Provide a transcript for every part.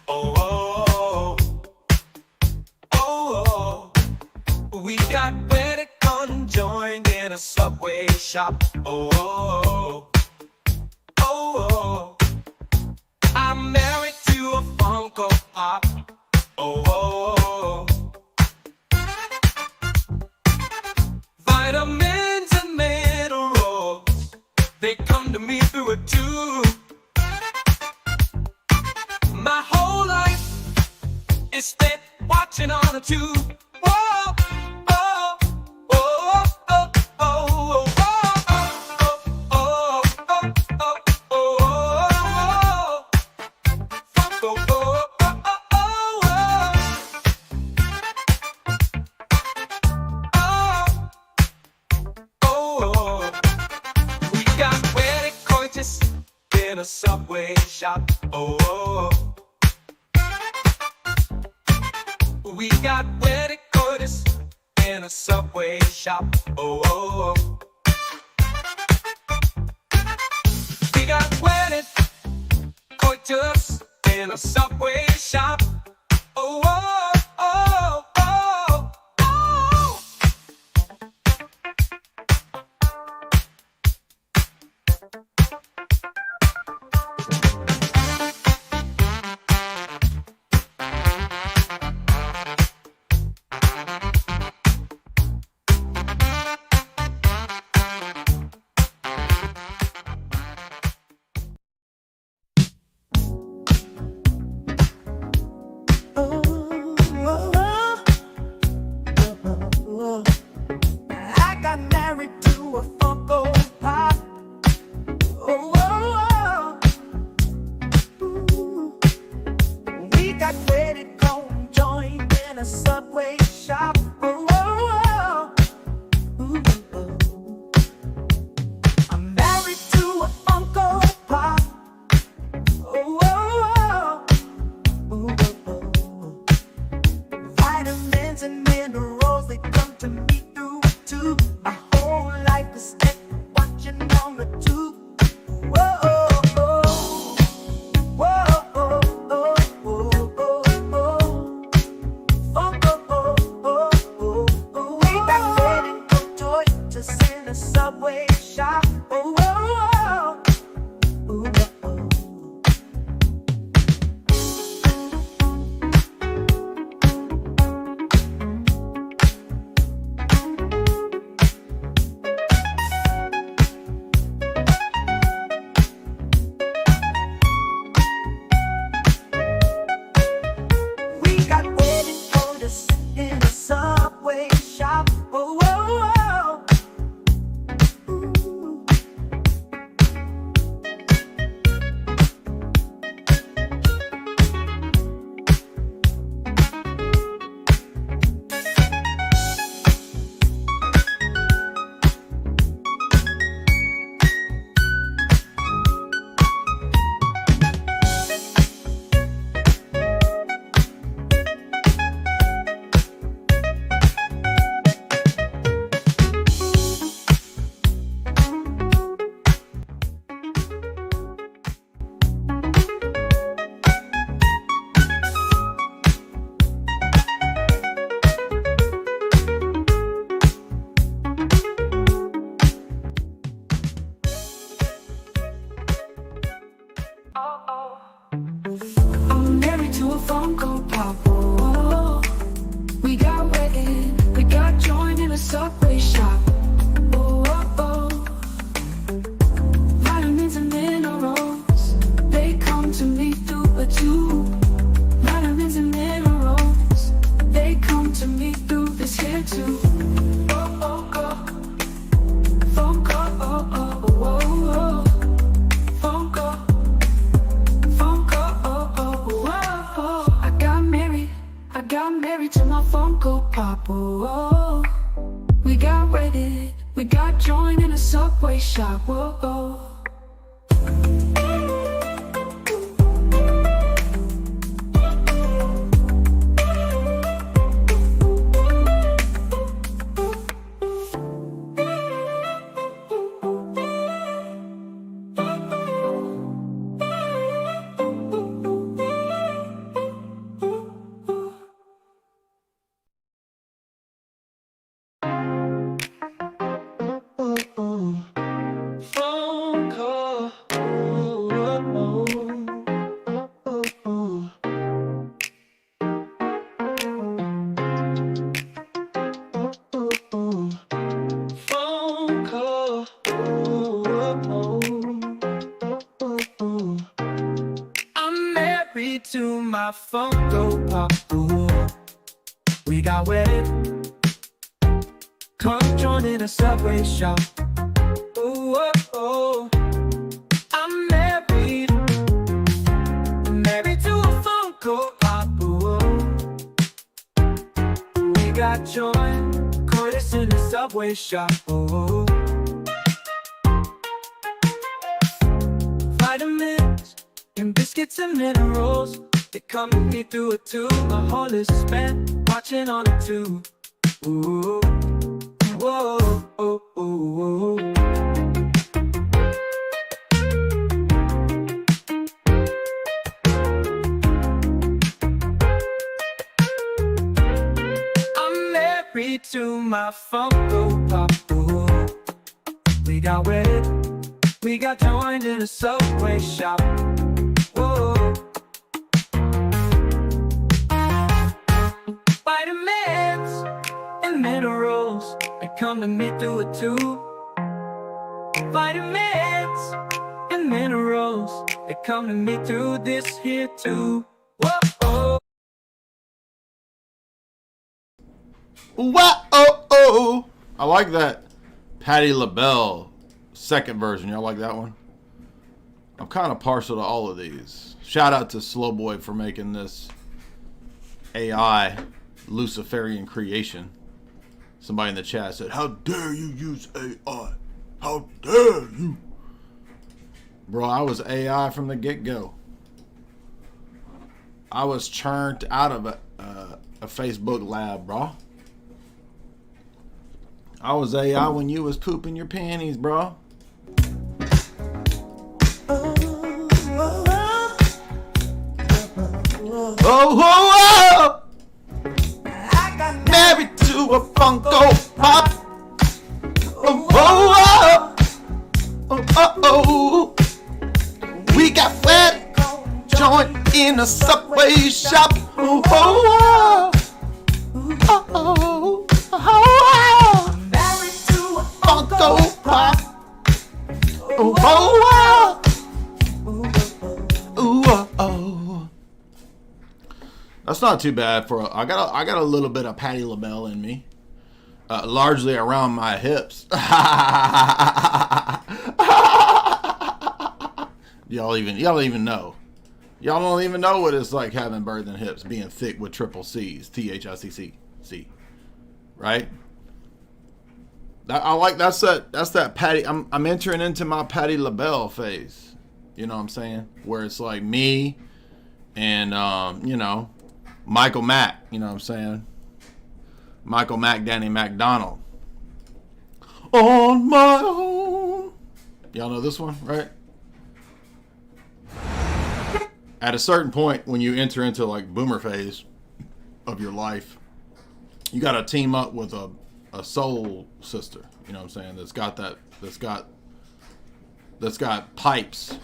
Oh, oh, oh. We got wedding conjoined in a Subway shop. Oh, oh. I'm married to a Funko Pop. Oh, vitamins and minerals, they come to me through a tube. My whole life is spent watching on a tube. Whoa, oh, oh, oh, oh, oh, oh, oh, oh, oh, oh, oh, oh. In a Subway shop. Oh, we got wedding coitus in a Subway shop. Oh, we got wedding coitus in a Subway shop. Oh, oh, oh, oh, oh. I got married to a Funko Pop. Oh, oh, oh. We got wedded conjoined in a Subway shop. Oh, oh, oh. I'm married to a Funko Pop. Oh, oh, oh. Vitamins and minerals, they come to me through a tube. My whole life is spent watching on the tube. Whoa, oh, oh. Whoa, oh, oh, oh, oh, oh. Funko, oh, oh, oh, oh. We got wedding coitus in a Subway shop. Oh, oh, oh, oh, oh. We got wedding coitus in a Subway shop. Oh, oh, oh. Ooh. I'm married to a Funko Pop. Oh, we got wedded, we got joined in a Subway shop. Oh, oh, oh. Vitamins and minerals, they come to me through a tube. Vitamins and minerals, they come to me through this here tube. Oh, oh, oh. Funko, oh, oh, oh, oh. Funko. Funko, oh, oh, oh, oh. I got married to my Funko Pop. Oh, oh. We got wedded, we got joined in a Subway shop. Oh, oh. to my Funko Pop. Ooh, we got wet. Come join in a Subway shop. Ooh, oh, oh. I'm married to a Funko Pop. Ooh, we got joy, Curtis in the Subway shop. Ooh, vitamins and biscuits and minerals, they come to me through a tube. My whole is spent watching on a tube. Ooh, whoa, oh, oh, oh. I'm married to my Funko Pop. Ooh, we got wet. We got joined in a Subway shop. Whoa. Vitamins and minerals, they come to me through a tube. Vitamins and minerals, they come to me through this here tube. Whoa. Whoa. I like that Patti LaBelle second version. Y'all like that one? I'm kind of partial to all of these. Shout out to Slowboy for making this AI Luciferian creation. Somebody in the chat said, "How dare you use AI? How dare you?" Bro, I was AI from the get-go. I was churned out of a Facebook lab, bro. I was AI when you was pooping your panties, bro. Oh, married to a Funko Pop. Oh. We got wet, joint in a Subway shop. Married to a Funko Pop. That's not too bad for I got a little bit of Patti LaBelle in me, largely around my hips. Y'all don't even know. Y'all don't even know what it's like having birthing hips, being thick with triple C's, THICC, right? I like that's that Patti. I'm entering into my Patti LaBelle phase. You know what I'm saying? Where it's like me and Michael Mack. You know what I'm saying? Michael Mack, Danny McDonald. On my own. Y'all know this one, right? At a certain point, when you enter into like boomer phase of your life, you got to team up with a soul sister. You know what I'm saying? That's got pipes.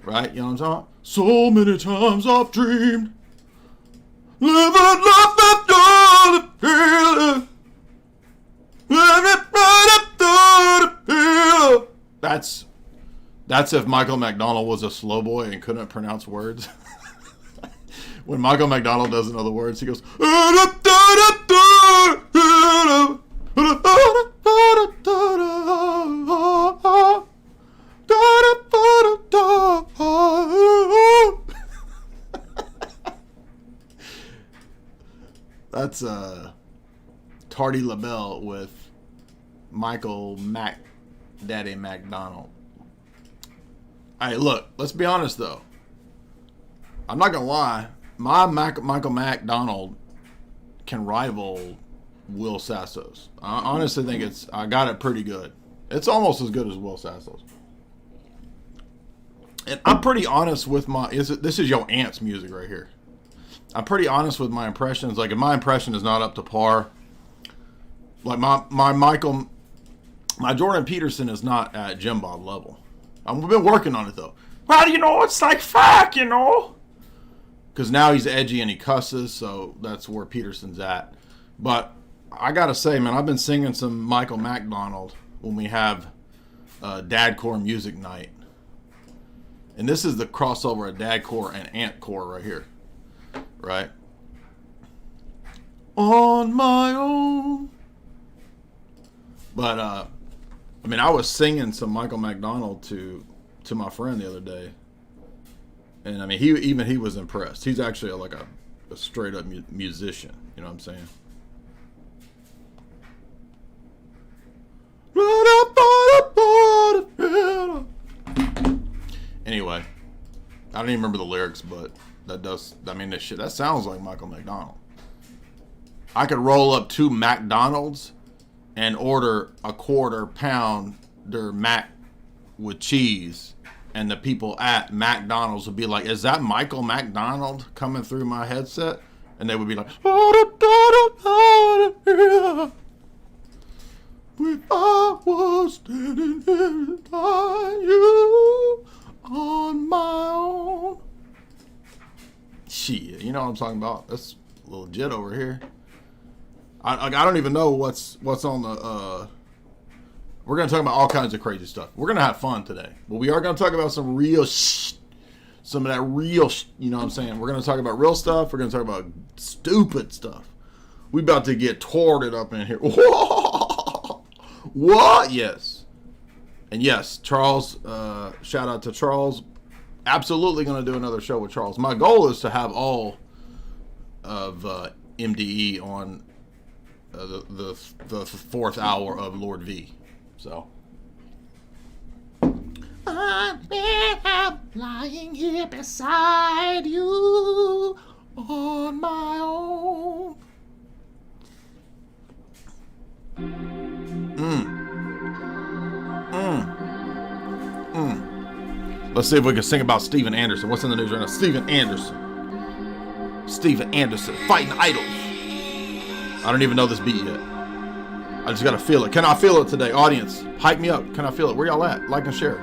Right? You know what I'm talking? So many times I've dreamed, living life after the feeling. That's if Michael McDonald was a slow boy and couldn't pronounce words. When Michael McDonald doesn't know the words, he goes. That's Tardy LaBelle with Michael Mack, Daddy McDonald. All right, look, let's be honest though. I'm not gonna lie, my Michael McDonald can rival Will Sasso's. I honestly think I got it pretty good. It's almost as good as Will Sasso's. And I'm pretty honest with this is your aunt's music right here. I'm pretty honest with my impressions. Like if my impression is not up to par, like my Jordan Peterson is not at Jim Bob level. I've been working on it though. Well, it's like fuck, because now he's edgy and he cusses, so that's where Peterson's at. But I gotta say, man, I've been singing some Michael McDonald when we have Dadcore music night. And this is the crossover of Dadcore and Antcore right here. Right? On my own. But, I mean, I was singing some Michael McDonald to my friend the other day. And, I mean, he was impressed. He's actually like a straight up musician. You know what I'm saying? Anyway, I don't even remember the lyrics, but that sounds like Michael McDonald. I could roll up 2 McDonald's and order a quarter pounder Mac with cheese, and the people at McDonald's would be like, "Is that Michael McDonald coming through my headset?" And they would be like, "If I was standing here by you on my own." Shit, you know what I'm talking about? That's legit over here. I don't even know what's on the. We're gonna talk about all kinds of crazy stuff. We're gonna have fun today, but we are gonna talk about some real some of that real. You know what I'm saying? We're gonna talk about real stuff. We're gonna talk about stupid stuff. We about to get torted up in here. What? Yes. And yes, Charles, shout out to Charles. Absolutely going to do another show with Charles. My goal is to have all of MDE on the 4th hour of Lord V. So. I'm lying here beside you on my own. Let's see if we can sing about Steven Anderson. What's in the news right now? Steven Anderson fighting idols. I don't even know this beat yet. I just gotta feel it. Can I feel it today? Audience, hype me up. Can I feel it? Where y'all at? Like and share.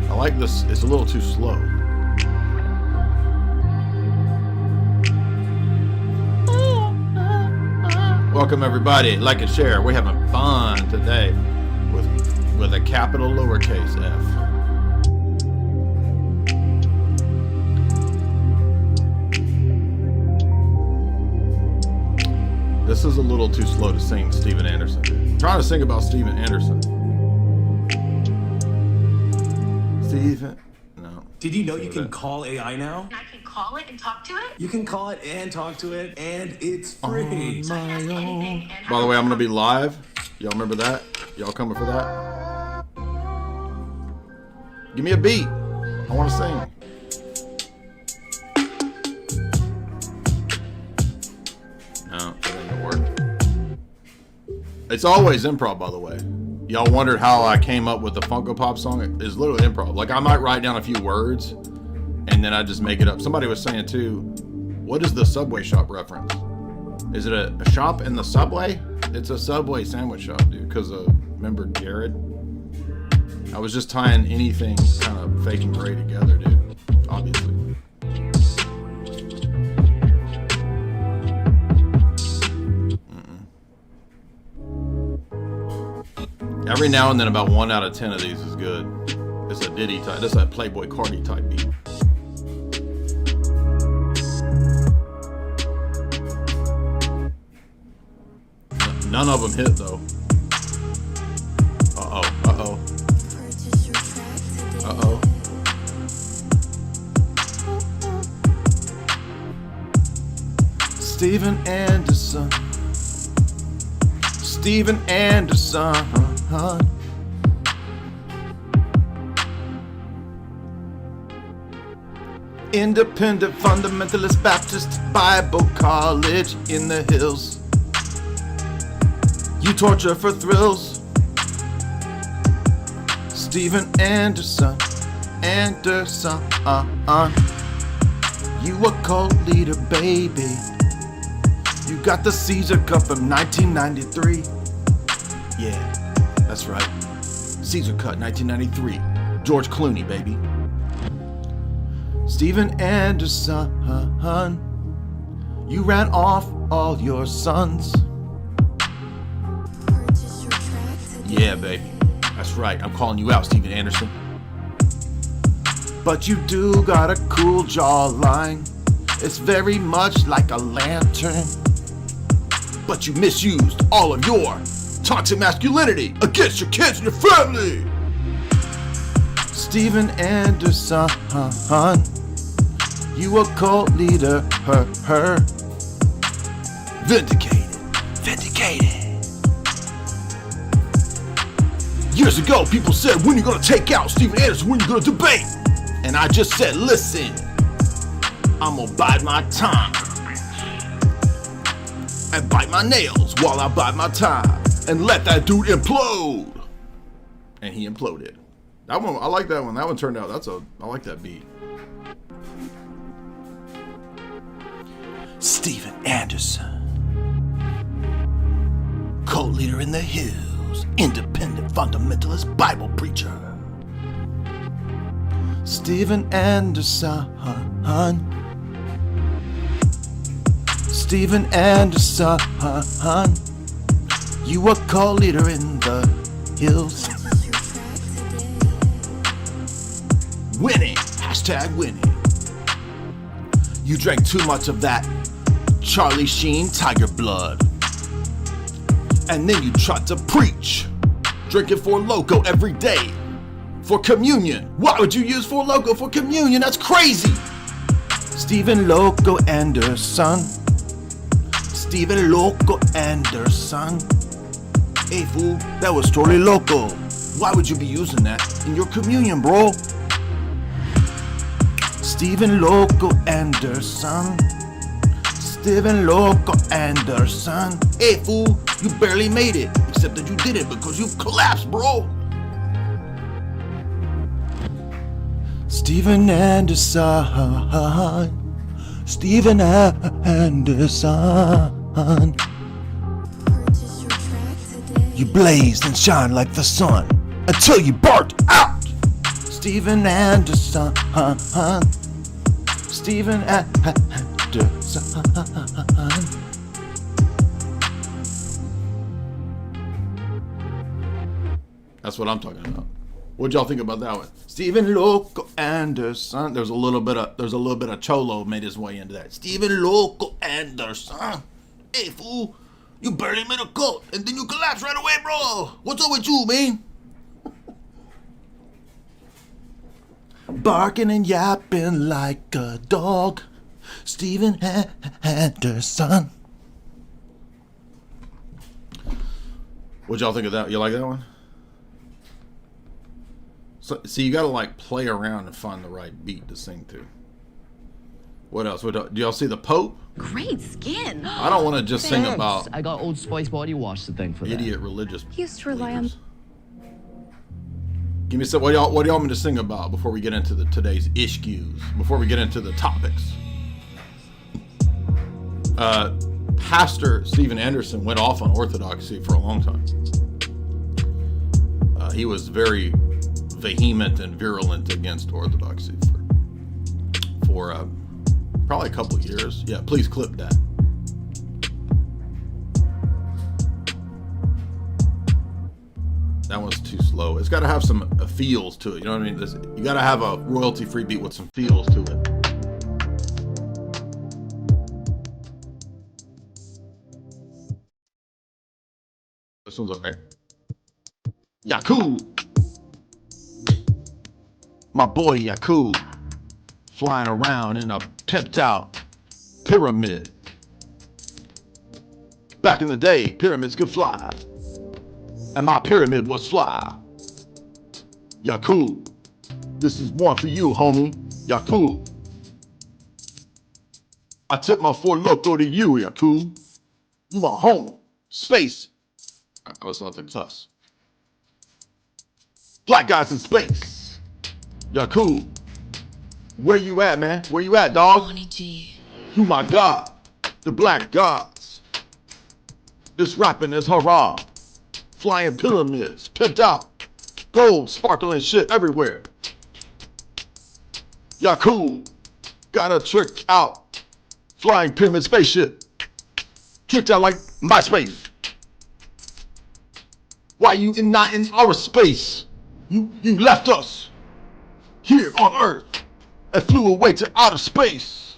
I like this. It's a little too slow. Welcome everybody, like and share. We're having fun today with a capital lowercase f. This is a little too slow to sing Steven Anderson. I'm trying to sing about Steven Anderson. Steven, no. Did you know you can call AI now? I can call it and talk to it? You can call it and talk to it, and it's free. So I can ask anything and By the way, I'm gonna be live. Y'all remember that? Y'all coming for that? Give me a beat. I want to sing. No, that ain't gonna work. It's always improv, by the way. Y'all wondered how I came up with the Funko Pop song? It's literally improv. Like, I might write down a few words, and then I just make it up. Somebody was saying, too, what is the Subway shop reference? Is it a shop in the Subway? It's a Subway sandwich shop, dude, because remember Jared? I was just tying anything kind of fake and gray together, dude, obviously. Every now and then, about 1 out of 10 of these is good. It's a Diddy type. This is a Playboy Cardi type beat. None of them hit though. Uh-oh. Steven Anderson. Independent Fundamentalist Baptist Bible College in the hills. You torture for thrills. Steven Anderson. You a cult leader, baby. You got the Caesar Cup from 1993. Yeah, that's right. Caesar Cut, 1993. George Clooney, baby. Steven Anderson. You ran off all your sons. Yeah, baby. That's right. I'm calling you out, Steven Anderson. But you do got a cool jawline. It's very much like a lantern. But you misused all of your toxic masculinity against your kids and your family. Steven Anderson, you a cult leader, her. Vindicated. Years ago, people said, when you gonna take out Steven Anderson, when you gonna debate? And I just said, listen, I'm gonna bide my time and bite my nails while I bide my time and let that dude implode. And he imploded. That one, I like that one. That one turned out, I like that beat. Steven Anderson, cult leader in the hills, independent fundamentalist Bible preacher. Steven Anderson, Steven Anderson, you a cult leader in the hills. Winning, hashtag winning. You drank too much of that Charlie Sheen tiger blood. And then you tried to preach, drinking Four Loko every day for communion. Why would you use Four Loko for communion? That's crazy. Steven Loco Anderson. Steven Loco Anderson. Hey fool, that was totally loco. Why would you be using that in your communion, bro? Steven Loco Anderson. Steven Loco Anderson. Hey fool, you barely made it. Except that you did it because you collapsed, bro. Steven Anderson. Steven Anderson. You blazed and shined like the sun until you burnt out. Steven Anderson. Steven Anderson. That's what I'm talking about. What'd y'all think about that one? Steven Loco Anderson. There's a little bit of cholo made his way into that. Steven Loco Anderson. Hey fool, you barely made a cut and then you collapsed right away, bro. What's up with you, man? Barking and yapping like a dog. Steven Anderson. What'd y'all think of that? You like that one? So, see, you gotta like play around and find the right beat to sing to. What else? Do y'all see the Pope? Great skin. I don't want to just sing about I got Old Spice body wash to thank for that. idiot religious. He used to rely on. leaders. Give me some. What do y'all want me to sing about before we get into today's issues? Before we get into the topics. Pastor Steven Anderson went off on orthodoxy for a long time. He was very vehement and virulent against orthodoxy for probably a couple of years. Yeah, please clip that. That one's too slow. It's got to have some feels to it. You know what I mean? You got to have a royalty-free beat with some feels to it. This one's okay. Yakub. My boy Yakub. Flying around in a pimped out pyramid. Back in the day, pyramids could fly. And my pyramid was fly. Yakub. This is one for you, homie. Yakub. I took my Four Loko to you, Yakub. You my homie. Space. I was nothing sus. Black guys in space. Yakub. Where you at, man? Where you at, dog? You my god. The black gods. This rapping is hurrah. Flying pyramids, pimped out. Gold, sparkling shit everywhere. Yakub. Got a trick out. Flying pyramid spaceship. Kicked out like MySpace. Why you not in our space? You left us here on Earth and flew away to outer space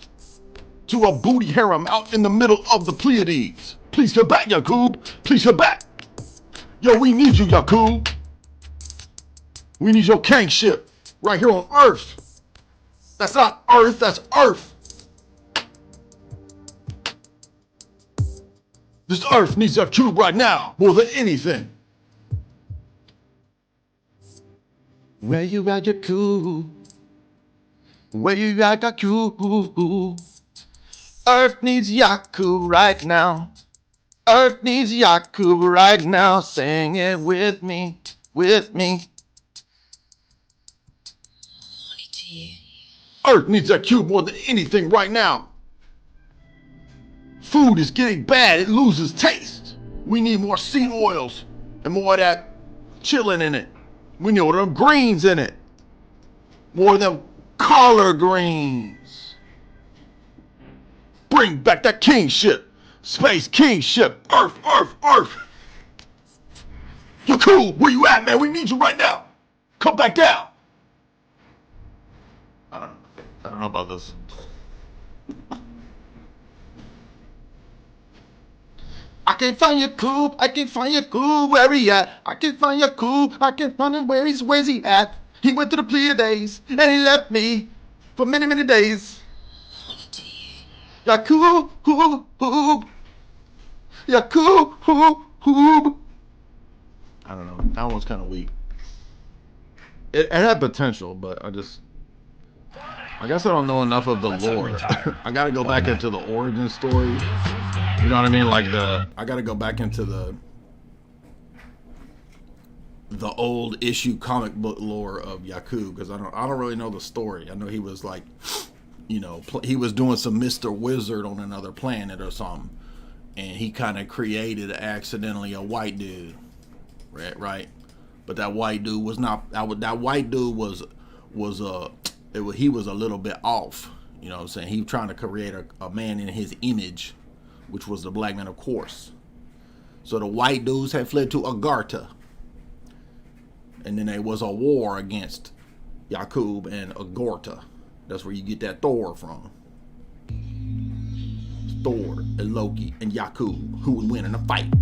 to a booty harem out in the middle of the Pleiades. Please come back, Yakub. Please come back. Yo, we need you, Yakub. We need your king ship right here on Earth. That's not Earth, that's Earth. This Earth needs that cube right now, more than anything. Where you at, your cube? Where you at, your cube? Earth needs Yaku right now. Earth needs Yaku right now. Sing it with me, with me. Earth needs that cube more than anything right now. Food is getting bad, it loses taste. We need more seed oils and more of that chilling in it. We need more of them greens in it. More of them collard greens. Bring back that kingship. Space kingship. Earth, Earth, Earth. You're cool. Where you at, man? We need you right now. Come back down. I don't know about this. I can't find your coop, I can't find your coop, where he at? I can't find your coop, I can't find him, where's he at? He went to the Pleiades, and he left me for many, many days. Yakub, hoob. Yakub, hoob. I don't know, that one's kind of weak. It had potential, but I guess I don't know enough of the lore. I gotta go back into the origin story. You know what I mean? Like I gotta go back into the old issue comic book lore of Yakub, because I don't really know the story. I know he was like, you know, he was doing some Mr. Wizard on another planet or something, and he kind of created accidentally a white dude, right? But that white dude was not. That white dude he was a little bit off. You know what I'm saying? He was trying to create a man in his image, which was the black man, of course. So the white dudes had fled to Agartha. And then there was a war against Yakub and Agartha. That's where you get that Thor from. It's Thor and Loki and Yakub. Who would win in a fight?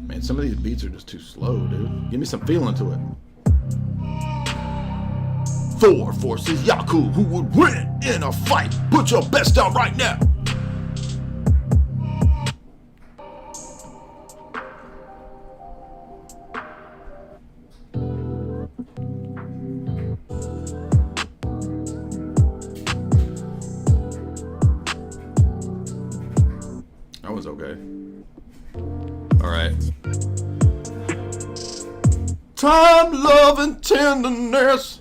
Man, some of these beats are just too slow, dude. Give me some feeling to it. Thor forces Yakub, who would win in a fight. Put your best out right now. That was okay. All right. Time, love, and tenderness.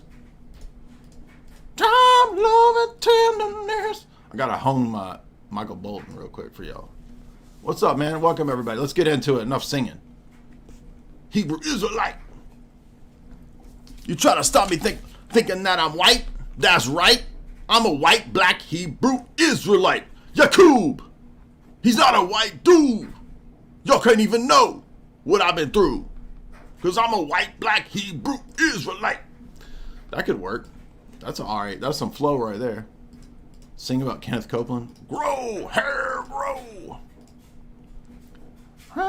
Time, love, and tenderness. I gotta hone my Michael Bolton real quick for y'all. What's up, man? Welcome, everybody. Let's get into it. Enough singing. Hebrew Israelite. You try to stop me thinking that I'm white? That's right. I'm a white, black Hebrew Israelite. Yakub. He's not a white dude. Y'all can't even know what I've been through. Because I'm a white, black Hebrew Israelite. That could work. That's alright. That's some flow right there. Sing about Kenneth Copeland. Grow, hair, grow. When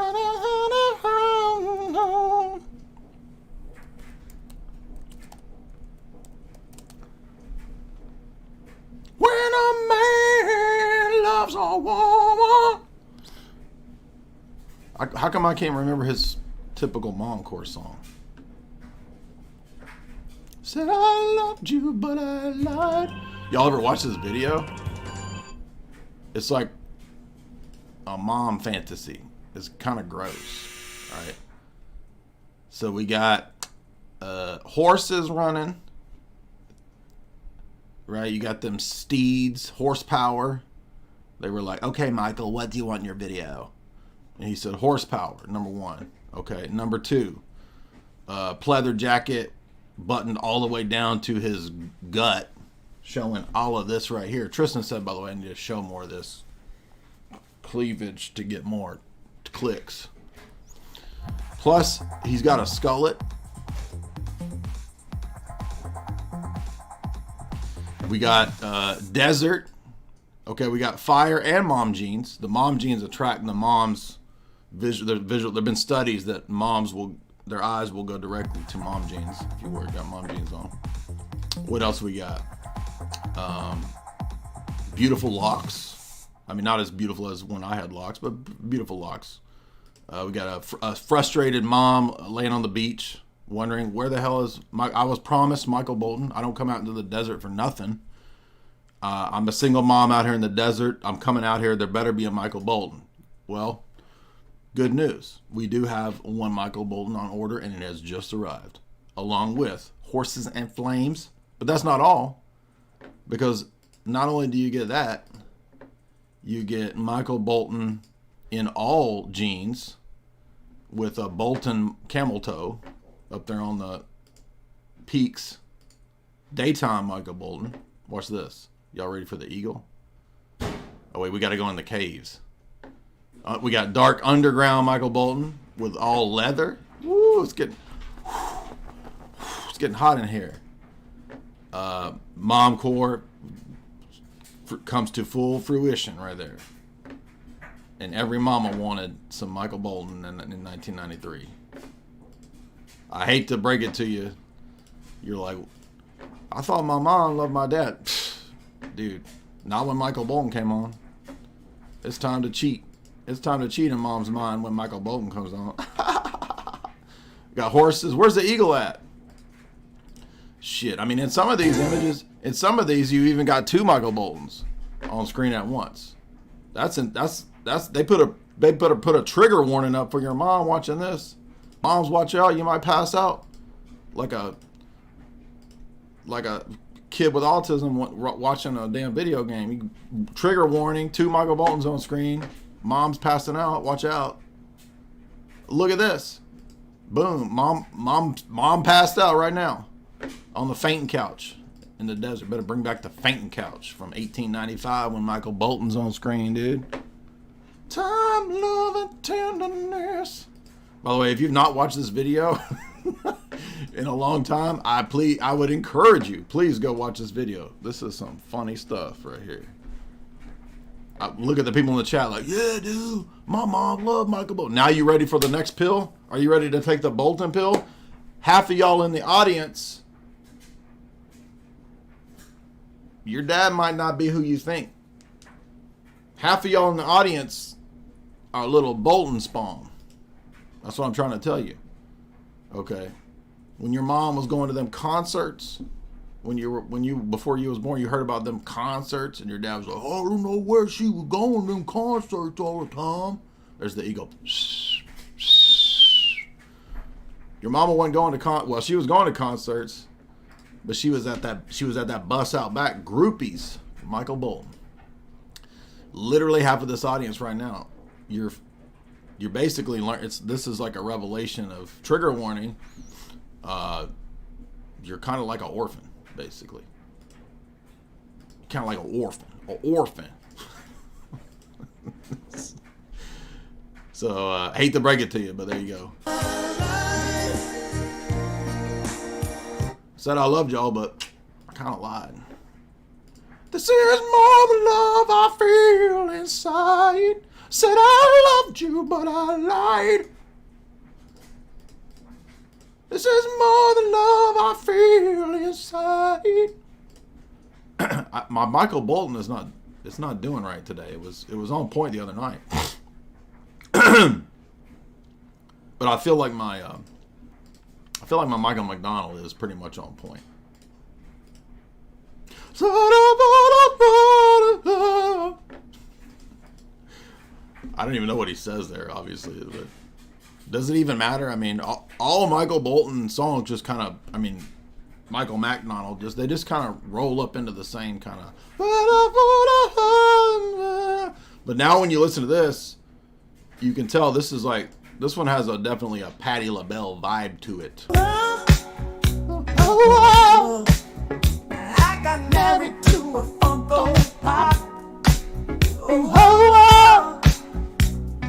a man loves a woman. How come I can't remember his typical momcore song? Said I loved you, but I lied. Y'all ever watch this video? It's like a mom fantasy. It's kind of gross. All right. So we got horses running. Right? You got them steeds, horsepower. They were like, okay, Michael, what do you want in your video? And he said horsepower, number one. Okay, number two, pleather jacket buttoned all the way down to his gut. showing all of this right here. Tristan said, by the way, I need to show more of this cleavage to get more clicks. Plus, he's got a skullet. We got desert. Okay, we got fire and mom jeans. The mom jeans attract the mom's visual. There've been studies that their eyes will go directly to mom jeans if you got mom jeans on. What else we got? Beautiful locks. I mean, not as beautiful as when I had locks, but beautiful locks. We got a frustrated mom laying on the beach, wondering where the hell is I was promised Michael Bolton. I don't come out into the desert for nothing. I'm a single mom out here in the desert. I'm coming out here. There better be a Michael Bolton. Well, good news. We do have one Michael Bolton on order, and it has just arrived, along with Horses and Flames. But that's not all, because not only do you get that, you get Michael Bolton in all jeans with a Bolton camel toe up there on the peaks. Daytime Michael Bolton. Watch this. Y'all ready for the eagle? Oh wait, we got to go in the caves. We got dark underground Michael Bolton with all leather. Woo, it's getting hot in here. Momcore comes to full fruition right there. And every mama wanted some Michael Bolton in 1993. I hate to break it to you. You're like, I thought my mom loved my dad. Dude, not when Michael Bolton came on. It's time to cheat. It's time to cheat in mom's mind when Michael Bolton comes on. Got horses. Where's the eagle at? Shit. I mean, in some of these images, you even got two Michael Boltons on screen at once. They put a trigger warning up for your mom watching this. Moms, watch out, you might pass out like a kid with autism watching a damn video game. Trigger warning, two Michael Boltons on screen. Mom's passing out, watch out. Look at this. Boom, mom passed out right now on the fainting couch in the desert. Better bring back the fainting couch from 1895 when Michael Bolton's on screen, dude. Time, love, and tenderness. By the way, if you've not watched this video in a long time, I would encourage you, please go watch this video. This is some funny stuff right here. Look at the people in the chat like, yeah, dude, my mom loved Michael Bolton. Now you ready for the next pill? Are you ready to take the Bolton pill? Half of y'all in the audience, your dad might not be who you think. Half of y'all in the audience are little Bolton spawn. That's what I'm trying to tell you. Okay. When your mom was going to them concerts, before you was born, you heard about them concerts, and your dad was like, oh, I don't know where she was going to them concerts all the time. There's the ego. Your mama wasn't going to she was going to concerts, but she was at that bus out back, groupies for Michael Bolton. Literally half of this audience right now, you're basically this is like a revelation of trigger warning. You're kind of like an orphan, basically. Kind of like an orphan. So hate to break it to you, but there you go. Said I loved y'all, but I kind of lied. This is more the love I feel inside. Said I loved you, but I lied. This is more the love I feel inside. My Michael Bolton it's not doing right today. It was on point the other night. But I feel like my Michael McDonald is pretty much on point. I don't even know what he says there, obviously, but does it even matter? I mean, all Michael Bolton songs just kind of, I mean, Michael McDonald, they just kind of roll up into the same kind of. But now when you listen to this, you can tell this one has definitely a Patti LaBelle vibe to it. I got got married to a Funko Pop. Oh, oh,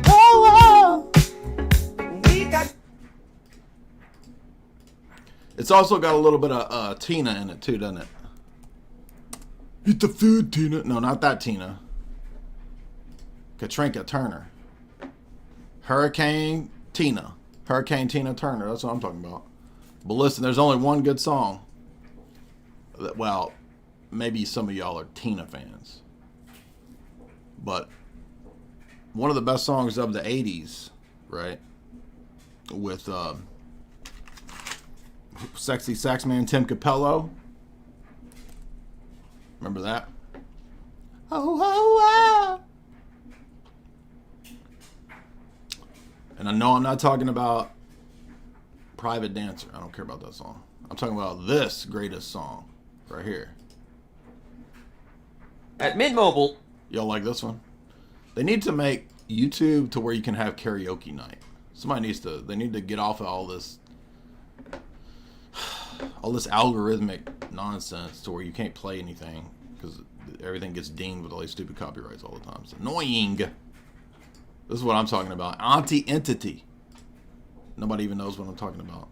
oh, oh. We got. It's also got a little bit of Tina in it too, doesn't it? Eat the food, Tina. No, not that Tina. Katrinka Turner. Hurricane Tina. Hurricane Tina Turner. That's what I'm talking about. But listen, there's only one good song. Well, maybe some of y'all are Tina fans. But one of the best songs of the 80s, right? With sexy sax man Tim Capello. Remember that? Oh, oh, oh. And I know I'm not talking about Private Dancer. I don't care about that song. I'm talking about this greatest song right here. At Mint Mobile. Y'all like this one? They need to make YouTube to where you can have karaoke night. They need to get off of all this algorithmic nonsense to where you can't play anything because everything gets dinged with all these stupid copyrights all the time. It's annoying. This is what I'm talking about. Auntie-entity. Nobody even knows what I'm talking about.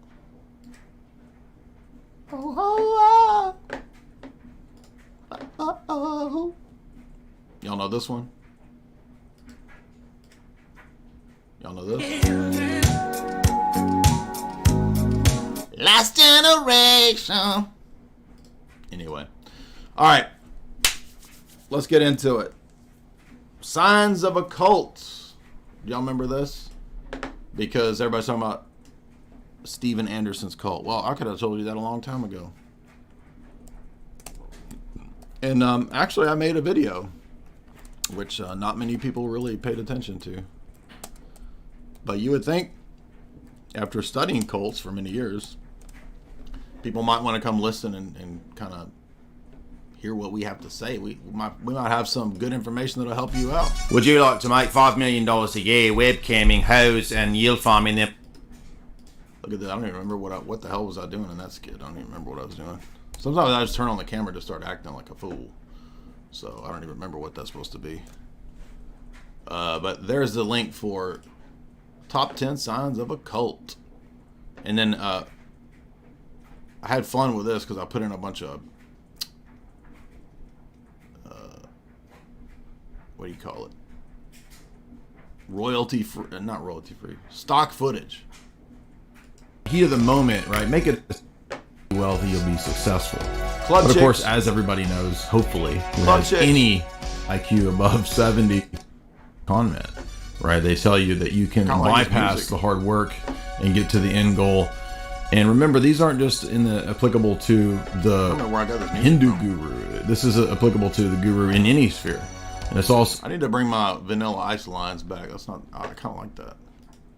Oh, oh, oh. Oh, oh. Y'all know this one? Y'all know this? Last generation. Anyway. Alright. Let's get into it. Signs of a cult. Y'all remember this? Because everybody's talking about Steven Anderson's cult. Well, I could have told you that a long time ago. And actually, I made a video, which not many people really paid attention to. But you would think, after studying cults for many years, people might want to come listen and kind of hear what we have to say. We might have some good information that'll help you out. Would you like to make $5 million a year webcamming, hoes, and yield farming them? Look at that. I don't even remember what the hell was I doing in that skit. I don't even remember what I was doing. Sometimes I just turn on the camera to start acting like a fool. So I don't even remember what that's supposed to be. But there's the link for top 10 signs of a cult. And then I had fun with this because I put in a bunch of what do you call it? Not royalty free. Stock footage. Heat of the moment, right? Make it wealthy, you'll be successful. Club but of chicks. course, as everybody knows, hopefully, who Club has chicks. any IQ above 70, con man, right? They tell you that you can Kinda like his bypass music. the hard work and get to the end goal. And remember, these aren't just applicable to I the don't know where I got this music Hindu from. guru. This is applicable to the guru in any sphere. And it's also I need to bring my Vanilla Ice lines back. That's not. I kind of like that.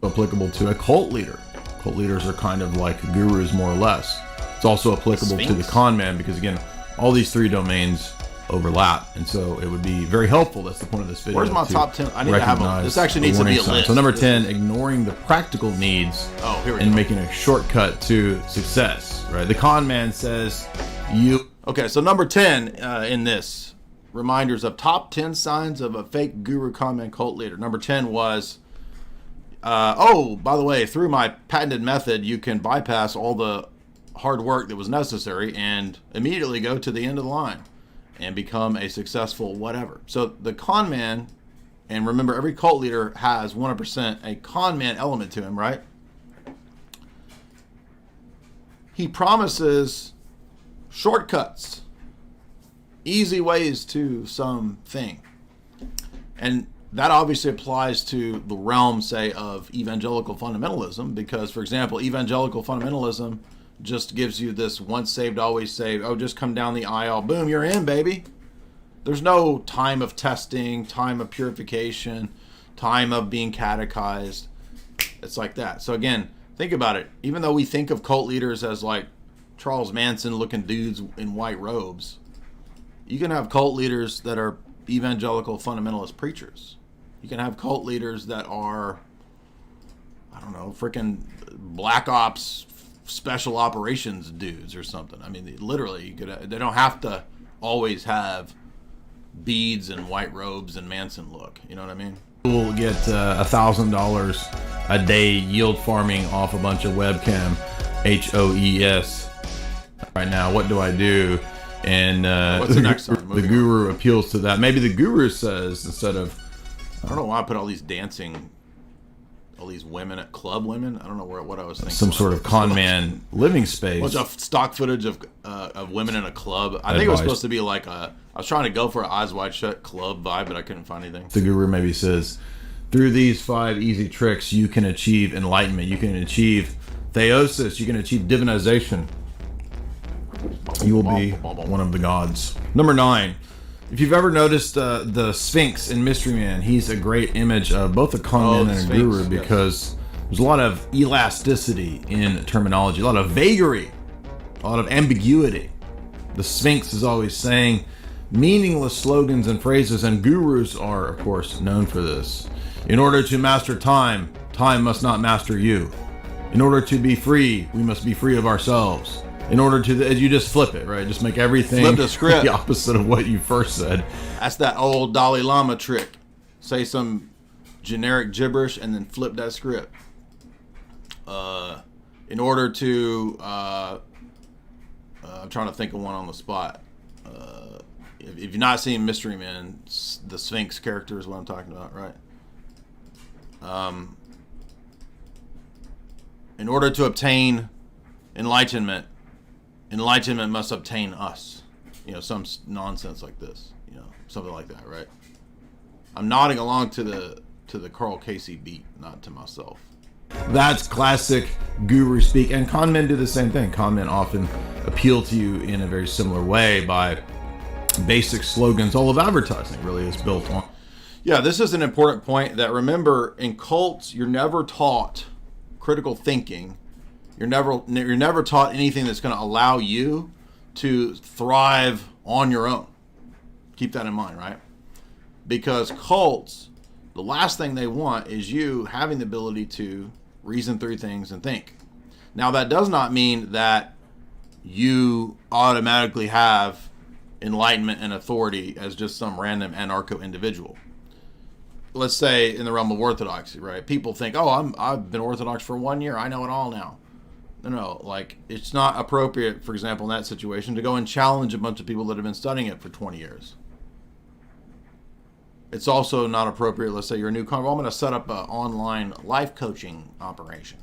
applicable to a cult leader. Cult leaders are kind of like gurus, more or less. It's also applicable to the Sphinx. con man because, again, all these three domains overlap, and so it would be very helpful. That's the point of this video. Where's my to top 10? I need to have recognize this. Actually the needs to be warning a signs. list. So number 10, ignoring the practical needs Oh, here we and go. making a shortcut to success. Right? The con man says you. Okay, so number 10 in this reminders of top 10 signs of a fake guru con man cult leader. Number 10 was, oh, by the way, through my patented method, you can bypass all the hard work that was necessary and immediately go to the end of the line and become a successful whatever. So the con man, and remember, every cult leader has 100% a con man element to him, right? He promises shortcuts, easy ways to something. And that obviously applies to the realm, say, of evangelical fundamentalism, because, for example, evangelical fundamentalism just gives you this once saved, always saved. Oh, just come down the aisle. Boom, you're in, baby. There's no time of testing, time of purification, time of being catechized. It's like that. So again, think about it. Even though we think of cult leaders as like Charles Manson looking dudes in white robes, you can have cult leaders that are evangelical fundamentalist preachers. You can have cult leaders that are, I don't know, freaking black ops special operations dudes or something. I mean, literally, they don't have to always have beads and white robes and Manson look. You know what I mean? We'll get $1,000 a day yield farming off a bunch of webcam HOES. Right now, what do I do? And What's the next one? the Moving guru appeals to that. Maybe the guru says, instead of I don't know why I put all these dancing, all these women at club women. I don't know what I was thinking. some sort of con man living space. Bunch of stock footage of women in a club. I think it was supposed to be like I was trying to go for an Eyes Wide Shut club vibe, but I couldn't find anything. The guru maybe says, through these 5 easy tricks, you can achieve enlightenment. You can achieve theosis. You can achieve divinization. You will be one of the gods. Number 9. If you've ever noticed the Sphinx in Mystery Man, he's a great image of both a con man and a guru, because there's a lot of elasticity in terminology, a lot of vagary, a lot of ambiguity. The Sphinx is always saying meaningless slogans and phrases, and gurus are, of course, known for this. In order to master time, time must not master you. In order to be free, we must be free of ourselves. In order to, you just flip it, right? Just make everything Flip the script. the opposite of what you first said. That's that old Dalai Lama trick. Say some generic gibberish and then flip that script. In order to, I'm trying to think of one on the spot. If you've not seen Mystery Men, the Sphinx character is what I'm talking about, right? In order to obtain enlightenment, enlightenment must obtain us. You know, some nonsense like this. You know, something like that, right? I'm nodding along to the Carl Casey beat, not to myself. That's classic guru speak, and con men do the same thing. Con men often appeal to you in a very similar way by basic slogans. All of advertising really is built on. Yeah, this is an important point. That remember, in cults, you're never taught critical thinking. You're never taught anything that's going to allow you to thrive on your own. Keep that in mind, right? Because cults, the last thing they want is you having the ability to reason through things and think. Now, that does not mean that you automatically have enlightenment and authority as just some random anarcho individual. Let's say in the realm of orthodoxy, right? People think, oh, I've been orthodox for 1 year. I know it all now. No, like, it's not appropriate, for example, in that situation, to go and challenge a bunch of people that have been studying it for 20 years. It's also not appropriate, let's say you're a new convert. I'm going to set up an online life coaching operation.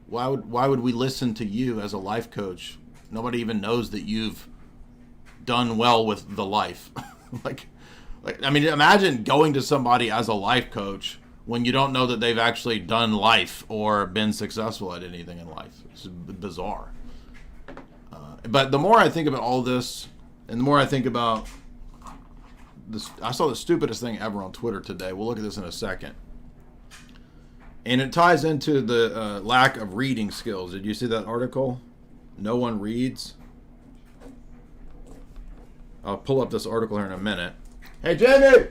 Why would we listen to you as a life coach? Nobody even knows that you've done well with the life. like, I mean, imagine going to somebody as a life coach when you don't know that they've actually done life or been successful at anything in life. It's bizarre. But the more I think about all this, and the more I think about this, I saw the stupidest thing ever on Twitter today. We'll look at this in a second. And it ties into the lack of reading skills. Did you see that article? No one reads. I'll pull up this article here in a minute. Hey, Jamie!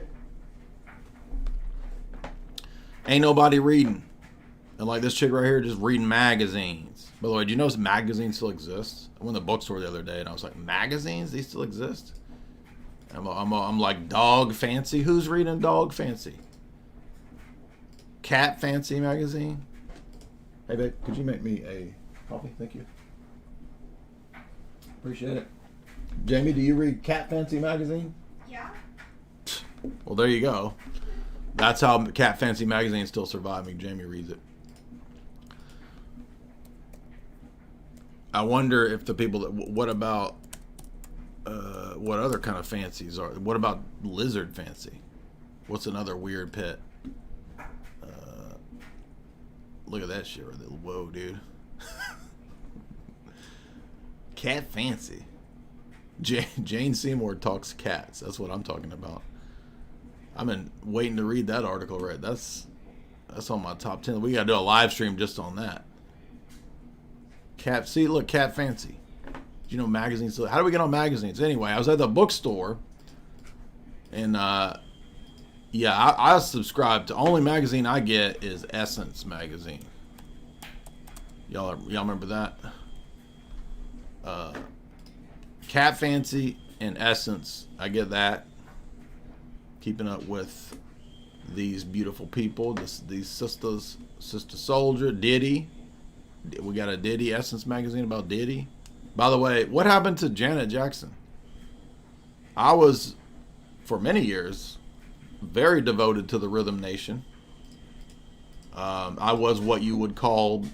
Ain't nobody reading. And like this chick right here just reading magazines. By the way, do you know magazines still exist? I went to the bookstore the other day and I was like, magazines? These still exist? I'm like, Dog Fancy? Who's reading Dog Fancy? Cat Fancy magazine? Hey babe, could you make me a coffee? Thank you. Appreciate it. Jamie, do you read Cat Fancy magazine? Yeah. Well, there you go. That's how Cat Fancy magazine is still surviving. Jamie reads it. I wonder if the people that, what about, what other kind of fancies are? What about lizard fancy? What's another weird pet? Look at that shit right there. Whoa, dude. Cat Fancy. Jane Seymour talks cats. That's what I'm talking about. I've been waiting to read that article, right? That's on my top 10. We got to do a live stream just on that. See, look, Cat Fancy. You know, magazines. How do we get on magazines? Anyway, I was at the bookstore, and yeah, I subscribe to, only magazine I get is Essence magazine. Y'all remember that? Cat Fancy and Essence, I get that. Keeping up with these beautiful people, these sisters, Sister Soldier, Diddy. We got a Diddy Essence magazine about Diddy. By the way, what happened to Janet Jackson? I was, for many years, very devoted to the Rhythm Nation. I was what you would call,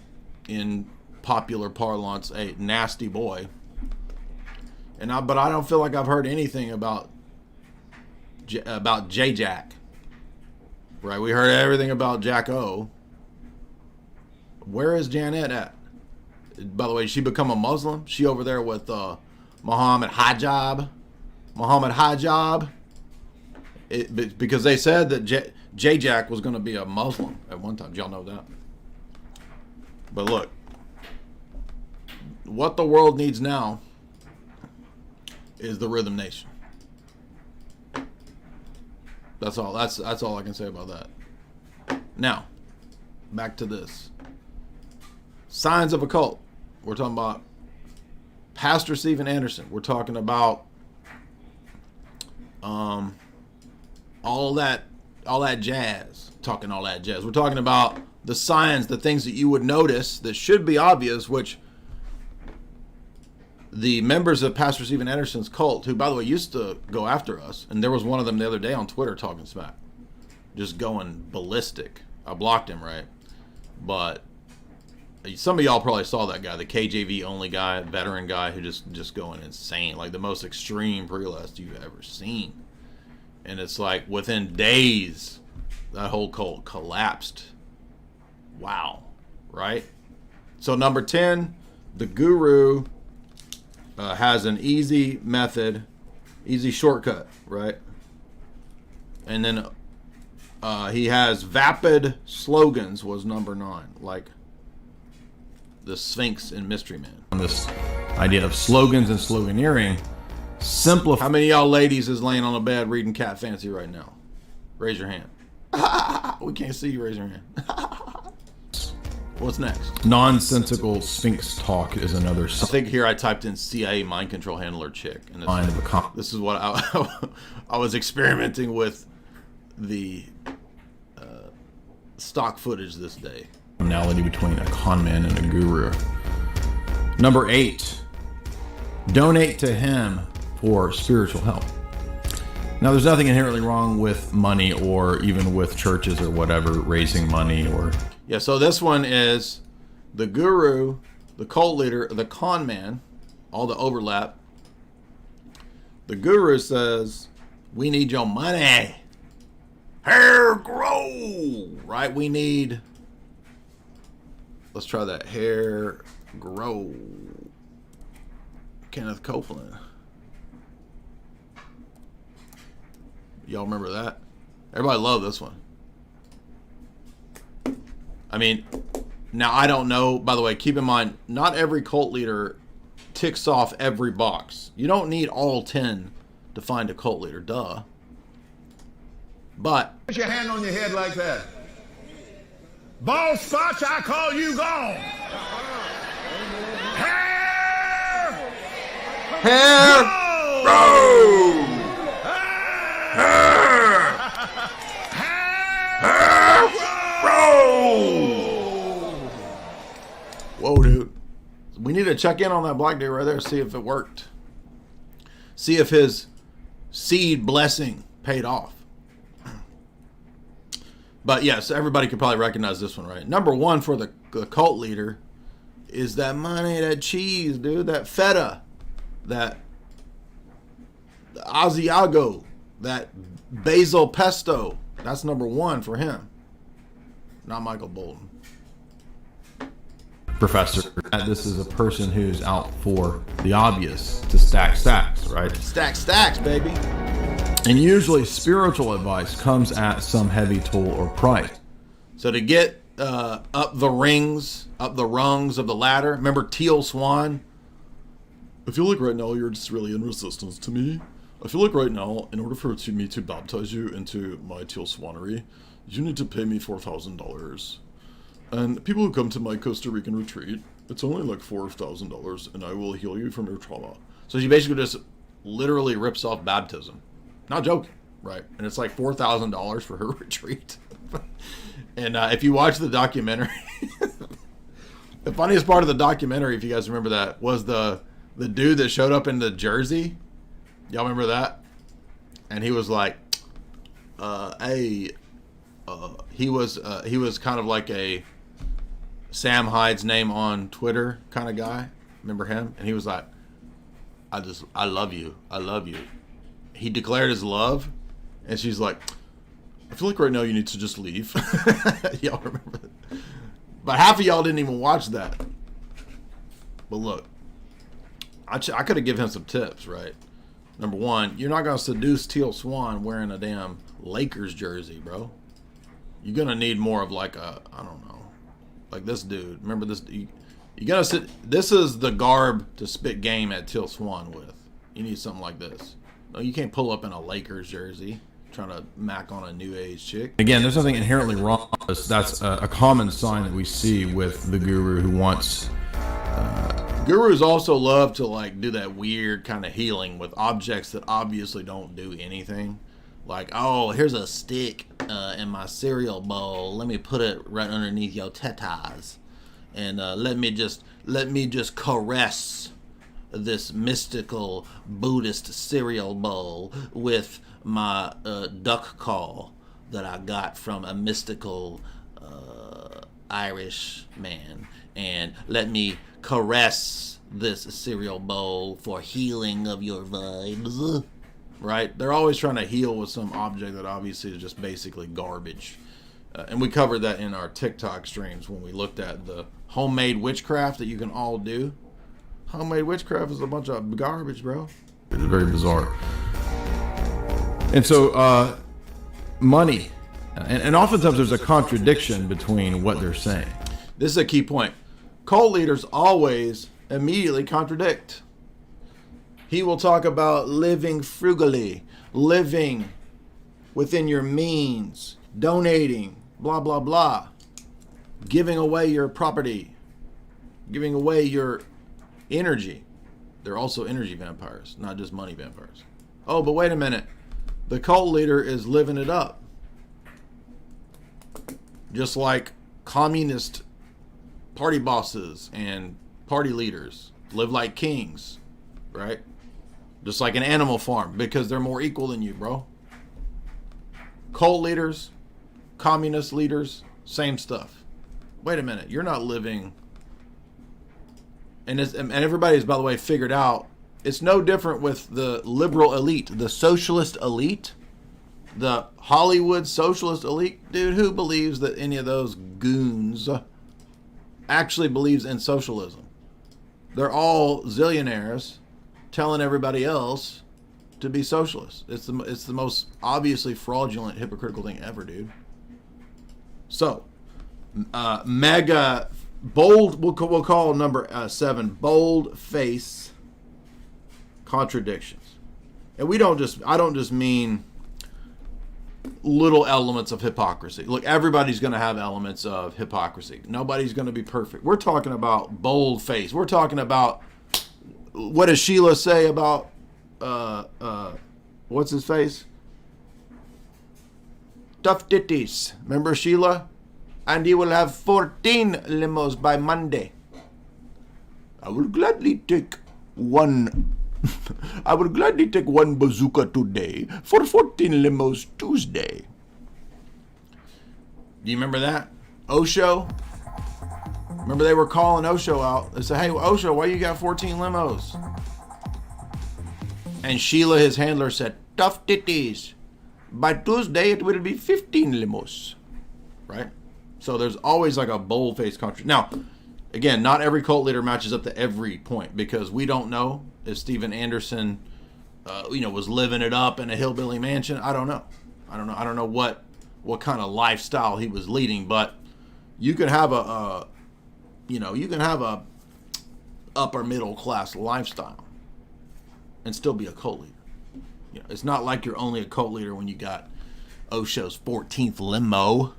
in popular parlance, a nasty boy. But I don't feel like I've heard anything about J-Jack. Right? We heard everything about Jack O. Where is Janet at? By the way, she become a Muslim? She over there with Muhammad Hijab. Because they said that J-Jack was going to be a Muslim at one time. Did y'all know that? But look, what the world needs now is the Rhythm Nation. That's all. That's all I can say about that. Now, back to this. Signs of a cult. We're talking about Pastor Steven Anderson. We're talking about all that jazz. Talking all that jazz. We're talking about the signs, the things that you would notice that should be obvious, which the members of Pastor Steven Anderson's cult, who, by the way, used to go after us, and there was one of them the other day on Twitter talking smack, just going ballistic. I blocked him, right? But some of y'all probably saw that guy, the KJV only guy, veteran guy, who just going insane, like the most extreme prelest you've ever seen. And it's like within days, that whole cult collapsed. Wow, right? So number 10, the guru has an easy method, easy shortcut, right? And then he has vapid slogans was number 9, like the Sphinx in Mystery Man. On this idea of slogans and sloganeering, simplify. How many of y'all ladies is laying on a bed reading Cat Fancy right now? Raise your hand. We can't see you. Raise your hand. What's next? Nonsensical Sphinx talk is another I think here I typed in CIA mind control handler chick, and this is what I was experimenting with the stock footage this day. Commonality between a con man and a guru. Number 8, donate to him for spiritual help. Now, there's nothing inherently wrong with money, or even with churches or whatever raising money or. Yeah, so this one is the guru, the cult leader, the con man, all the overlap. The guru says, we need your money. Hair grow, right? We need, let's try that. Hair grow. Kenneth Copeland. Y'all remember that? Everybody loved this one. I mean, now I don't know, by the way, keep in mind, not every cult leader ticks off every box. You don't need all 10 to find a cult leader, duh. But put your hand on your head like that. Bald spots, I call you gone. hair grow. Whoa, dude. We need to check in on that black dude right there, see if it worked. See if his seed blessing paid off. But yes, everybody could probably recognize this one, right? Number 1 for the cult leader is that money, that cheese, dude, that feta, that Asiago, that basil pesto. That's number 1 for him. Not Michael Bolton. Professor, this is a person who's out for the obvious, to stack stacks, right? Stack stacks, baby. And usually spiritual advice comes at some heavy toll or price. So to get up the rings, up the rungs of the ladder, remember Teal Swan? I feel like right now you're just really in resistance to me. I feel like right now, in order for me to baptize you into my Teal Swanery, you need to pay me $4,000. And people who come to my Costa Rican retreat, it's only like $4,000, and I will heal you from your trauma. So she basically just literally rips off baptism. Not joking, right? And it's like $4,000 for her retreat. And if you watch the documentary, the funniest part of the documentary, if you guys remember that, was the dude that showed up in the jersey. Y'all remember that? And he was like, he was kind of like a Sam Hyde's name on Twitter kind of guy. Remember him? And he was like, I love you. I love you. He declared his love, and she's like, I feel like right now you need to just leave. Y'all remember that? But half of y'all didn't even watch that. But look, I could have given him some tips, right? Number one, you're not going to seduce Teal Swan wearing a damn Lakers jersey, bro. You're going to need more of like a, I don't know, like this dude. Remember this? You got to sit. This is the garb to spit game at Teal Swan with. You need something like this. No, you can't pull up in a Lakers jersey trying to mac on a new age chick. Again, there's nothing inherently wrong with this. That's a common sign that we see with the guru who wants. Gurus also love to like do that weird kind of healing with objects that obviously don't do anything. Like, oh, here's a stick in my cereal bowl. Let me put it right underneath your tetas, and let me just caress this mystical Buddhist cereal bowl with my duck call that I got from a mystical Irish man, and let me caress this cereal bowl for healing of your vibes. Right? They're always trying to heal with some object that obviously is just basically garbage. And we covered that in our TikTok streams when we looked at the homemade witchcraft that you can all do. Homemade witchcraft is a bunch of garbage, bro. It's very bizarre. And so, money. And oftentimes there's a contradiction between what they're saying. This is a key point. Cult leaders always immediately contradict. He will talk about living frugally, living within your means, donating, blah, blah, blah, giving away your property, giving away your energy. They're also energy vampires, not just money vampires. Oh, but wait a minute. The cult leader is living it up. Just like communist party bosses and party leaders live like kings, right? Just like an animal farm, because they're more equal than you, bro. Cult leaders, communist leaders, same stuff. Wait a minute, you're not living. And everybody's, by the way, figured out it's no different with the liberal elite, the socialist elite, the Hollywood socialist elite. Dude, who believes that any of those goons actually believes in socialism? They're all zillionaires telling everybody else to be socialist. It's the most obviously fraudulent, hypocritical thing ever, dude. So, mega bold. We'll call number 7 bold face contradictions, and I don't just mean little elements of hypocrisy. Look, everybody's going to have elements of hypocrisy. Nobody's going to be perfect. We're talking about bold face. We're talking about, what does Sheila say about what's his face? Tough titties. Remember Sheila? And he will have 14 limos by Monday. I will gladly take one. I would gladly take one bazooka today for 14 limos Tuesday. Do you remember that? Osho? Remember they were calling Osho out. They said, hey, Osho, why you got 14 limos? And Sheila, his handler, said, tough titties. By Tuesday, it will be 15 limos. Right? So there's always like a bold-faced contradiction. Now, again, not every cult leader matches up to every point, because we don't know if Steven Anderson, was living it up in a hillbilly mansion. I don't know. I don't know what kind of lifestyle he was leading, but you can have a upper middle class lifestyle and still be a cult leader. It's not like you're only a cult leader when you got Osho's 14th limo.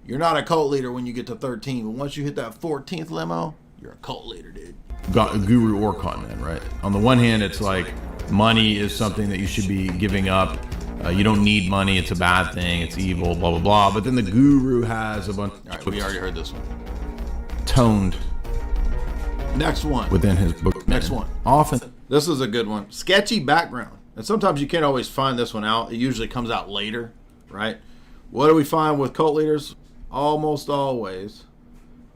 You're not a cult leader when you get to 13, but once you hit that 14th limo, you're a cult leader, dude. guru or con man, right? On the one hand, it's like money is something that you should be giving up. You don't need money. It's a bad thing. It's evil, blah, blah, blah. But then the guru has a bunch All right, we already heard this one. toned Next one. within his book. Next one. Often. This is a good one. Sketchy background. And sometimes you can't always find this one out. It usually comes out later, right? What do we find with cult leaders? Almost always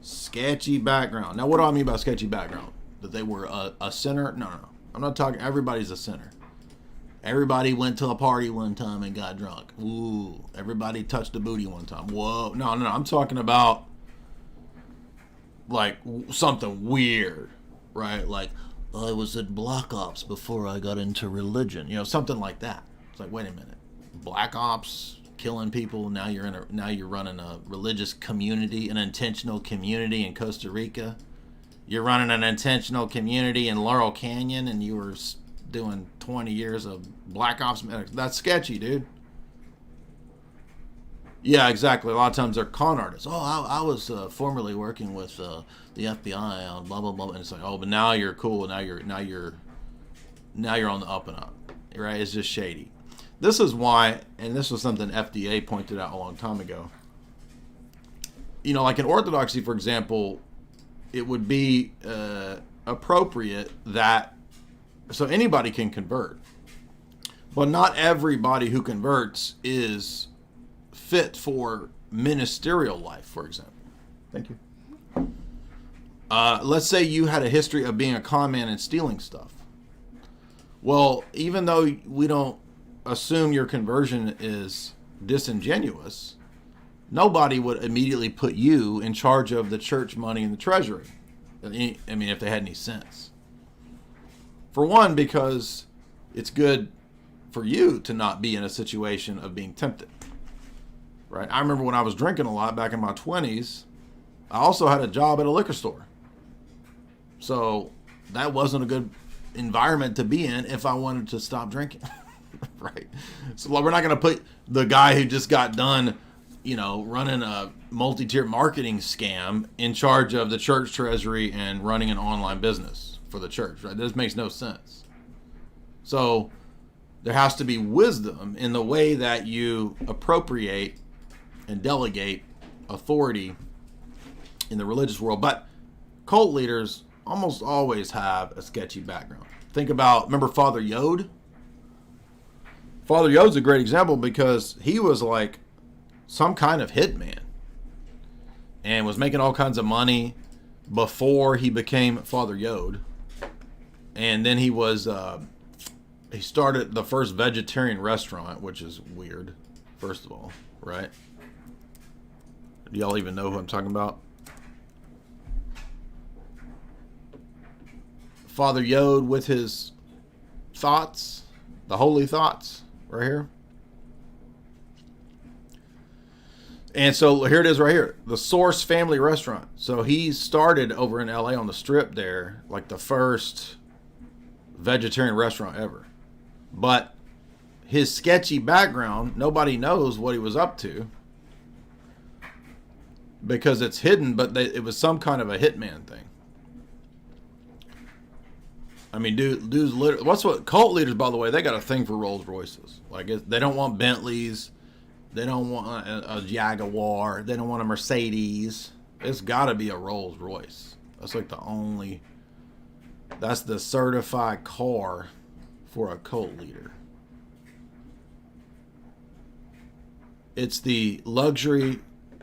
sketchy background. Now, what do I mean by sketchy background? That they were a sinner? No. I'm not talking everybody's a sinner. Everybody went to a party one time and got drunk. Ooh. Everybody touched a booty one time. Whoa. No. I'm talking about like something weird, right? Like, I was at Black Ops before I got into religion. You know, something like that. It's like, wait a minute. Black Ops, killing people. Now you're running a religious community, an intentional community in Costa Rica. You're running an intentional community in Laurel Canyon, and you were doing 20 years of Black Ops. That's sketchy, dude. Yeah, exactly. A lot of times they're con artists. Oh, I was formerly working with the FBI on blah blah blah, and it's like, oh, but now you're cool. Now you're on the up and up, right? It's just shady. This is why, and this was something FDA pointed out a long time ago. You know, like in Orthodoxy, for example, it would be appropriate that so anybody can convert, but not everybody who converts is fit for ministerial life, for example. Thank you. Let's say you had a history of being a con man and stealing stuff. Well, even though we don't assume your conversion is disingenuous, nobody would immediately put you in charge of the church money and the treasury. I mean, if they had any sense. For one, because it's good for you to not be in a situation of being tempted. Right? I remember when I was drinking a lot back in my 20s, I also had a job at a liquor store. So that wasn't a good environment to be in if I wanted to stop drinking. Right? So we're not going to put the guy who just got done, you know, running a multi-tier marketing scam in charge of the church treasury and running an online business for the church. Right? This makes no sense. So there has to be wisdom in the way that you appropriate and delegate authority in the religious world. But cult leaders almost always have a sketchy background. Think about, remember Father Yod? Father Yod's a great example because he was like some kind of hitman and was making all kinds of money before he became Father Yod. And then he started the first vegetarian restaurant, which is weird, first of all, right? Do y'all even know who I'm talking about? Father Yod with his thoughts, the holy thoughts, right here. And so here it is right here, the Source Family Restaurant. So he started over in LA on the Strip there, like the first vegetarian restaurant ever. But his sketchy background, nobody knows what he was up to because it's hidden, but it was some kind of a hitman thing. I mean, dude's literally, what cult leaders, by the way, they got a thing for Rolls Royces. Like, they don't want Bentleys. They don't want a Jaguar. They don't want a Mercedes. It's got to be a Rolls Royce. That's like that's the certified car for a cult leader. It's the luxury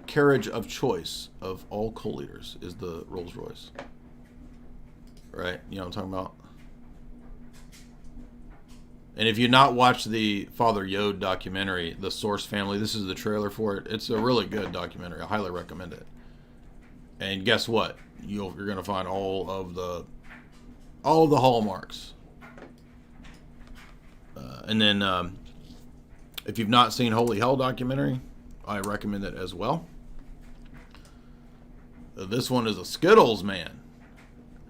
carriage of choice of all cult leaders is the Rolls Royce. Right? You know what I'm talking about? And if you've not watched the Father Yod documentary, The Source Family, this is the trailer for it. It's a really good documentary. I highly recommend it. And guess what? You're going to find all of the hallmarks. And then if you've not seen Holy Hell documentary, I recommend it as well. This one is a Skittles man.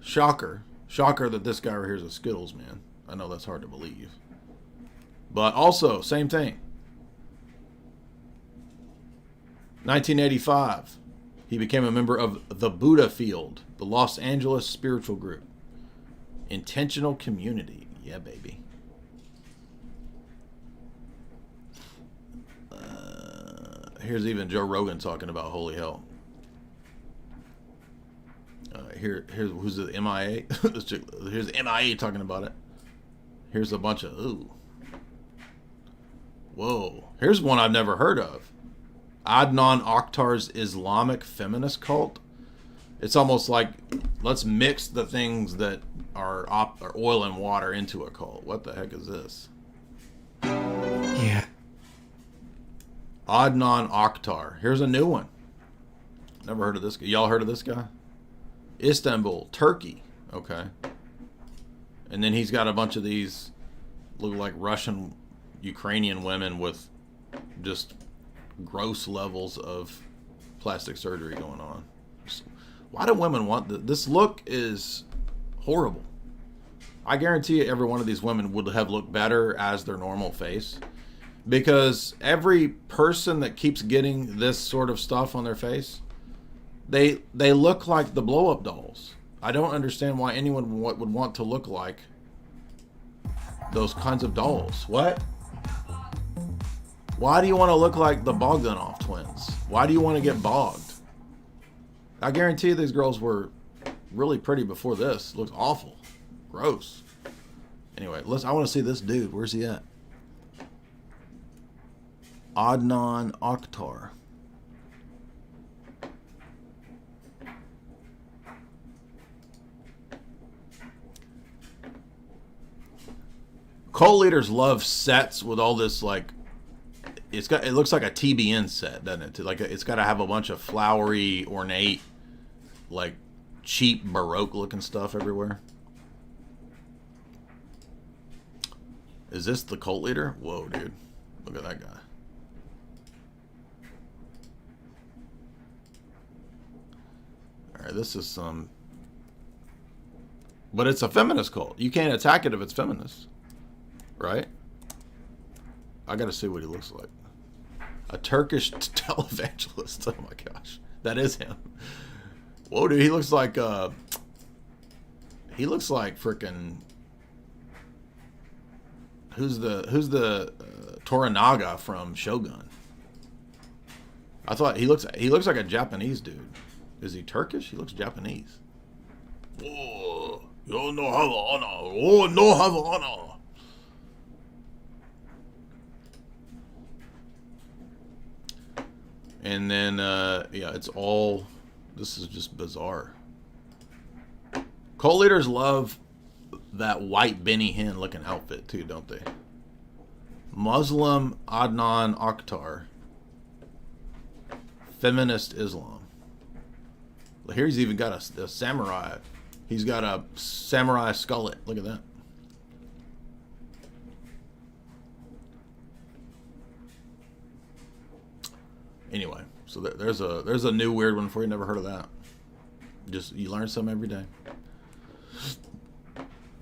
Shocker that this guy right here is a Skittles man. I know that's hard to believe. But also, same thing. 1985, he became a member of the Buddha Field, the Los Angeles spiritual group. Intentional community. Yeah, baby. Here's even Joe Rogan talking about holy hell. Here's who's the MIA. Here's MIA talking about it. Here's a bunch of ooh. Whoa. Here's one I've never heard of. Adnan Akhtar's Islamic feminist cult. It's almost like let's mix the things that are oil and water into a cult. What the heck is this? Yeah. Adnan Akhtar. Here's a new one. Never heard of this guy. Y'all heard of this guy? Istanbul, Turkey. Okay. And then he's got a bunch of these look like Russian, Ukrainian women with just gross levels of plastic surgery going on. Why do women want this? Look is horrible. I guarantee you every one of these women would have looked better as their normal face. Because every person that keeps getting this sort of stuff on their face, they look like the blow-up dolls. I don't understand why anyone would want to look like those kinds of dolls. What? Why do you want to look like the Bogdanov twins? Why do you want to get bogged? I guarantee you these girls were really pretty before this. Looks awful. Gross. Anyway, I want to see this dude. Where's he at? Adnan Akhtar. Cult leaders love sets with all this like it looks like a TBN set, doesn't it? Like it's got to have a bunch of flowery, ornate, like cheap Baroque looking stuff everywhere. Is this the cult leader? Whoa, dude. Look at that guy. Alright, this is some... But it's a feminist cult. You can't attack it if it's feminist. Right? I gotta see what he looks like. A Turkish televangelist. Oh my gosh. That is him. Whoa, dude. He looks like... He looks like freaking... Who's the Toranaga from Shogun? I thought he looks like a Japanese dude. Is he Turkish? He looks Japanese. Oh, you no have honor. Oh, no have honor. And then yeah, it's all. This is just bizarre. Cult leaders love that white Benny Hinn looking outfit too, don't they? Muslim Adnan Akhtar. Feminist Islam. Here he's even got a samurai. He's got a samurai skullet. Look at that. Anyway, so there's a new weird one for you. Never heard of that. Just you learn something every day.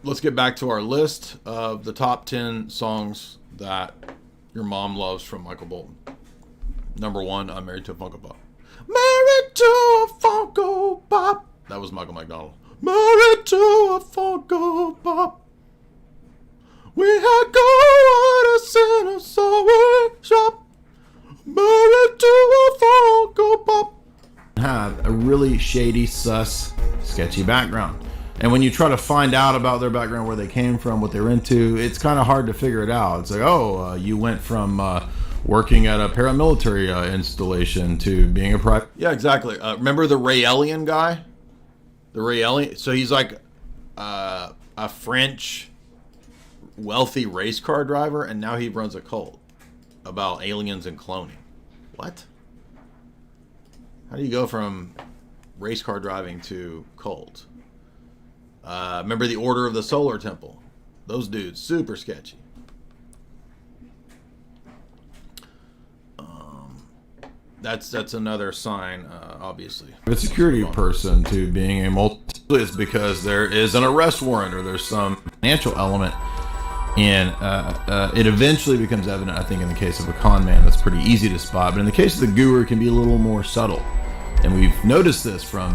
Let's get back to our list of the top 10 songs that your mom loves from Michael Bolton. Number 1, I'm Married to a Funko Pop. Married to a Funko Pop. That was Michael McDonald. Married to a Funko Pop. We had go at a center sewing shop. Married to a Funko Pop. Have a really shady, sus, sketchy background. And when you try to find out about their background, where they came from, what they're into, it's kind of hard to figure it out. It's like, oh, you went from working at a paramilitary installation to being a private. Yeah, exactly. Remember the Raelian guy? The Raelian. So he's like a French wealthy race car driver, and now he runs a cult about aliens and cloning. What? How do you go from race car driving to cult? Remember the Order of the Solar Temple? Those dudes, super sketchy. That's another sign, obviously. A security person to being a multi is because there is an arrest warrant or there's some financial element, and it eventually becomes evident. I think in the case of a con man, that's pretty easy to spot, but in the case of the guru, it can be a little more subtle. And we've noticed this from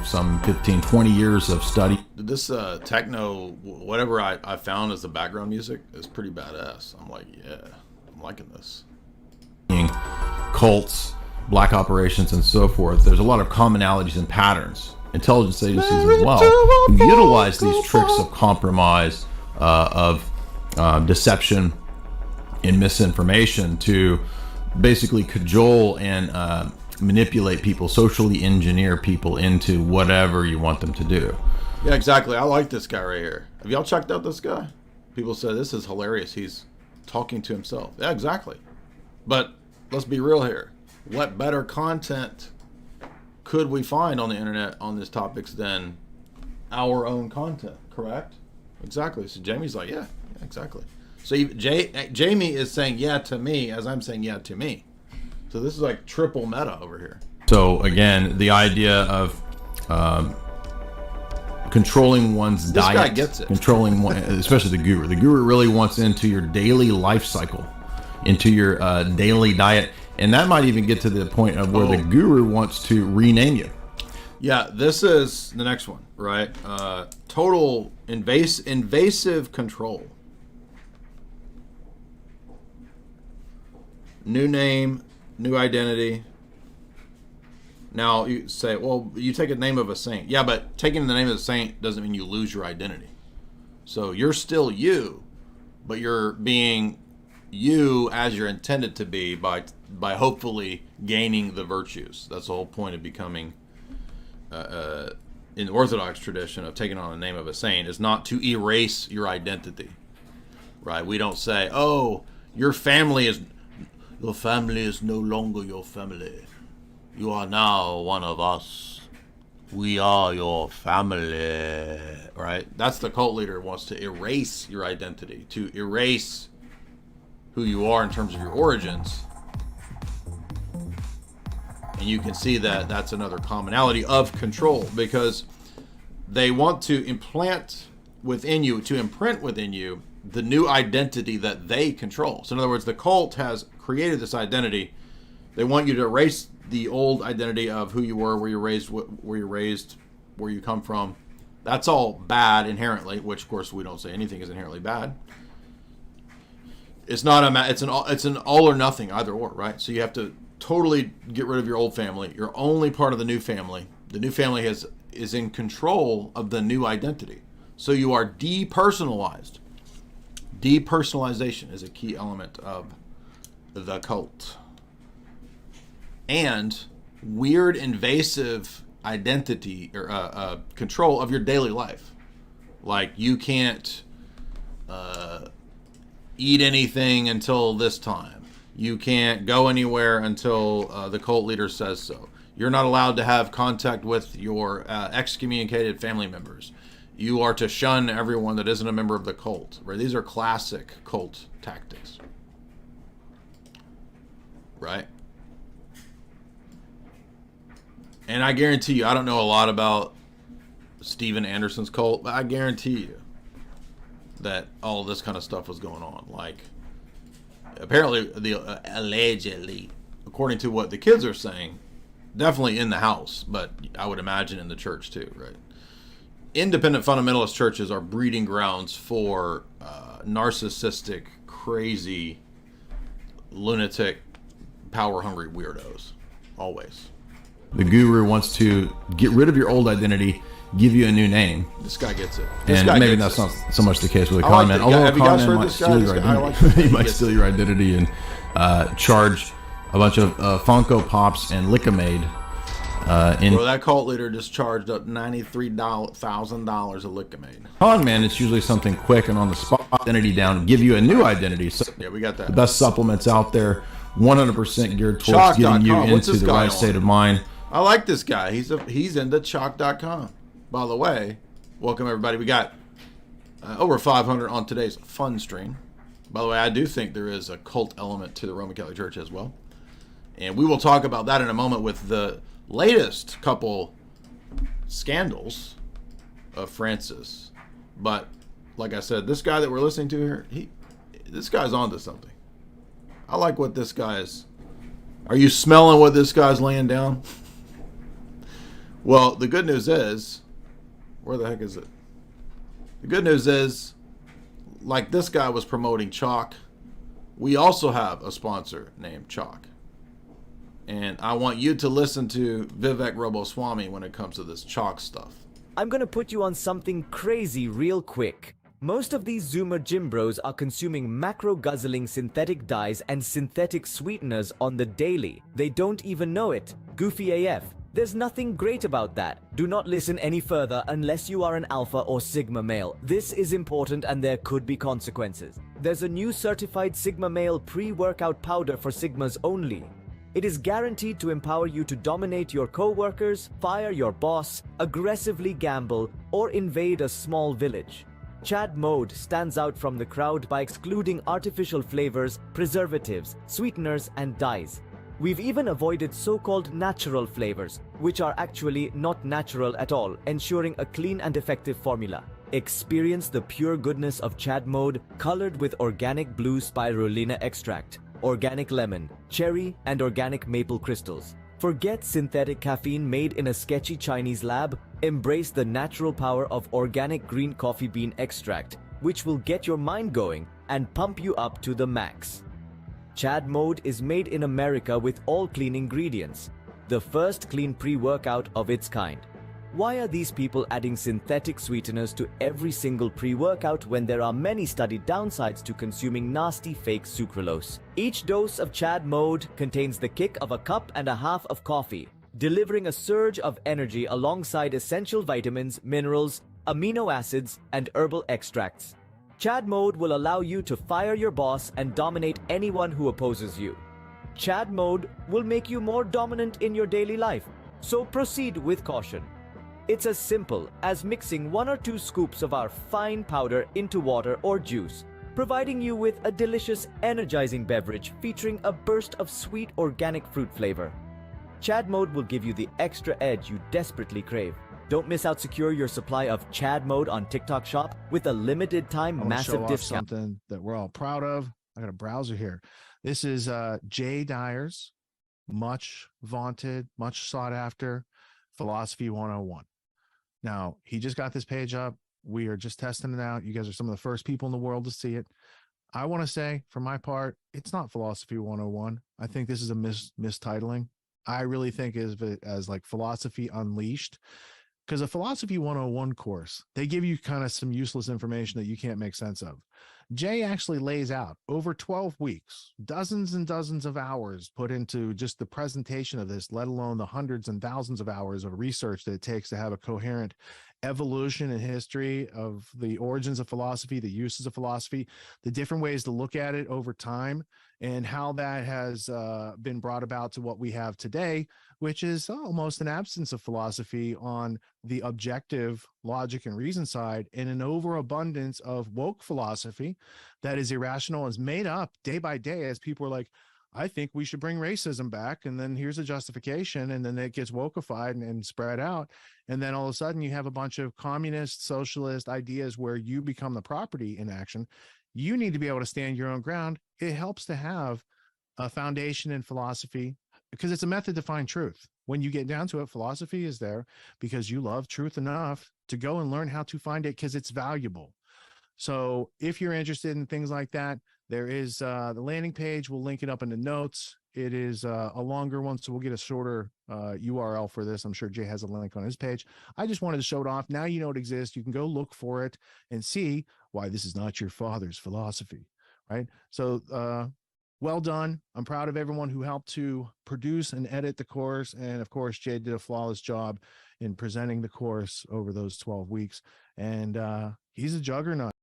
some 15, 20 years of study. This techno, whatever I found as the background music, is pretty badass. I'm like, yeah, I'm liking this. Cults, black operations, and so forth. There's a lot of commonalities and patterns. Intelligence agencies as well, who utilize these tricks of compromise, of deception and misinformation to basically cajole and manipulate people, socially engineer people into whatever you want them to do. Yeah, exactly. I like this guy right here. Have y'all checked out this guy? People say this is hilarious. He's talking to himself. Yeah, exactly. But let's be real here. What better content could we find on the internet on these topics than our own content? Correct? Exactly. So Jamie's like, yeah, exactly. So Jamie is saying yeah to me as I'm saying yeah to me. So this is like triple meta over here. So again, the idea of controlling one's This diet, guy gets it. controlling one, especially the guru. The guru really wants into your daily life cycle, into your daily diet, and that might even get to the point of where the guru wants to rename you. Yeah, this is the next one, right? Total invasive control. New name, new identity. Now you say, well, you take a name of a saint. Yeah, but taking the name of a saint doesn't mean you lose your identity. So you're still you, but you're being you as you're intended to be by hopefully gaining the virtues. That's the whole point of becoming, in the Orthodox tradition of taking on the name of a saint, is not to erase your identity, right? We don't say, oh, your family is no longer your family. You are now one of us. We are your family, right? That's the cult leader wants to erase your identity, to erase who you are in terms of your origins. And you can see that that's another commonality of control, because they want to imprint within you the new identity that they control. So in other words, the cult has created this identity. They want you to erase the old identity of who you were, where you're raised, where you come from. That's all bad inherently, which of course we don't say anything is inherently bad. It's not it's an all or nothing, either or, right? So you have to totally get rid of your old family. You're only part of the new family. The new family is in control of the new identity. So you are depersonalized. Depersonalization is a key element of the cult. And weird invasive identity or control of your daily life. Like you can't eat anything until this time. You can't go anywhere until the cult leader says so. You're not allowed to have contact with your excommunicated family members. You are to shun everyone that isn't a member of the cult. Right? These are classic cult tactics. Right? And I guarantee you, I don't know a lot about Steven Anderson's cult, but I guarantee you that all this kind of stuff was going on. Like, apparently, allegedly, according to what the kids are saying, definitely in the house, but I would imagine in the church too, right? Independent fundamentalist churches are breeding grounds for narcissistic, crazy, lunatic, power-hungry weirdos. Always. The guru wants to get rid of your old identity, give you a new name. This guy gets it. And maybe that's not so much the case with a I like con man. that. Although Have a you con guys man heard might this guy? steal your This guy- I identity. like that. He might Gets steal it. your identity and charge a bunch of Funko Pops and Lickamade. Well, that cult leader just charged up $93,000 a Lickamade. Con man, it's usually something quick and on the spot. Identity down, give you a new identity. So Yeah, we got that. the best supplements out there, 100% geared towards Chalk.com. getting you What's into this the guy right on? state of mind. I like this guy. He's into chalk.com. By the way, welcome everybody. We got over 500 on today's fun stream. By the way, I do think there is a cult element to the Roman Catholic Church as well. And we will talk about that in a moment with the latest couple scandals of Francis. But like I said, this guy that we're listening to here, this guy's onto something. I like what this guy is. Are you smelling what this guy's laying down? Well, the good news is, where the heck is it? The good news is, like this guy was promoting chalk, we also have a sponsor named Chalk. And I want you to listen to Vivek Roboswamy when it comes to this chalk stuff. I'm gonna put you on something crazy real quick. Most of these Zoomer gym bros are consuming macro-guzzling synthetic dyes and synthetic sweeteners on the daily. They don't even know it. Goofy AF. There's nothing great about that. Do not listen any further unless you are an alpha or sigma male. This is important and there could be consequences. There's a new certified sigma male pre-workout powder for sigmas only. It is guaranteed to empower you to dominate your co-workers, fire your boss, aggressively gamble, or invade a small village. Chad Mode stands out from the crowd by excluding artificial flavors, preservatives, sweeteners, and dyes. We've even avoided so-called natural flavors, which are actually not natural at all, ensuring a clean and effective formula. Experience the pure goodness of Chad Mode, colored with organic blue spirulina extract, organic lemon, cherry, and organic maple crystals. Forget synthetic caffeine made in a sketchy Chinese lab. Embrace the natural power of organic green coffee bean extract, which will get your mind going and pump you up to the max. Chad Mode is made in America with all clean ingredients, the first clean pre-workout of its kind. Why are these people adding synthetic sweeteners to every single pre-workout when there are many studied downsides to consuming nasty fake sucralose? Each dose of Chad Mode contains the kick of a cup and a half of coffee, delivering a surge of energy alongside essential vitamins, minerals, amino acids, and herbal extracts. Chad Mode will allow you to fire your boss and dominate anyone who opposes you. Chad Mode will make you more dominant in your daily life, so proceed with caution. It's as simple as mixing 1 or 2 scoops of our fine powder into water or juice, providing you with a delicious, energizing beverage featuring a burst of sweet organic fruit flavor. Chad Mode will give you the extra edge you desperately crave. Don't miss out. Secure your supply of Chad Mode on TikTok Shop with a limited time massive discount. Something that we're all proud of. I got a browser here. This is Jay Dyer's much vaunted, much sought after Philosophy 101. Now, he just got this page up. We are just testing it out. You guys are some of the first people in the world to see it. I want to say, for my part, it's not Philosophy 101. I think this is a mistitling. I really think of it as like Philosophy Unleashed. Because a Philosophy 101 course, they give you kind of some useless information that you can't make sense of. Jay actually lays out over 12 weeks, dozens and dozens of hours put into just the presentation of this, let alone the hundreds and thousands of hours of research that it takes to have a coherent evolution and history of the origins of philosophy, the uses of philosophy, the different ways to look at it over time, and how that has been brought about to what we have today, which is almost an absence of philosophy on the objective logic and reason side, and an overabundance of woke philosophy that is irrational, is made up day by day as people are like, I think we should bring racism back, and then here's a justification, and then it gets wokeified and spread out, and then all of a sudden you have a bunch of communist, socialist ideas where you become the property in action. You need to be able to stand your own ground. It helps to have a foundation in philosophy because it's a method to find truth. When you get down to it, philosophy is there because you love truth enough to go and learn how to find it because it's valuable. So if you're interested in things like that, there is the landing page. We'll link it up in the notes. It is a longer one, so we'll get a shorter URL for this. I'm sure Jay has a link on his page. I just wanted to show it off. Now you know it exists. You can go look for it and see why this is not your father's philosophy, right? So well done. I'm proud of everyone who helped to produce and edit the course. And of course, Jay did a flawless job in presenting the course over those 12 weeks. And he's a juggernaut.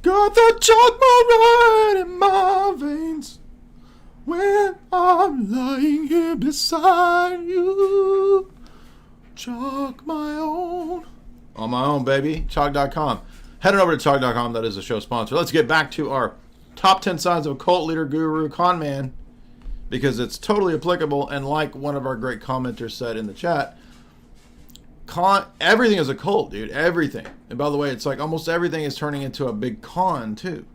Got the chalk right in my veins when I'm lying here beside you. Chalk my own. On my own, baby. Chalk.com. Head on over to chalk.com. That is a show sponsor. Let's get back to our top 10 signs of a cult leader, guru, con man, because it's totally applicable. And like one of our great commenters said in the chat, everything is a cult, dude. Everything. And by the way, it's like almost everything is turning into a big con too.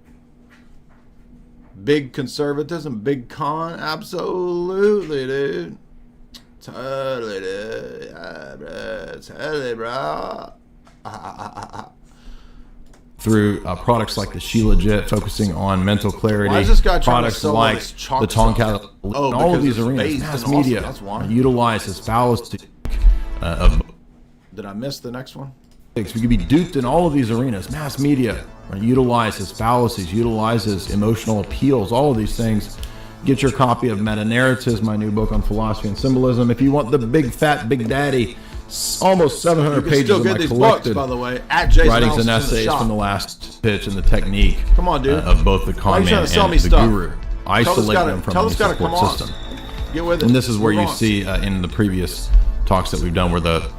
Big conservatism, big con, absolutely, dude. Totally, dude. Yeah, bro. Totally, bro. Through products like the Sheila Jet, focusing on mental clarity. Why is this guy trying to products sell like this chalk the Tonka, Oh, all of because these it's arenas, based mass in Austin, media that's why. utilize this fallacy of. Did I miss the next one? We could be duped in all of these arenas. Mass media utilizes fallacies, utilizes emotional appeals, all of these things. Get your copy of Meta Narratives, my new book on philosophy and symbolism. If you want the big fat Big Daddy, almost 700 You can pages still of get my these collected books, by the way, at Jason writings and Allison's in the essays shop. from the last pitch and the technique. Come on, dude. Of both the Why are con you trying man to sell and me the stuff? guru. Isolate them from tell the us gotta support come on. system. Get with it. And this is where Move you on. see in the previous talks that we've done where the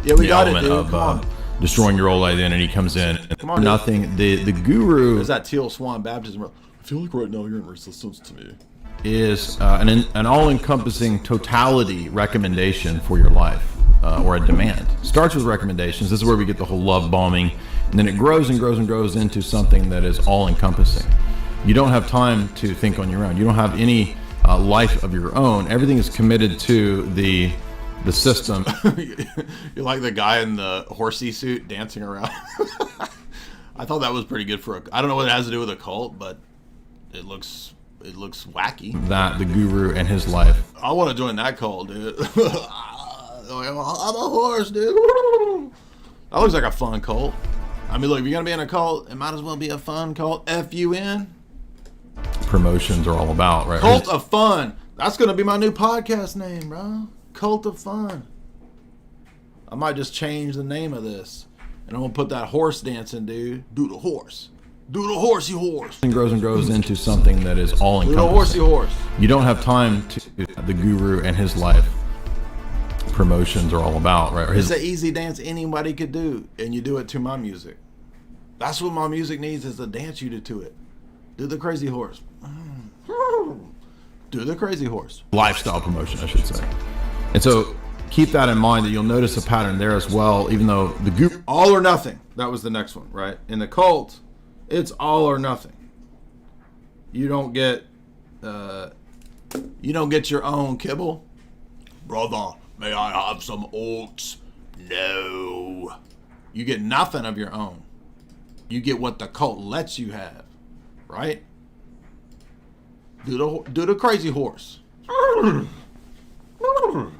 we got it, element dude. of Come on. destroying your old identity comes in. Come on, dude. Nothing. The guru There's that Teal Swan baptism. I feel like right now you're in resistance to me. is an all-encompassing totality recommendation for your life, or a demand. Starts with recommendations. This is where we get the whole love bombing, and then it grows and grows and grows into something that is all-encompassing. You don't have time to think on your own. You don't have any life of your own. Everything is committed to the system. You're like the guy in the horsey suit dancing around. I thought that was pretty good for I don't know what it has to do with a cult, but it looks wacky. That the guru and his life. I want to join that cult, dude. I'm a horse, dude. That looks like a fun cult. I mean, look, if you're gonna be in a cult, it might as well be a fun cult. FUN. Promotions are all about, right? Cult of Fun. That's gonna be my new podcast name, bro. Cult of Fun. I might just change the name of this, and I'm gonna put that horse dancing, dude. Do the horse. Do the horsey horse. And grows into something that is all Do the horsey encompassing. horse. You don't have time to the guru and his life. Promotions are all about, right? Or It's his an easy dance anybody could do, and you do it to my music. That's what my music needs, is to dance you to it. Do the crazy horse. Do the crazy horse. lifestyle promotion, I should say. And so keep that in mind, that you'll notice a pattern there as well, even though the guru. All or nothing. That was the next one, right? In the cult, it's all or nothing. You don't get your own kibble. Brother, may I have some oats? No. You get nothing of your own. You get what the cult lets you have, right? Do the crazy horse. Do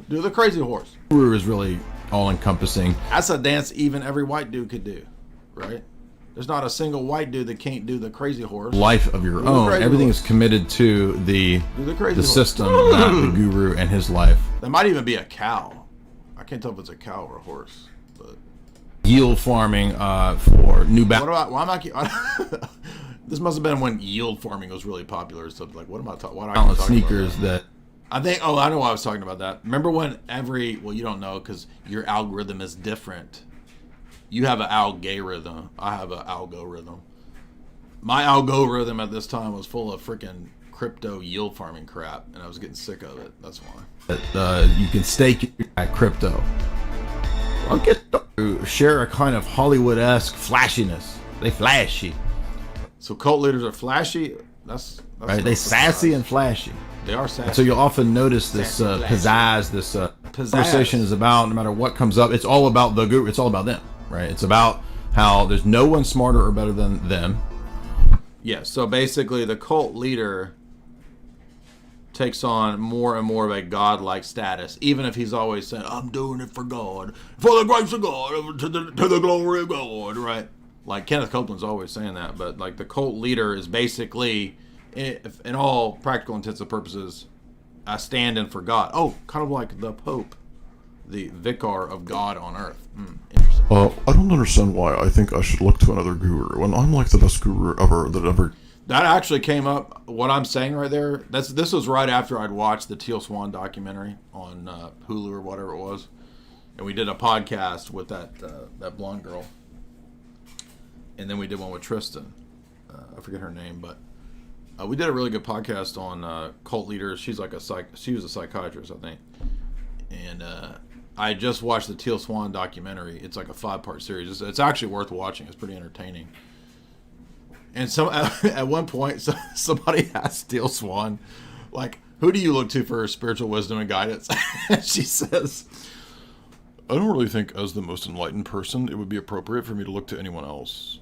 the crazy horse. Guru is really all-encompassing. That's a dance even every white dude could do, right? There's not a single white dude that can't do the crazy horse. Life of your Do the own. crazy Everything horse. is committed to the Do the crazy horse. system, that the guru and his life. That might even be a cow. I can't tell if it's a cow or a horse. But Yield farming for new what about? Why am I? This must have been when yield farming was really popular. So like, what am I talking? What am I talking sneakers about? that I think. Oh, I know why I was talking about that. Remember when well, you don't know because your algorithm is different. You have an algorithm. I have an algorithm. My algorithm at this time was full of freaking crypto yield farming crap, and I was getting sick of it. That's why. you can stake at crypto. I'll get to share a kind of Hollywood-esque flashiness. They flashy, So cult leaders are flashy. That's right? no They surprise. sassy and flashy. They are sassy. So you'll often notice this Sassy, pizzazz, this conversation is about, no matter what comes up, it's all about the guru. It's all about them, right? It's about how there's no one smarter or better than them. Yeah, so basically the cult leader takes on more and more of a godlike status, even if he's always saying, I'm doing it for God, for the grace of God, to the glory of God, right? Like Kenneth Copeland's always saying that, but like the cult leader is basically, in all practical intents and purposes, a stand-in for God. Oh, kind of like the Pope, the vicar of God on earth. Interesting. I don't understand why I think I should look to another guru when I'm like the best guru ever that ever. That actually came up. What I'm saying right there. This was right after I'd watched the Teal Swan documentary on Hulu or whatever it was, and we did a podcast with that blonde girl, and then we did one with Tristan. I forget her name, but we did a really good podcast on cult leaders. She's like she was a psychiatrist, I think, and I just watched the Teal Swan documentary. It's like a 5-part series. It's actually worth watching. It's pretty entertaining. And at one point, somebody asked Teal Swan, like, who do you look to for spiritual wisdom and guidance? And she says, I don't really think as the most enlightened person, it would be appropriate for me to look to anyone else.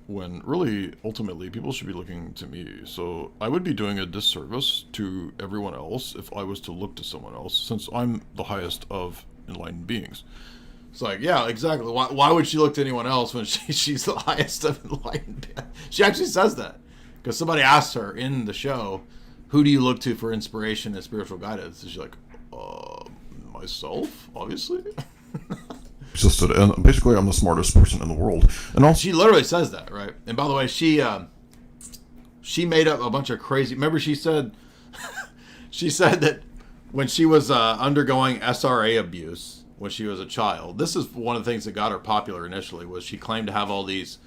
When really, ultimately, people should be looking to me. So I would be doing a disservice to everyone else if I was to look to someone else, since I'm the highest of enlightened beings. It's like, yeah, exactly. Why would she look to anyone else when she's the highest of enlightened beings? She actually says that. Because somebody asked her in the show, who do you look to for inspiration and spiritual guidance? And she's like, myself, obviously. Existed, and basically I'm the smartest person in the world. And also, she literally says that, right? And by the way, she made up a bunch of crazy. Remember, she said that when she was undergoing SRA abuse when she was a child. This is one of the things that got her popular initially. Was she claimed to have all these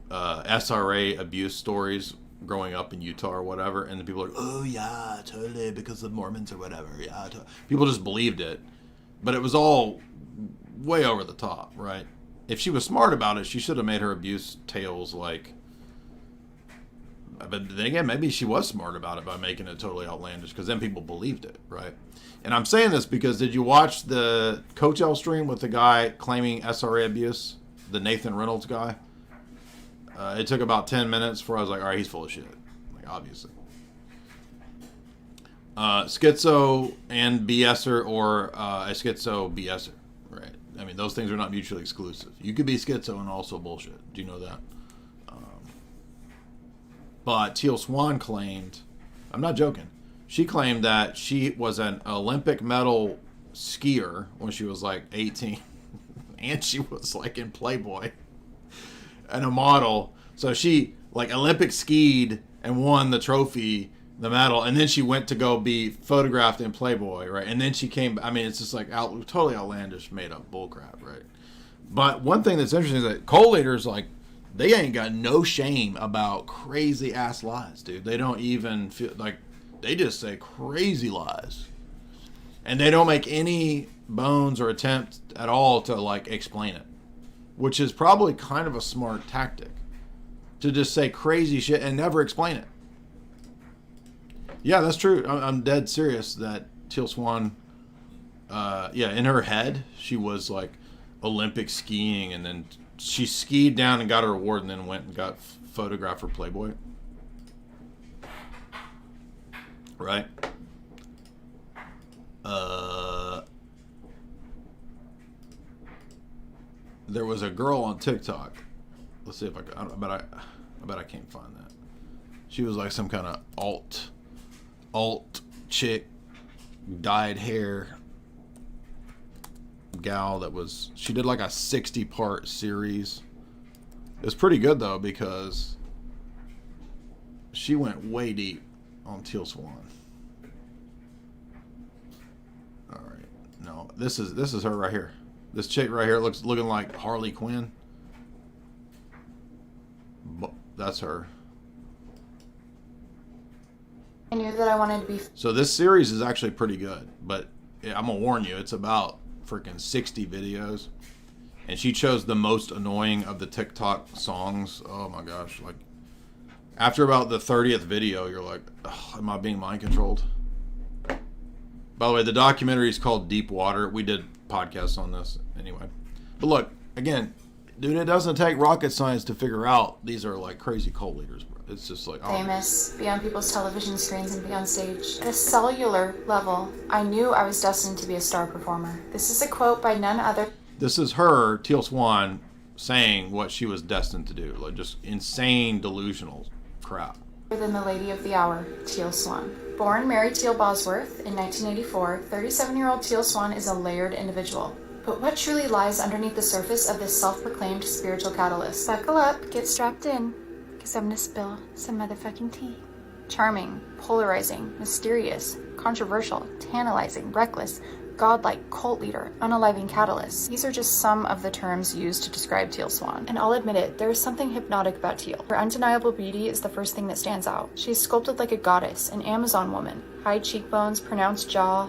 SRA abuse stories growing up in Utah or whatever, and the people are like, oh yeah, totally, because of Mormons or whatever. Yeah, people just believed it, but it was all way over the top, right? If she was smart about it, she should have made her abuse tales like. But then again, maybe she was smart about it by making it totally outlandish, because then people believed it, right? And I'm saying this because did you watch the Coachella stream with the guy claiming SRA abuse, the Nathan Reynolds guy? It took about 10 minutes before I was like, all right, he's full of shit, like obviously. Schizo and BSer, or a schizo BSer, right? I mean, those things are not mutually exclusive. You could be schizo and also bullshit. Do you know that? But Teal Swan claimed, I'm not joking, she claimed that she was an Olympic medal skier when she was like 18. And she was like in Playboy and a model. So she like Olympic skied and won the trophy, the medal, and then she went to go be photographed in Playboy, right? And then she came, I mean, it's just like totally outlandish, made up bullcrap, right? But one thing that's interesting is that cult leaders, like, they ain't got no shame about crazy ass lies, dude. They don't even feel like, they just say crazy lies. And they don't make any bones or attempt at all to like explain it, which is probably kind of a smart tactic, to just say crazy shit and never explain it. Yeah, that's true. I'm dead serious that Teal Swan, in her head, she was like Olympic skiing, and then she skied down and got her award, and then went and got photographed for Playboy. Right? There was a girl on TikTok. Let's see if I can. I bet I can't find that. She was like some kind of alt chick, dyed hair gal that was. She did like a 60-part series. It was pretty good though, because she went way deep on Teal Swan. All right, no, this is her right here. This chick right here looking like Harley Quinn. That's her. I knew that I wanted to be. So this series is actually pretty good, but I'm gonna warn you, it's about freaking 60 videos, and she chose the most annoying of the TikTok songs. Oh my gosh! Like after about the 30th video, you're like, am I being mind controlled? By the way, the documentary is called Deep Water. We did podcasts on this anyway. But look, again, dude, it doesn't take rocket science to figure out these are like crazy cult leaders, bro. It's just like Famous, be on people's television screens and be on stage. At a cellular level, I knew I was destined to be a star performer. This is a quote by none other. This is her, Teal Swan, saying what she was destined to do. Like just insane, delusional crap. Than the lady of the hour, Teal Swan. Born Mary Teal Bosworth in 1984, 37-year-old Teal Swan is a layered individual. But what truly lies underneath the surface of this self-proclaimed spiritual catalyst? Buckle up, get strapped in, because I'm gonna spill some motherfucking tea. Charming, polarizing, mysterious, controversial, tantalizing, reckless, godlike, cult leader, unaliving catalyst. These are just some of the terms used to describe Teal Swan. And I'll admit it, there is something hypnotic about Teal. Her undeniable beauty is the first thing that stands out. She is sculpted like a goddess, an Amazon woman. High cheekbones, pronounced jaw,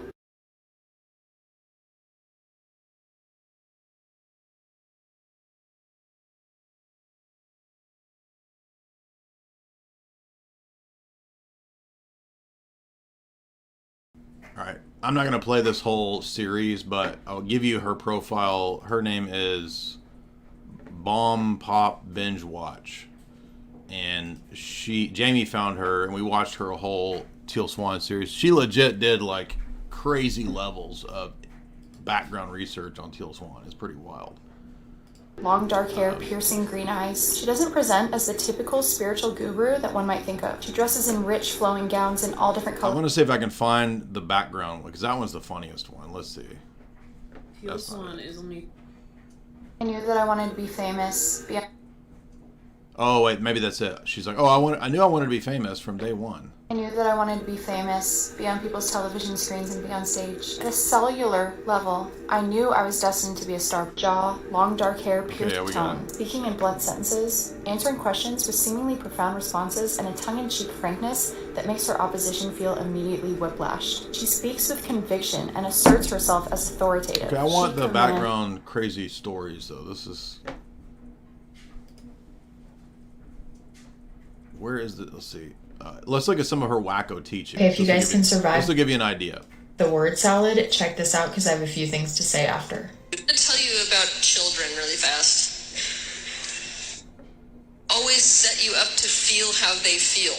All right. I'm not going to play this whole series, but I'll give you her profile. Her name is Bomb Pop Binge Watch. And Jamie found her, and we watched her whole Teal Swan series. She legit did like crazy levels of background research on Teal Swan. It's pretty wild. Long dark hair, piercing green eyes. She doesn't present as the typical spiritual guru that one might think of. She dresses in rich, flowing gowns in all different colors. I want to see if I can find the background, because that one's the funniest one. Let's see. Teal Swan is only... I knew that I wanted to be famous. Oh, wait, maybe that's it. She's like, oh, I knew I wanted to be famous from day one. I knew that I wanted to be famous, be on people's television screens and be on stage. At a cellular level, I knew I was destined to be a star. Jaw, long dark hair, pierced tone, speaking in blunt sentences, answering questions with seemingly profound responses, and a tongue-in-cheek frankness that makes her opposition feel immediately whiplashed. She speaks with conviction and asserts herself as authoritative. Okay, I want the background crazy stories, though. This is... Where is it? Let's see. Let's look at some of her wacko teachings. Okay, if you guys can survive this will give you an idea. The word salad, check this out because I have a few things to say after. I'm going to tell you about children really fast. Always set you up to feel how they feel.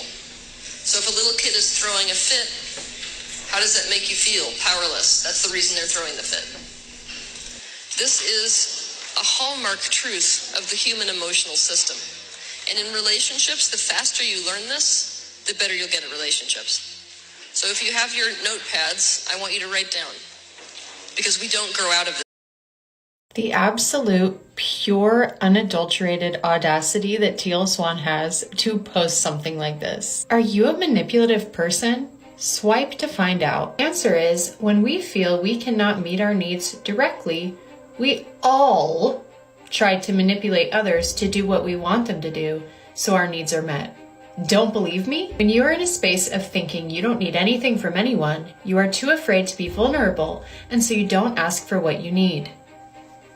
So if a little kid is throwing a fit, how does that make you feel? Powerless. That's the reason they're throwing the fit. This is a hallmark truth of the human emotional system. And in relationships, the faster you learn this, the better you'll get at relationships. So if you have your notepads, I want you to write down. Because we don't grow out of this. The absolute, pure, unadulterated audacity that Teal Swan has to post something like this. Are you a manipulative person? Swipe to find out. Answer is, when we feel we cannot meet our needs directly, we all try to manipulate others to do what we want them to do so our needs are met. Don't believe me? When you are in a space of thinking you don't need anything from anyone, you are too afraid to be vulnerable, and so you don't ask for what you need.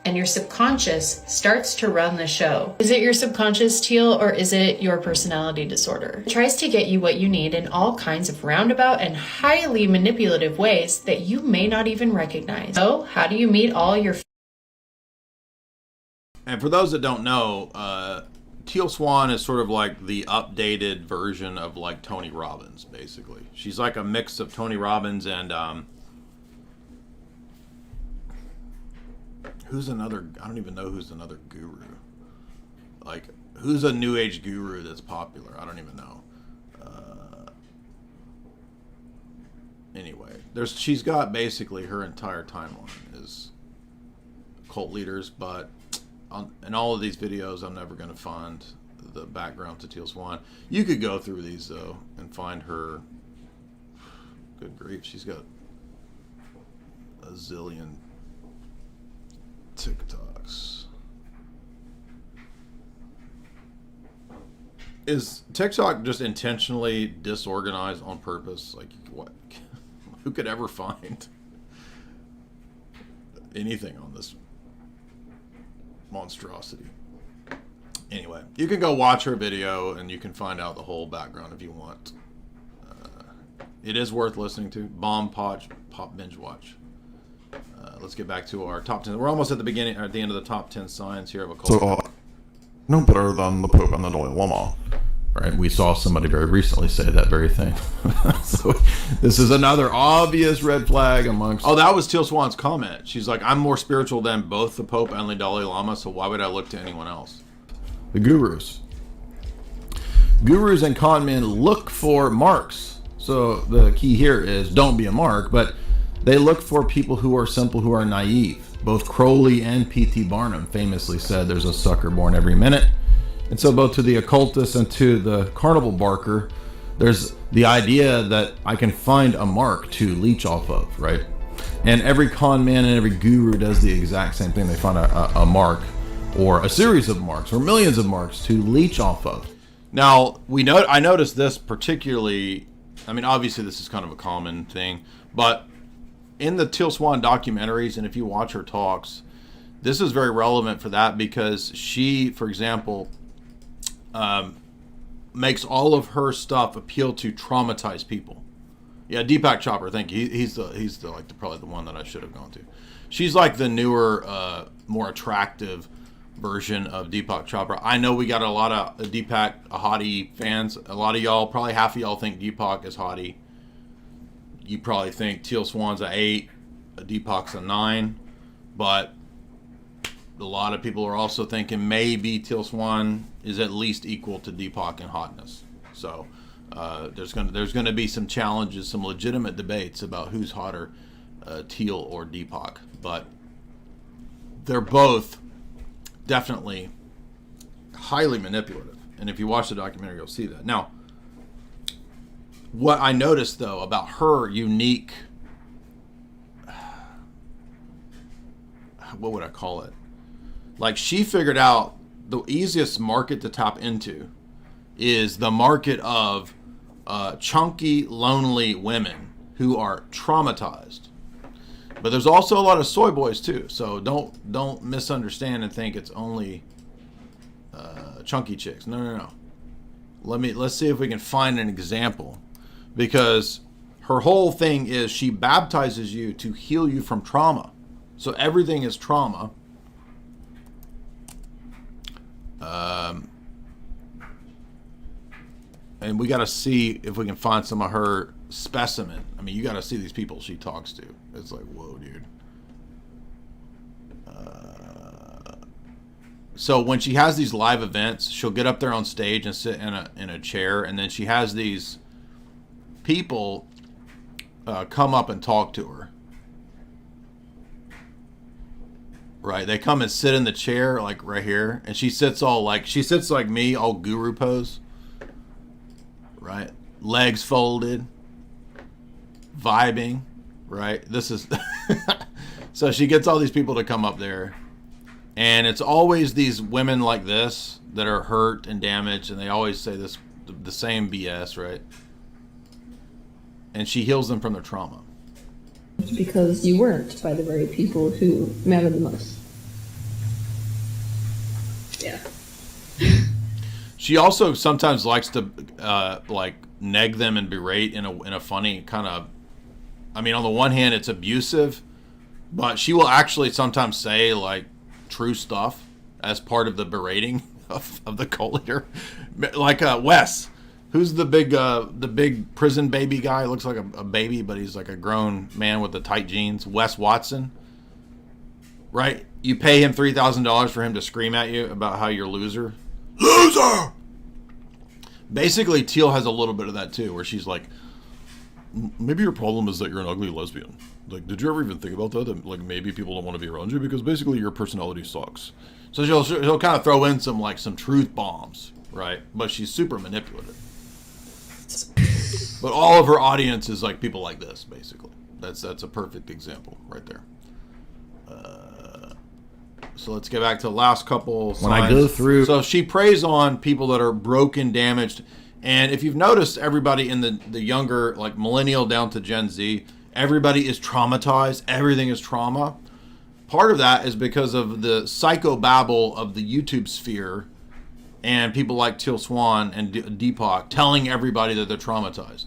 And your subconscious starts to run the show. Is it your subconscious, Teal, or is it your personality disorder? It tries to get you what you need in all kinds of roundabout and highly manipulative ways that you may not even recognize. So, how do you meet all your... And for those that don't know, Teal Swan is sort of like the updated version of like Tony Robbins, basically. She's like a mix of Tony Robbins and who's another? I don't even know who's another guru. Like, who's a new age guru that's popular? I don't even know. Anyway, she's got basically her entire timeline is cult leaders, but in all of these videos, I'm never going to find the background to Teal Swan. You could go through these, though, and find her. Good grief, she's got a zillion TikToks. Is TikTok just intentionally disorganized on purpose? Like, what? Who could ever find anything on this monstrosity? Anyway, you can go watch her video and you can find out the whole background if you want. It is worth listening to. Bomb Pop Binge Watch. Let's get back to our top 10. We're almost at the end of the top 10 signs here of a cult. So, no better than the Pope and the Dalai Lama. Right, we saw somebody very recently say that very thing. So this is another obvious red flag amongst... Oh, that was Teal Swan's comment. She's like, I'm more spiritual than both the Pope and the Dalai Lama, so why would I look to anyone else? The gurus. Gurus and con men look for marks. So the key here is don't be a mark, but they look for people who are simple, who are naive. Both Crowley and P.T. Barnum famously said there's a sucker born every minute. And so both to the occultist and to the carnival barker, there's the idea that I can find a mark to leech off of, right? And every con man and every guru does the exact same thing. They find a mark or a series of marks or millions of marks to leech off of. Now, I noticed this particularly, I mean, obviously this is kind of a common thing, but in the Teal Swan documentaries, and if you watch her talks, this is very relevant for that because she, for example, makes all of her stuff appeal to traumatized people. Yeah, Deepak Chopra. Thank you. He's probably the one that I should have gone to. She's like the newer, more attractive version of Deepak Chopra. I know we got a lot of Deepak hottie fans. A lot of y'all, probably half of y'all, think Deepak is hottie. You probably think Teal Swan's a 8, Deepak's a 9, but a lot of people are also thinking maybe Teal Swan is at least equal to Deepak in hotness. So there's gonna be some challenges, some legitimate debates about who's hotter, Teal or Deepak. But they're both definitely highly manipulative. And if you watch the documentary, you'll see that. Now, what I noticed, though, about her unique, what would I call it? Like, she figured out the easiest market to tap into is the market of chunky, lonely women who are traumatized. But there's also a lot of soy boys too, so don't misunderstand and think it's only chunky chicks. No. Let's see if we can find an example, because her whole thing is she baptizes you to heal you from trauma. So everything is trauma. And we got to see if we can find some of her specimen. I mean, you got to see these people she talks to. It's like, whoa, dude. So when she has these live events, she'll get up there on stage and sit in a chair, and then she has these people come up and talk to her. Right, they come and sit in the chair, like right here, and she sits like me, all guru pose. Right, legs folded, vibing. Right, this is so she gets all these people to come up there, and it's always these women like this that are hurt and damaged, and they always say the same BS, right? And she heals them from their trauma. Because you weren't by the very people who matter the most. Yeah. She also sometimes likes to like neg them and berate in a funny kind of. I mean, on the one hand, it's abusive, but she will actually sometimes say like true stuff as part of the berating of the cult leader, like Wes. Who's the big prison baby guy? Looks like a baby, but he's like a grown man with the tight jeans. Wes Watson, right? You pay him $3,000 for him to scream at you about how you're a loser. Loser! Basically, Teal has a little bit of that too, where she's like, maybe your problem is that you're an ugly lesbian. Like, did you ever even think about that? That like maybe people don't want to be around you because basically your personality sucks. So she'll kind of throw in some truth bombs, right? But she's super manipulative. But all of her audience is like people like this, basically. That's a perfect example right there. So let's get back to the last couple signs. When I go through... So she preys on people that are broken, damaged. And if you've noticed, everybody in the younger, like millennial down to Gen Z, everybody is traumatized. Everything is trauma. Part of that is because of the psychobabble of the YouTube sphere and people like Teal Swan and Deepak telling everybody that they're traumatized.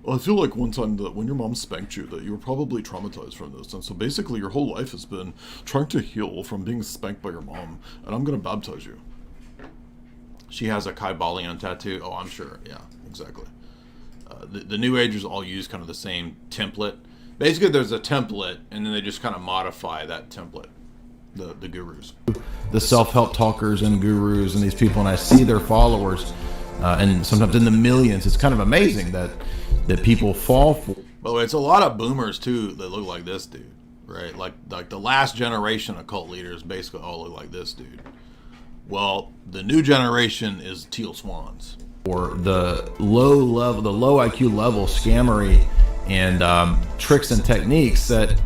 I feel like one time that when your mom spanked you, that you were probably traumatized from this. And so basically your whole life has been trying to heal from being spanked by your mom. And I'm going to baptize you. She has a Kybalion tattoo. Oh, I'm sure. Yeah, exactly. The New Agers all use kind of the same template. Basically, there's a template, and then they just kind of modify that template. The gurus. The self-help talkers and gurus and these people, and I see their followers, and sometimes in the millions. It's kind of amazing that people fall for. By the way, it's a lot of boomers too that look like this dude, right? Like the last generation of cult leaders basically all look like this dude. Well, the new generation is Teal Swans. Or the low IQ level scammery and tricks and techniques that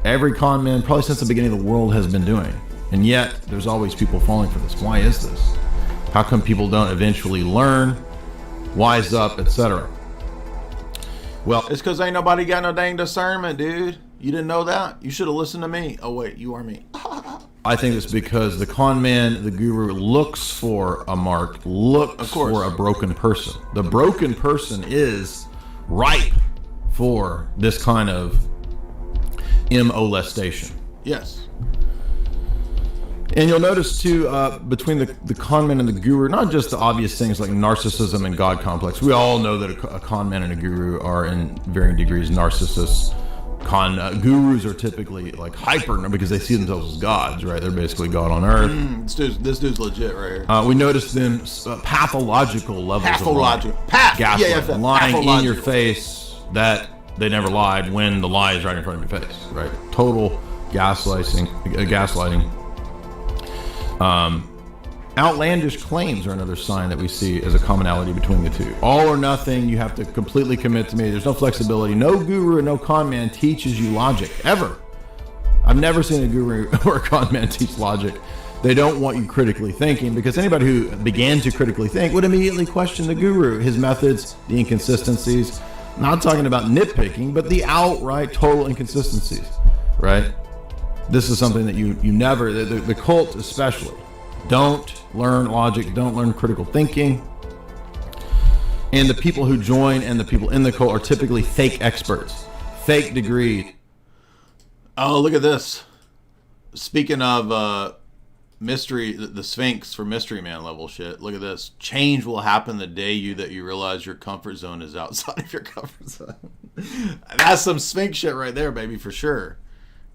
every con man, probably since the beginning of the world, has been doing. And yet, there's always people falling for this. Why is this? How come people don't eventually learn, wise up, etc.? Well, it's because ain't nobody got no dang discernment, dude. You didn't know that? You should have listened to me. Oh, wait, you are me. I think it's because the con man, the guru, looks for a mark, looks for a broken person. The broken person is ripe for this kind of molestation. Yes. And you'll notice too, between the con man and the guru, not just the obvious things like narcissism and God complex. We all know that a con man and a guru are in varying degrees narcissists. Gurus are typically like hyper because they see themselves as gods, right? They're basically God on earth. This dude's legit right here. We notice them pathological levels of lying. Gaslighting, lying in your face that they never lied when the lie is right in front of your face, right? Total gaslighting. Outlandish claims are another sign that we see as a commonality between the two. All or nothing, you have to completely commit to me. There's no flexibility. No guru and no con man teaches you logic, ever. I've never seen a guru or a con man teach logic. They don't want you critically thinking, because anybody who began to critically think would immediately question the guru, his methods, the inconsistencies. Not talking about nitpicking, but the outright total inconsistencies, right? This is something that you never, the cult especially, don't learn logic, don't learn critical thinking. And the people who join and the people in the cult are typically fake experts, fake degree. Oh, look at this. Speaking of mystery, the Sphinx for Mystery Man level shit. Look at this. Change will happen the day that you realize your comfort zone is outside of your comfort zone. That's some Sphinx shit right there, baby, for sure.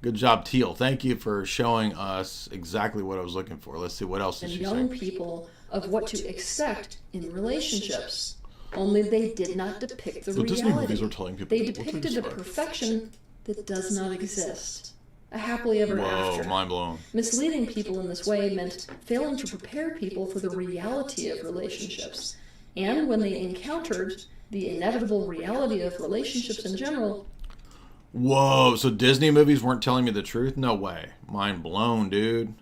Good job, Teal. Thank you for showing us exactly what I was looking for. Let's see, what else did she say? Young people of what to expect in relationships. Only they did not depict the reality. Disney movies are telling people they what to depicted a expect. perfection that does not exist. A happily ever after. Whoa, mind blown. Misleading people in this way meant failing to prepare people for the reality of relationships. And when they encountered the inevitable reality of relationships in general. Whoa, so Disney movies weren't telling me the truth? No way. Mind blown, dude.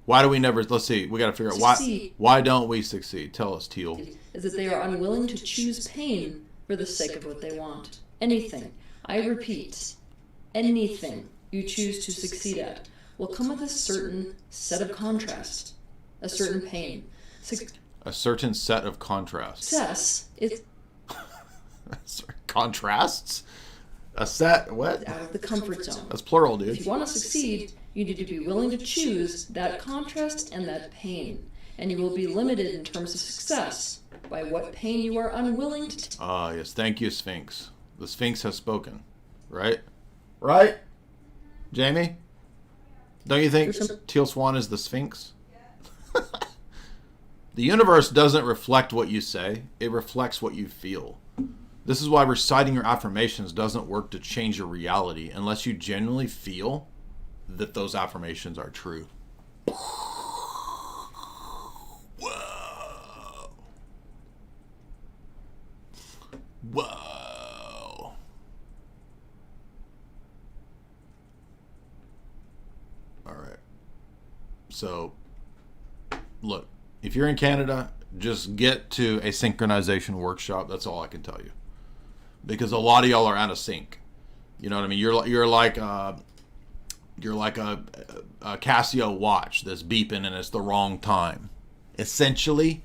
Why do we never, let's see, we got to figure out why don't we succeed? Tell us, Teal. Is that they are unwilling to choose pain for the sake of what they want. Anything, I repeat, anything you choose to succeed at will come with a certain set of contrast, a certain pain. A certain set of contrasts. Success is contrasts? A set, what? out of the comfort zone. That's plural, dude. If you want to succeed, you need to be willing to choose that contrast and that pain. And you will be limited in terms of success by what pain you are unwilling to Ah, yes. Thank you, Sphinx. The Sphinx has spoken. Right? Right? Jamie? Don't you think Teal Swan is the Sphinx? The universe doesn't reflect what you say. It reflects what you feel. This is why reciting your affirmations doesn't work to change your reality unless you genuinely feel that those affirmations are true. Whoa. Whoa. All right. So, look, if you're in Canada, just get to a synchronization workshop. That's all I can tell you. Because a lot of y'all are out of sync. You know what I mean? You're like a Casio watch that's beeping and it's the wrong time. Essentially,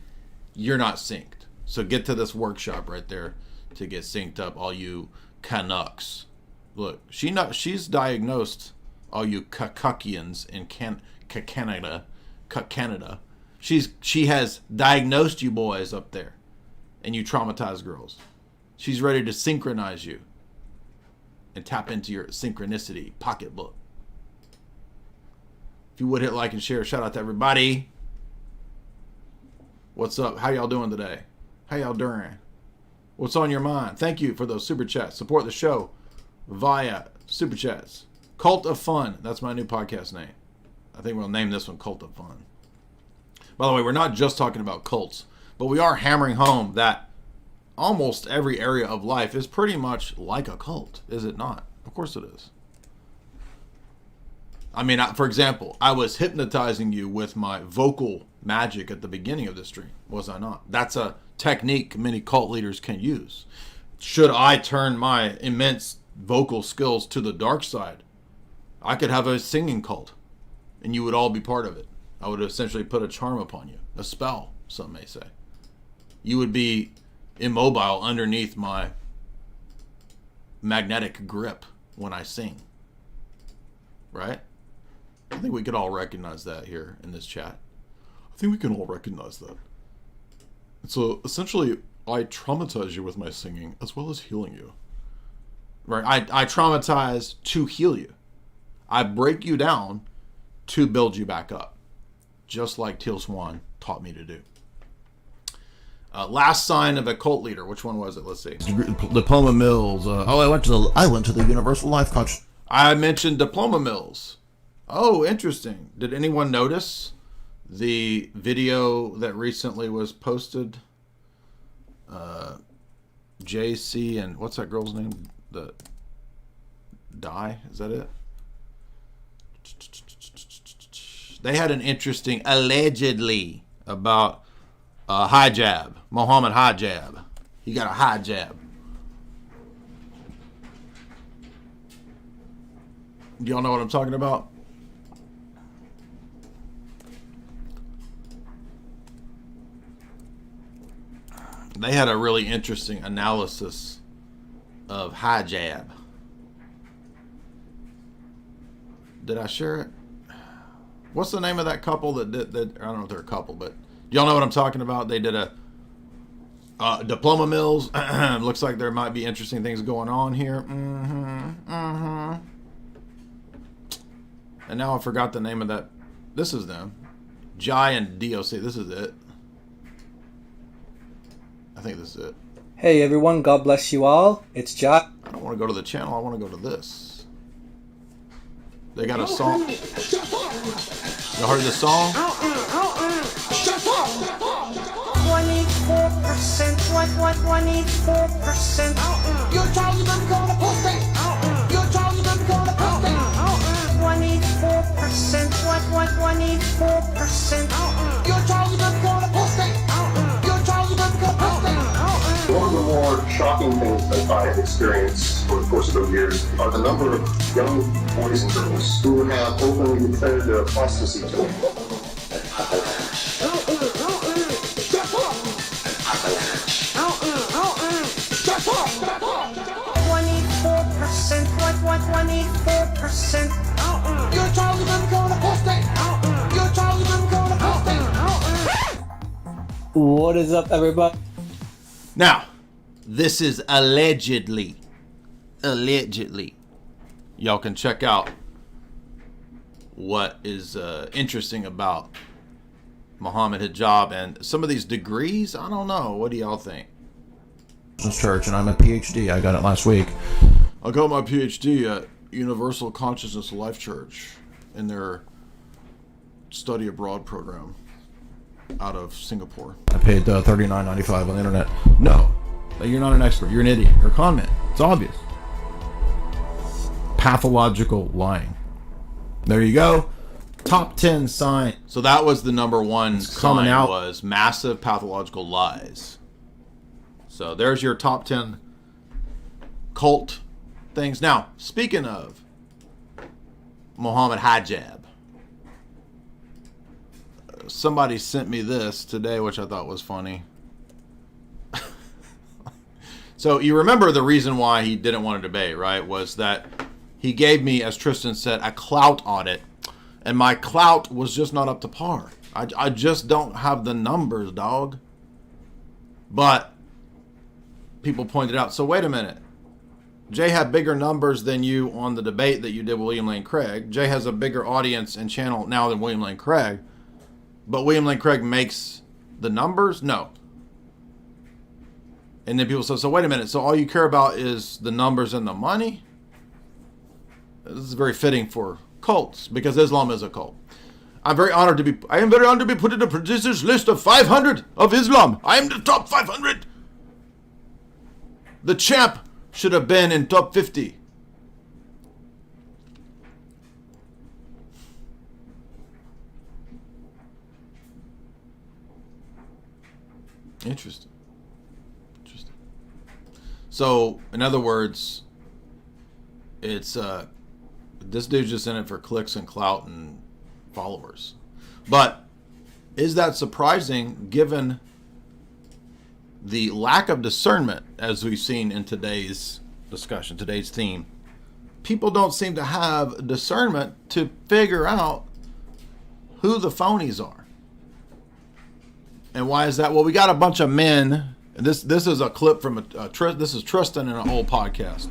you're not synced. So get to this workshop right there to get synced up, all you Canucks. Look, she's diagnosed all you Canuckians in Canada. She has diagnosed you boys up there, and you traumatized girls. She's ready to synchronize you and tap into your synchronicity pocketbook. If you would hit like and share, shout out to everybody. What's up? How y'all doing today? How y'all doing? What's on your mind? Thank you for those super chats. Support the show via super chats. Cult of Fun. That's my new podcast name. I think we'll name this one Cult of Fun. By the way, we're not just talking about cults, but we are hammering home that almost every area of life is pretty much like a cult, is it not? Of course it is. I mean, for example, I was hypnotizing you with my vocal magic at the beginning of the stream, was I not? That's a technique many cult leaders can use. Should I turn my immense vocal skills to the dark side, I could have a singing cult, and you would all be part of it. I would essentially put a charm upon you, a spell, some may say. You would be immobile underneath my magnetic grip when I sing. Right? I think we could all recognize that here in this chat. I think we can all recognize that. And so essentially, I traumatize you with my singing as well as healing you. Right? I traumatize to heal you. I break you down to build you back up. Just like Teal Swan taught me to do. Last sign of a cult leader. Which one was it? Let's see. Diploma mills. I went to the Universal Life Coach. I mentioned diploma mills. Oh, interesting. Did anyone notice the video that recently was posted? JC and what's that girl's name? The Die? Is that it? They had an interesting, allegedly, about hijab. Mohammed hijab. He got a hijab. Do y'all know what I'm talking about? They had a really interesting analysis of hijab. Did I share it? What's the name of that couple that did that? I don't know if they're a couple, but do y'all know what I'm talking about? They did a diploma mills. Looks like there might be interesting things going on here. And now I forgot the name of that. This is them. Jai and DOC. This is it. I think this is it. Hey everyone, God bless you all. It's Jai. I don't want to go to the channel. I want to go to this. They got a song. Y'all heard this song? 24%, what, 24%. You're trying to go to posting. You're trying to go to posting. 24%, what, 24%. You're trying to go to posting. You're trying to go to posting. One of the more shocking things that I have experienced over the course of those years are the number of young boys and girls who have openly declared their apostasy to me. 24%, what, 24%. You're trying to go to posting. You're trying to go to posting. What is up, everybody? Now, this is allegedly. Allegedly. Y'all can check out what is interesting about Muhammad hijab and some of these degrees. I don't know. What do y'all think? Church, and I'm a PhD. I got it last week. I got my PhD at Universal Consciousness Life Church in their study abroad program out of Singapore. I paid $39.95 on the internet. No, you're not an expert. You're an idiot. You're a con man. It's obvious. Pathological lying. There you go. Top 10 sign. So that was the number one coming sign out. Was massive pathological lies. So there's your top 10 cult things. Now, speaking of Muhammad hijab, somebody sent me this today, which I thought was funny. So you remember the reason why he didn't want to debate, right? Was that he gave me, as Tristan said, a clout audit. And my clout was just not up to par. I just don't have the numbers, dog. But people pointed out, so wait a minute. Jay had bigger numbers than you on the debate that you did with William Lane Craig. Jay has a bigger audience and channel now than William Lane Craig. But William Lane Craig makes the numbers? No. And then people say, so wait a minute. So all you care about is the numbers and the money? This is very fitting for cults because Islam is a cult. I am very honored to be put in the prestigious list of 500 of Islam. I am the top 500. The champ should have been in top 50. Interesting. So, in other words, it's this dude's just in it for clicks and clout and followers. But is that surprising given the lack of discernment as we've seen in today's discussion, today's theme. People don't seem to have discernment to figure out who the phonies are. And why is that? Well, we got a bunch of men. And this is a clip from this is Tristan in an old podcast.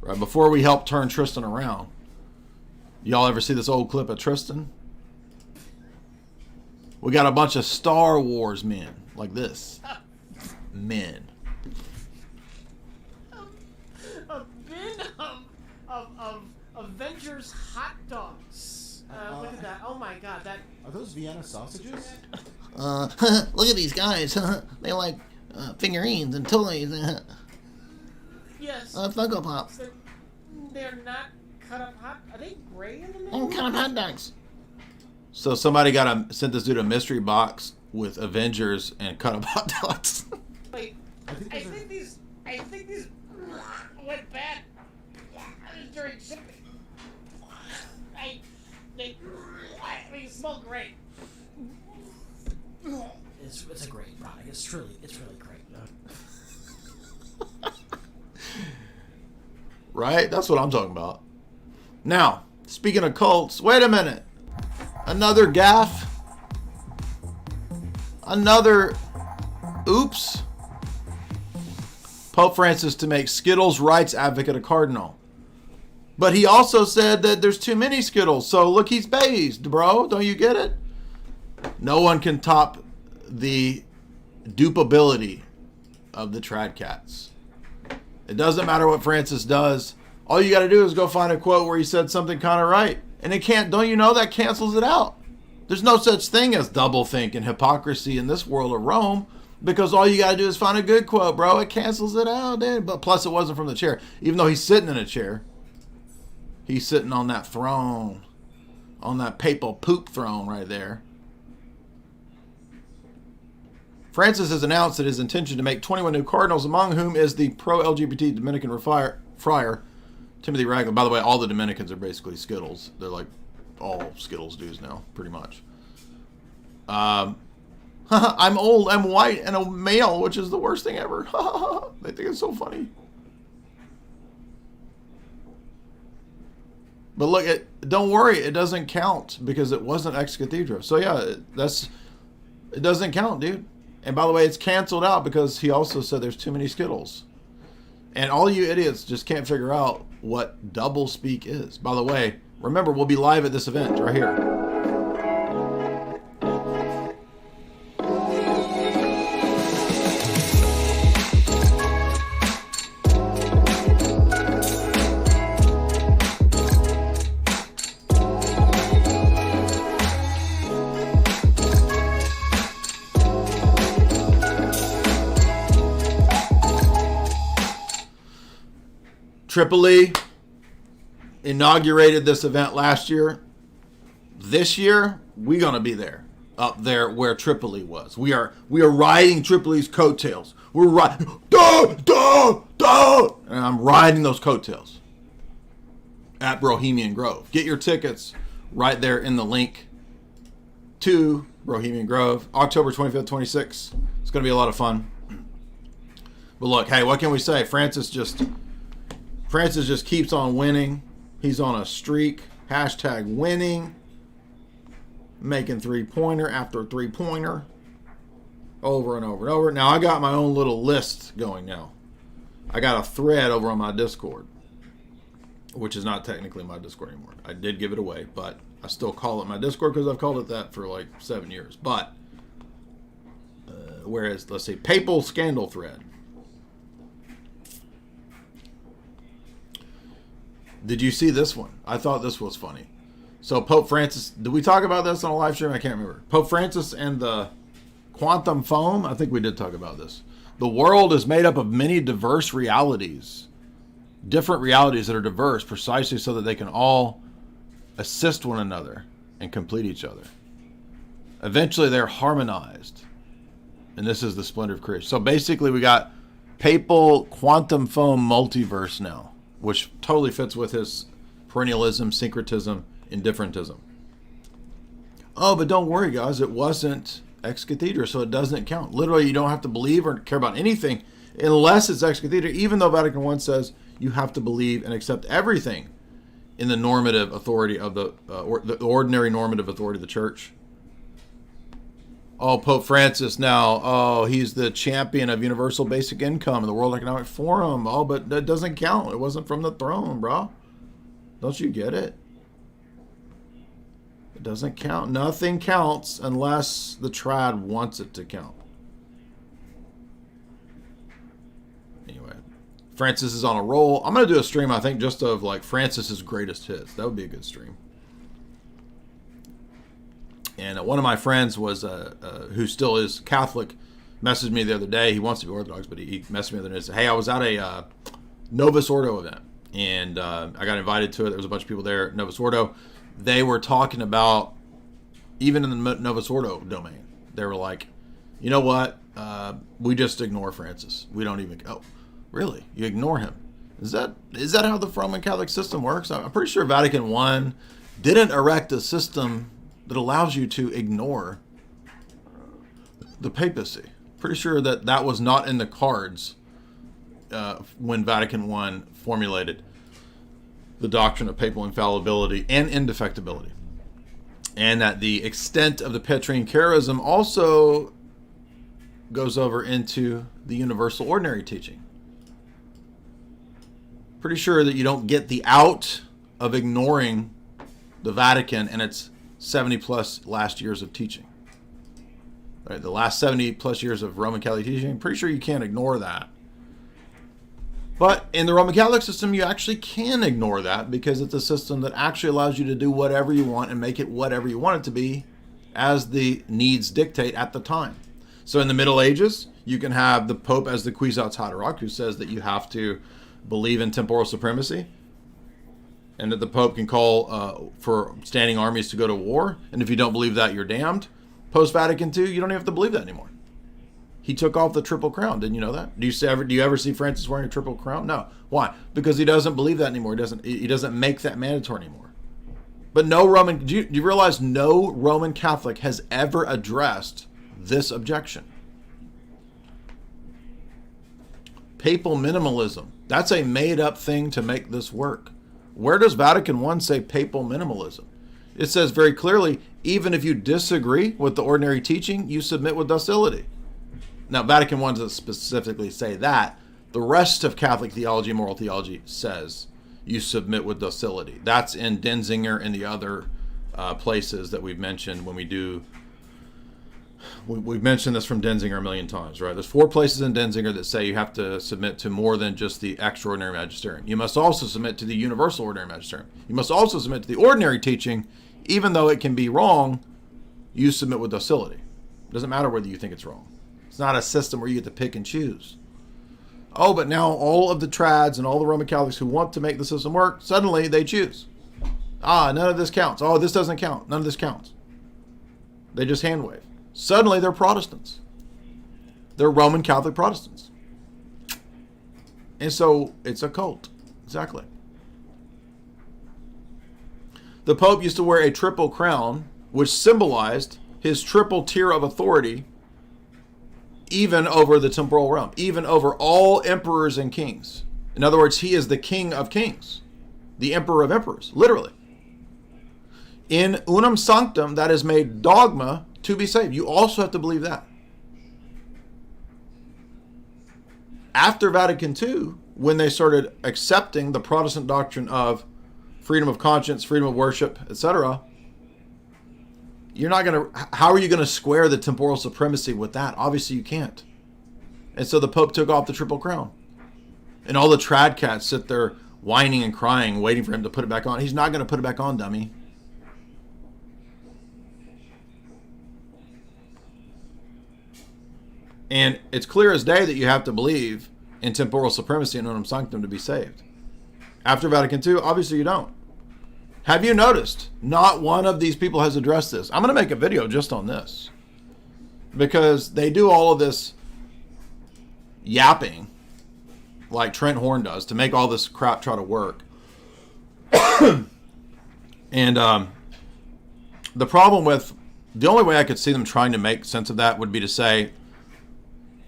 Right before we helped turn Tristan around. Y'all ever see this old clip of Tristan? We got a bunch of Star Wars men like this. Men. A bin of Avengers hot dogs. Look at that. Oh my god, that. Are those Vienna sausages? Look at these guys. They like figurines and toys. Yes. Funko Pops. They're not cut up hot. Are they gray in the middle? Cut up hot dogs. So somebody sent this dude a mystery box with Avengers and cut up hot dogs. Wait, I think these went bad during shipping. They smell great. It's a great product. It's really great. Right? That's what I'm talking about. Now, speaking of cults, wait a minute. Another gaffe. Another oops. Pope Francis to make Skittles rights advocate a cardinal. But he also said that there's too many Skittles. So look, he's based, bro. Don't you get it? No one can top the dupability of the trad cats. It doesn't matter what Francis does. All you got to do is go find a quote where he said something kind of right. And it can't, don't you know that cancels it out? There's no such thing as doublethink and hypocrisy in this world of Rome, because all you got to do is find a good quote, bro. It cancels it out, dude. But plus it wasn't from the chair. Even though he's sitting in a chair. He's sitting on that throne. On that papal poop throne right there. Francis has announced that his intention to make 21 new cardinals, among whom is the pro-LGBT Dominican friar, Timothy Ragland. By the way, all the Dominicans are basically Skittles. They're like all Skittles dudes now, pretty much. I'm old, I'm white, and a male, which is the worst thing ever. They think it's so funny. But look, don't worry, it doesn't count because it wasn't ex cathedra. So yeah, it doesn't count, dude. And by the way, it's canceled out because he also said there's too many Skittles. And all you idiots just can't figure out what double speak is. By the way, remember, we'll be live at this event right here. Tripoli inaugurated this event last year. This year, we're gonna be there, up there where Tripoli was. We are riding Tripoli's coattails. We're riding, and I'm riding those coattails at Bohemian Grove. Get your tickets right there in the link to Bohemian Grove, October 25th, 26th. It's gonna be a lot of fun. But look, hey, what can we say? Francis just keeps on winning. He's on a streak. Hashtag winning. Making three-pointer after three-pointer. Over and over and over. Now, I got my own little list going now. I got a thread over on my Discord. Which is not technically my Discord anymore. I did give it away, but I still call it my Discord because I've called it that for like 7 years. But, whereas, let's see, Papal Scandal thread. Did you see this one? I thought this was funny. So Pope Francis, did we talk about this on a live stream? I can't remember. Pope Francis and the quantum foam. I think we did talk about this. The world is made up of many diverse realities. Different realities that are diverse precisely so that they can all assist one another and complete each other. Eventually they're harmonized. And this is the splendor of creation. So basically we got papal quantum foam multiverse now, which totally fits with his perennialism, syncretism, indifferentism. Oh, but don't worry, guys. It wasn't ex cathedra, so it doesn't count. Literally, you don't have to believe or care about anything unless it's ex cathedra, even though Vatican I says you have to believe and accept everything in the normative authority of the ordinary normative authority of the church. Oh, Pope Francis now, oh, he's the champion of universal basic income in the World Economic Forum. Oh, but that doesn't count. It wasn't from the throne, bro. Don't you get it? It doesn't count. Nothing counts unless the trad wants it to count. Anyway, Francis is on a roll. I'm going to do a stream, I think, just of like Francis's greatest hits. That would be a good stream. And one of my friends was, who still is Catholic, messaged me the other day. He wants to be Orthodox, but he messaged me the other day and said, hey, I was at a Novus Ordo event, and I got invited to it. There was a bunch of people there at Novus Ordo. They were talking about, even in the Novus Ordo domain, they were like, you know what? We just ignore Francis. We don't even, oh, really? You ignore him? Is that how the Roman Catholic system works? I'm pretty sure Vatican I didn't erect a system that allows you to ignore the papacy. Pretty sure that was not in the cards when Vatican I formulated the doctrine of papal infallibility and indefectibility. And that the extent of the Petrine charism also goes over into the universal ordinary teaching. Pretty sure that you don't get the out of ignoring the Vatican and its 70 plus last years of teaching. Right, the last 70 plus years of Roman Catholic teaching, pretty sure you can't ignore that. But in the Roman Catholic system, you actually can ignore that because it's a system that actually allows you to do whatever you want and make it whatever you want it to be as the needs dictate at the time. So in the Middle Ages, you can have the Pope as the Quisatz Haderach, who says that you have to believe in temporal supremacy, and that the Pope can call for standing armies to go to war. And if you don't believe that, you're damned. Post-Vatican II, you don't even have to believe that anymore. He took off the Triple Crown. Didn't you know that? Do you ever see Francis wearing a Triple Crown? No. Why? Because he doesn't believe that anymore. He doesn't make that mandatory anymore. But no Roman, do you realize no Roman Catholic has ever addressed this objection? Papal minimalism. That's a made-up thing to make this work. Where does Vatican I say papal minimalism? It says very clearly, even if you disagree with the ordinary teaching, you submit with docility. Now, Vatican I doesn't specifically say that. The rest of Catholic theology and moral theology says you submit with docility. That's in Denzinger and the other places that we've mentioned when we do. We've mentioned this from Denzinger a million times, right? There's 4 places in Denzinger that say you have to submit to more than just the extraordinary magisterium. You must also submit to the universal ordinary magisterium. You must also submit to the ordinary teaching, even though it can be wrong. You submit with docility. It doesn't matter whether you think it's wrong. It's not a system where you get to pick and choose. Oh, but now all of the trads and all the Roman Catholics who want to make the system work, suddenly they choose. None of this counts. Oh, this doesn't count. None of this counts. They just hand wave. Suddenly they're Protestants. They're Roman Catholic Protestants. And so it's a cult. Exactly. The Pope used to wear a triple crown, which symbolized his triple tier of authority, even over the temporal realm, even over all emperors and kings. In other words, he is the king of kings, the emperor of emperors, literally. In unum sanctum, that is made dogma to be saved. You also have to believe that. After Vatican II, when they started accepting the Protestant doctrine of freedom of conscience, freedom of worship, etc., how are you going to square the temporal supremacy with that? Obviously you can't. And so the Pope took off the Triple Crown. And all the trad cats sit there whining and crying, waiting for him to put it back on. He's not going to put it back on, dummy. And it's clear as day that you have to believe in temporal supremacy and unum sanctum to be saved. After Vatican II, obviously you don't. Have you noticed? Not one of these people has addressed this. I'm going to make a video just on this. Because they do all of this yapping, like Trent Horn does, to make all this crap try to work. And the only way I could see them trying to make sense of that would be to say,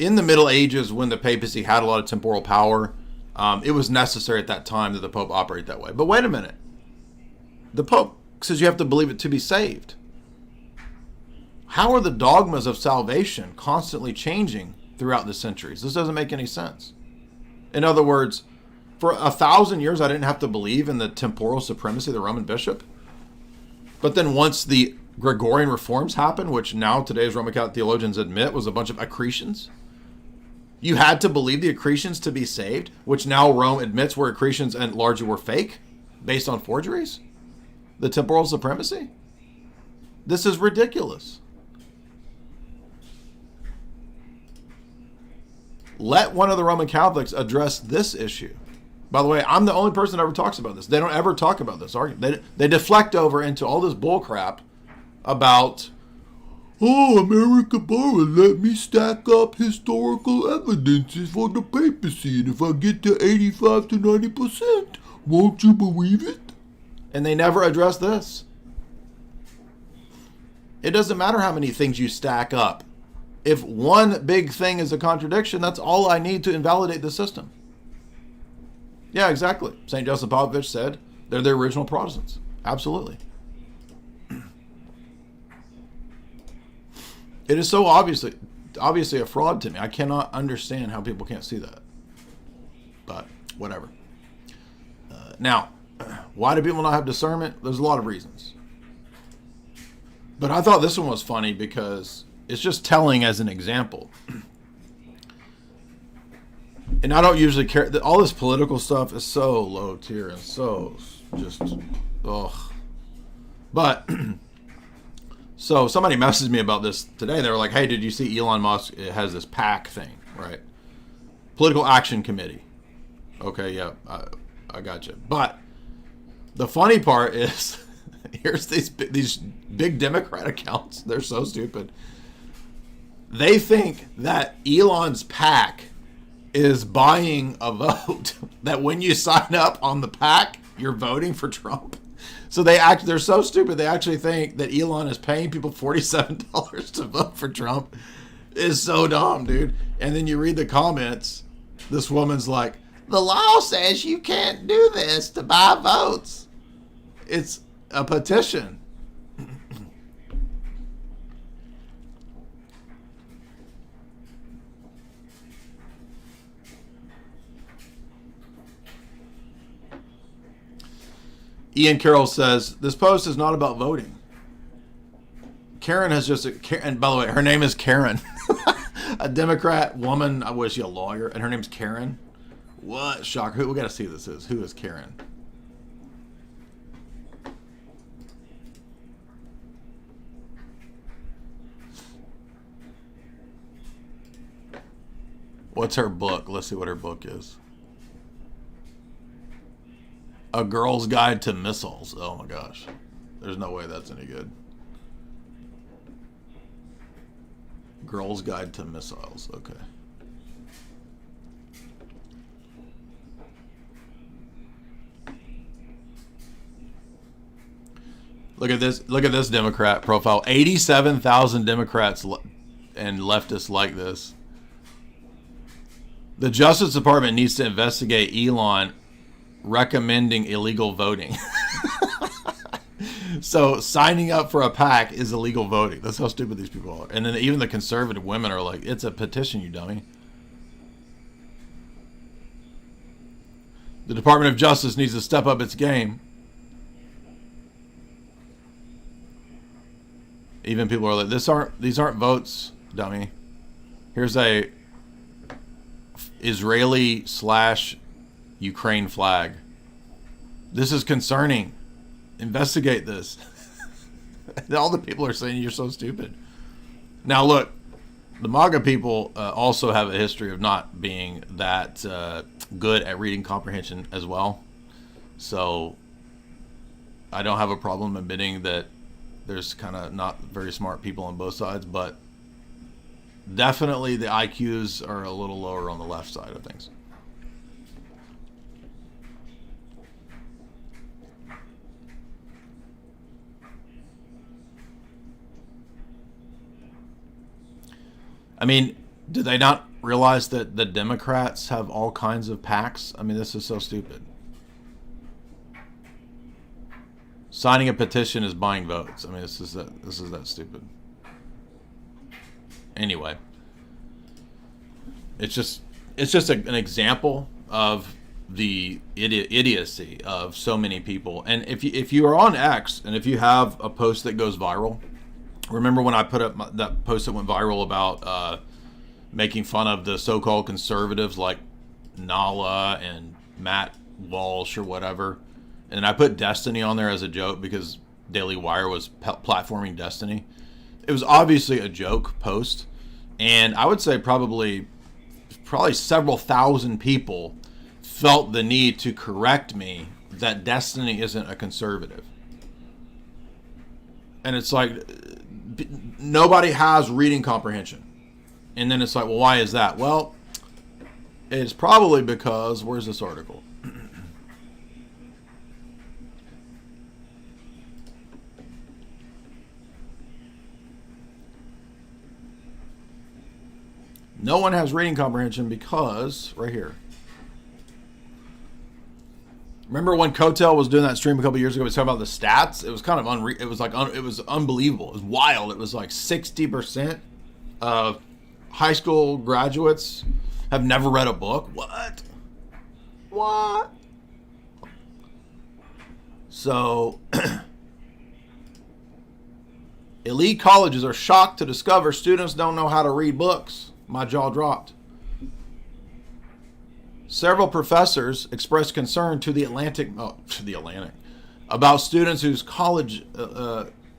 in the Middle Ages, when the papacy had a lot of temporal power, it was necessary at that time that the Pope operate that way. But wait a minute. The Pope says you have to believe it to be saved. How are the dogmas of salvation constantly changing throughout the centuries? This doesn't make any sense. In other words, for 1,000 years, I didn't have to believe in the temporal supremacy of the Roman bishop. But then once the Gregorian reforms happened, which now today's Roman Catholic theologians admit was a bunch of accretions, you had to believe the accretions to be saved, which now Rome admits were accretions and largely were fake, based on forgeries? The temporal supremacy? This is ridiculous. Let one of the Roman Catholics address this issue. By the way, I'm the only person that ever talks about this. They don't ever talk about this argument. They deflect over into all this bull crap about, oh, America Barra let me stack up historical evidences for the papacy, and if I get to 85 to 90%, won't you believe it? And they never address this. It doesn't matter how many things you stack up. If one big thing is a contradiction, that's all I need to invalidate the system. Yeah, exactly. St. Joseph Popovich said they're the original Protestants. Absolutely. It is so obviously a fraud to me. I cannot understand how people can't see that. But whatever. Now, why do people not have discernment? There's a lot of reasons. But I thought this one was funny because it's just telling as an example. And I don't usually care. All this political stuff is so low tier and so just, ugh. But, so somebody messaged me about this today. They were like, hey, did you see Elon Musk has this PAC thing, right? Political Action Committee. Okay, yeah, I got you. But the funny part is, here's these big Democrat accounts. They're so stupid. They think that Elon's PAC is buying a vote. That when you sign up on the PAC, you're voting for Trump. So they're so stupid. They actually think that Elon is paying people $47 to vote for Trump. It's so dumb, dude. And then you read the comments. This woman's like, the law says you can't do this to buy votes. It's a petition. Ian Carroll says, this post is not about voting. Karen has just, and by the way, her name is Karen. A Democrat woman, was she a lawyer? And her name's Karen. What? Shocker. Who? We got to see who this is. Who is Karen? What's her book? Let's see what her book is. A Girl's Guide to Missiles. Oh my gosh. There's no way that's any good. Girl's Guide to Missiles. Okay. Look at this. Look at this Democrat profile. 87,000 Democrats and leftists like this. The Justice Department needs to investigate Elon recommending illegal voting. So signing up for a PAC is illegal voting. That's how stupid these people are. And then even the conservative women are like, it's a petition, you dummy. The Department of Justice needs to step up its game. Even people are like, these aren't votes, dummy. Here's a Israeli/Ukraine flag. This is concerning. Investigate this. All the people are saying you're so stupid. Now look, the MAGA people also have a history of not being that good at reading comprehension as well. So I don't have a problem admitting that there's kind of not very smart people on both sides, but definitely the IQs are a little lower on the left side of things. I mean, do they not realize that the Democrats have all kinds of PACs? I mean, this is so stupid. Signing a petition is buying votes. I mean, this is that stupid. Anyway, it's just an example of the idiocy of so many people. And if you are on X and if you have a post that goes viral, remember when I put up that post that went viral about making fun of the so-called conservatives like Nala and Matt Walsh or whatever, and I put Destiny on there as a joke because Daily Wire was platforming Destiny. It was obviously a joke post, and I would say probably several thousand people felt the need to correct me that Destiny isn't a conservative. And it's like, nobody has reading comprehension. And then it's like, well, why is that? Well, it's probably because, where's this article? No one has reading comprehension because, right here. Remember when Cotel was doing that stream a couple years ago? He was talking about the stats. It was kind of it was like it was unbelievable. It was wild. It was like 60% of high school graduates have never read a book. What? So, elite colleges are shocked to discover students don't know how to read books. My jaw dropped. Several professors expressed concern to the Atlantic about students whose college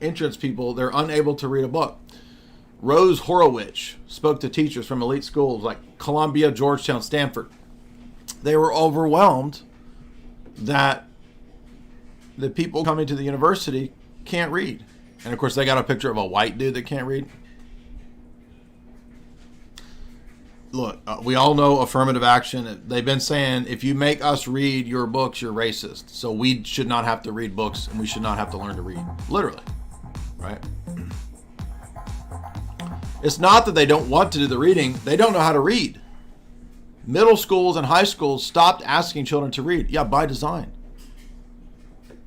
entrance people, they're unable to read a book. Rose Horowitz spoke to teachers from elite schools like Columbia, Georgetown, Stanford. They were overwhelmed that the people coming to the university can't read. And of course, they got a picture of a white dude that can't read. Look, we all know affirmative action. They've been saying, if you make us read your books, you're racist. So we should not have to read books and we should not have to learn to read. Literally. Right? It's not that they don't want to do the reading. They don't know how to read. Middle schools and high schools stopped asking children to read. Yeah, by design.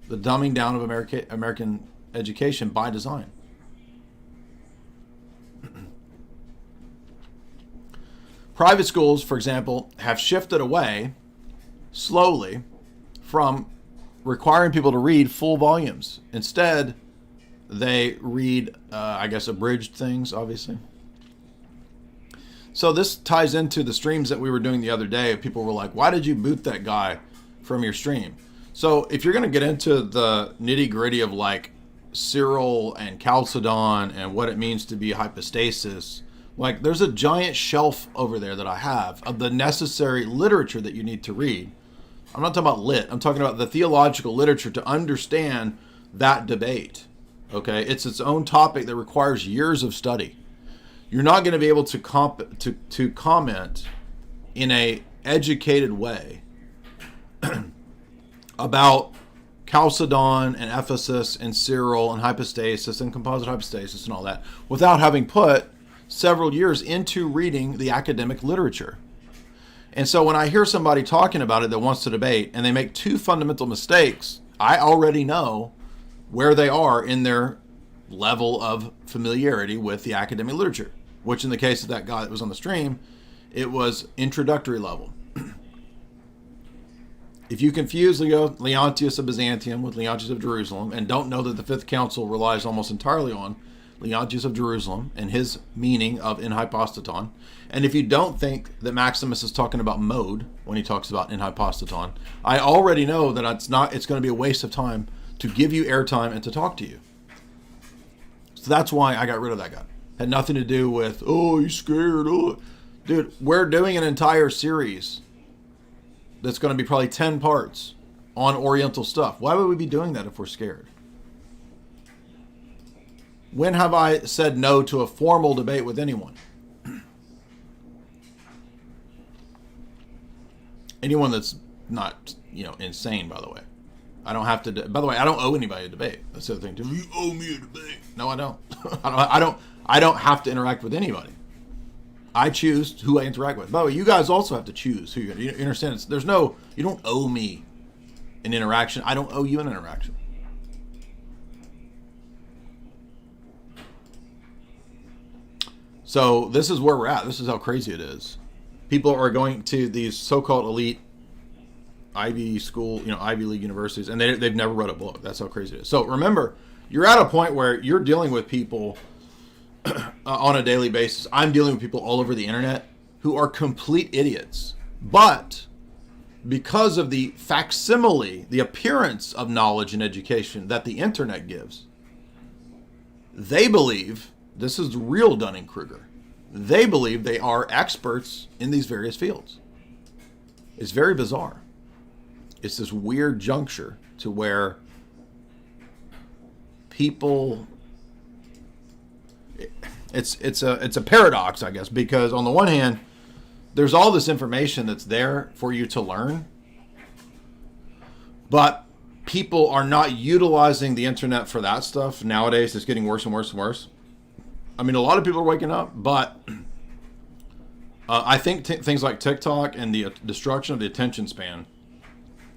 The dumbing down of American education by design. Private schools, for example, have shifted away slowly from requiring people to read full volumes. Instead, they read, abridged things, obviously. So this ties into the streams that we were doing the other day. People were like, why did you boot that guy from your stream? So if you're going to get into the nitty gritty of like Cyril and Chalcedon and what it means to be hypostasis, like there's a giant shelf over there that I have of the necessary literature that you need to read. I'm not talking about lit. I'm talking about the theological literature to understand that debate. Okay, it's its own topic that requires years of study. You're not going to be able to comment in a educated way about Chalcedon and Ephesus and Cyril and hypostasis and composite hypostasis and all that without having put several years into reading the academic literature. And so when I hear somebody talking about it that wants to debate and they make two fundamental mistakes, I already know where they are in their level of familiarity with the academic literature, which in the case of that guy that was on the stream, it was introductory level. If you confuse Leontius of Byzantium with Leontius of Jerusalem and don't know that the Fifth Council relies almost entirely on Leontius of Jerusalem and his meaning of in hypostaton, and if you don't think that Maximus is talking about mode when he talks about in hypostaton, I already know that it's going to be a waste of time to give you airtime and to talk to you. So that's why I got rid of that guy. Had nothing to do with, oh, you scared. Oh. Dude, we're doing an entire series that's going to be probably 10 parts on Oriental stuff. Why would we be doing that if we're scared? When have I said no to a formal debate with anyone? Anyone that's not, insane, by the way. I don't have to. By the way, I don't owe anybody a debate. That's the other thing too. You owe me a debate. No, I don't. I don't have to interact with anybody. I choose who I interact with. By the way, you guys also have to choose who you understand. You don't owe me an interaction. I don't owe you an interaction. So this is where we're at. This is how crazy it is. People are going to these so-called elite Ivy school, Ivy League universities, and they've never read a book. That's how crazy it is. So remember, you're at a point where you're dealing with people on a daily basis. I'm dealing with people all over the internet who are complete idiots. But because of the facsimile, the appearance of knowledge and education that the internet gives, they believe, this is real Dunning-Kruger, they believe they are experts in these various fields. It's very bizarre. It's this weird juncture to where people, it's a paradox, I guess, because on the one hand, there's all this information that's there for you to learn, but people are not utilizing the internet for that stuff. Nowadays, it's getting worse and worse and worse. I mean, a lot of people are waking up, but I think things like TikTok and the destruction of the attention span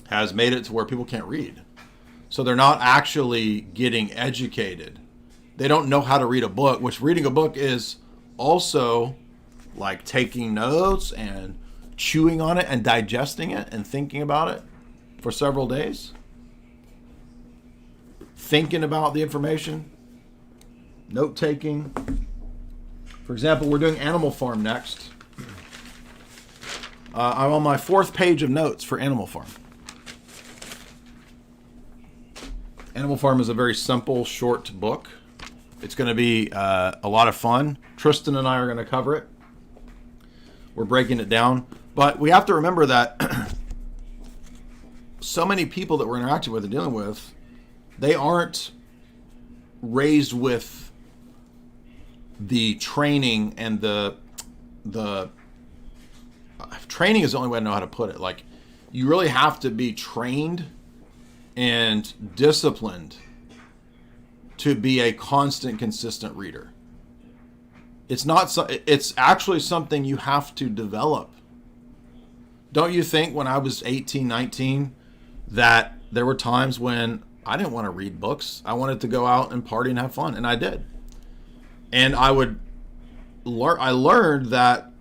has made it to where people can't read. So they're not actually getting educated. They don't know how to read a book, which reading a book is also like taking notes and chewing on it and digesting it and thinking about it for several days. Thinking about the information, note taking. For example, we're doing Animal Farm next. I'm on my 4th page of notes for Animal Farm. Animal Farm is a very simple, short book. It's going to be a lot of fun. Tristan and I are going to cover it. We're breaking it down. But we have to remember that so many people that we're interacting with and dealing with, they aren't raised with the training and the training is the only way I know how to put it. Like, you really have to be trained and disciplined to be a constant, consistent reader. It's actually something you have to develop. Don't you think when I was 18, 19, that there were times when I didn't want to read books. I wanted to go out and party and have fun, and I did. And I learned that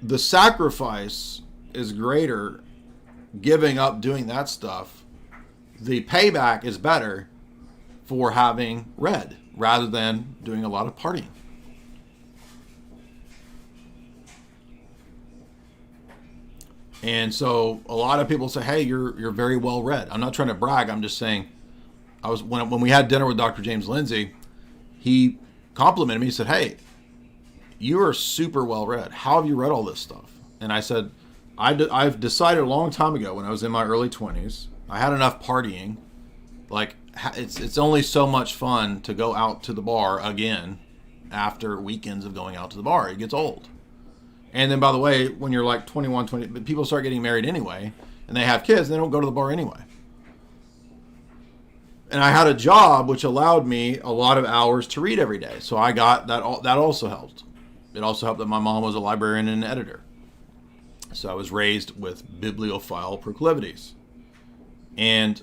the sacrifice is greater giving up doing that stuff. The payback is better for having read rather than doing a lot of partying. And so a lot of people say, hey, you're very well read. I'm not trying to brag. I'm just saying, when we had dinner with Dr. James Lindsay, he complimented me. He said, hey, you are super well read. How have you read all this stuff? And I said, I've decided a long time ago when I was in my early 20s, I had enough partying. Like, it's only so much fun to go out to the bar again after weekends of going out to the bar. It gets old. And then, by the way, when you're like 21, 20, but people start getting married anyway, and they have kids, and they don't go to the bar anyway. And I had a job which allowed me a lot of hours to read every day. So I got that. That also helped. It also helped that my mom was a librarian and an editor. So I was raised with bibliophile proclivities. And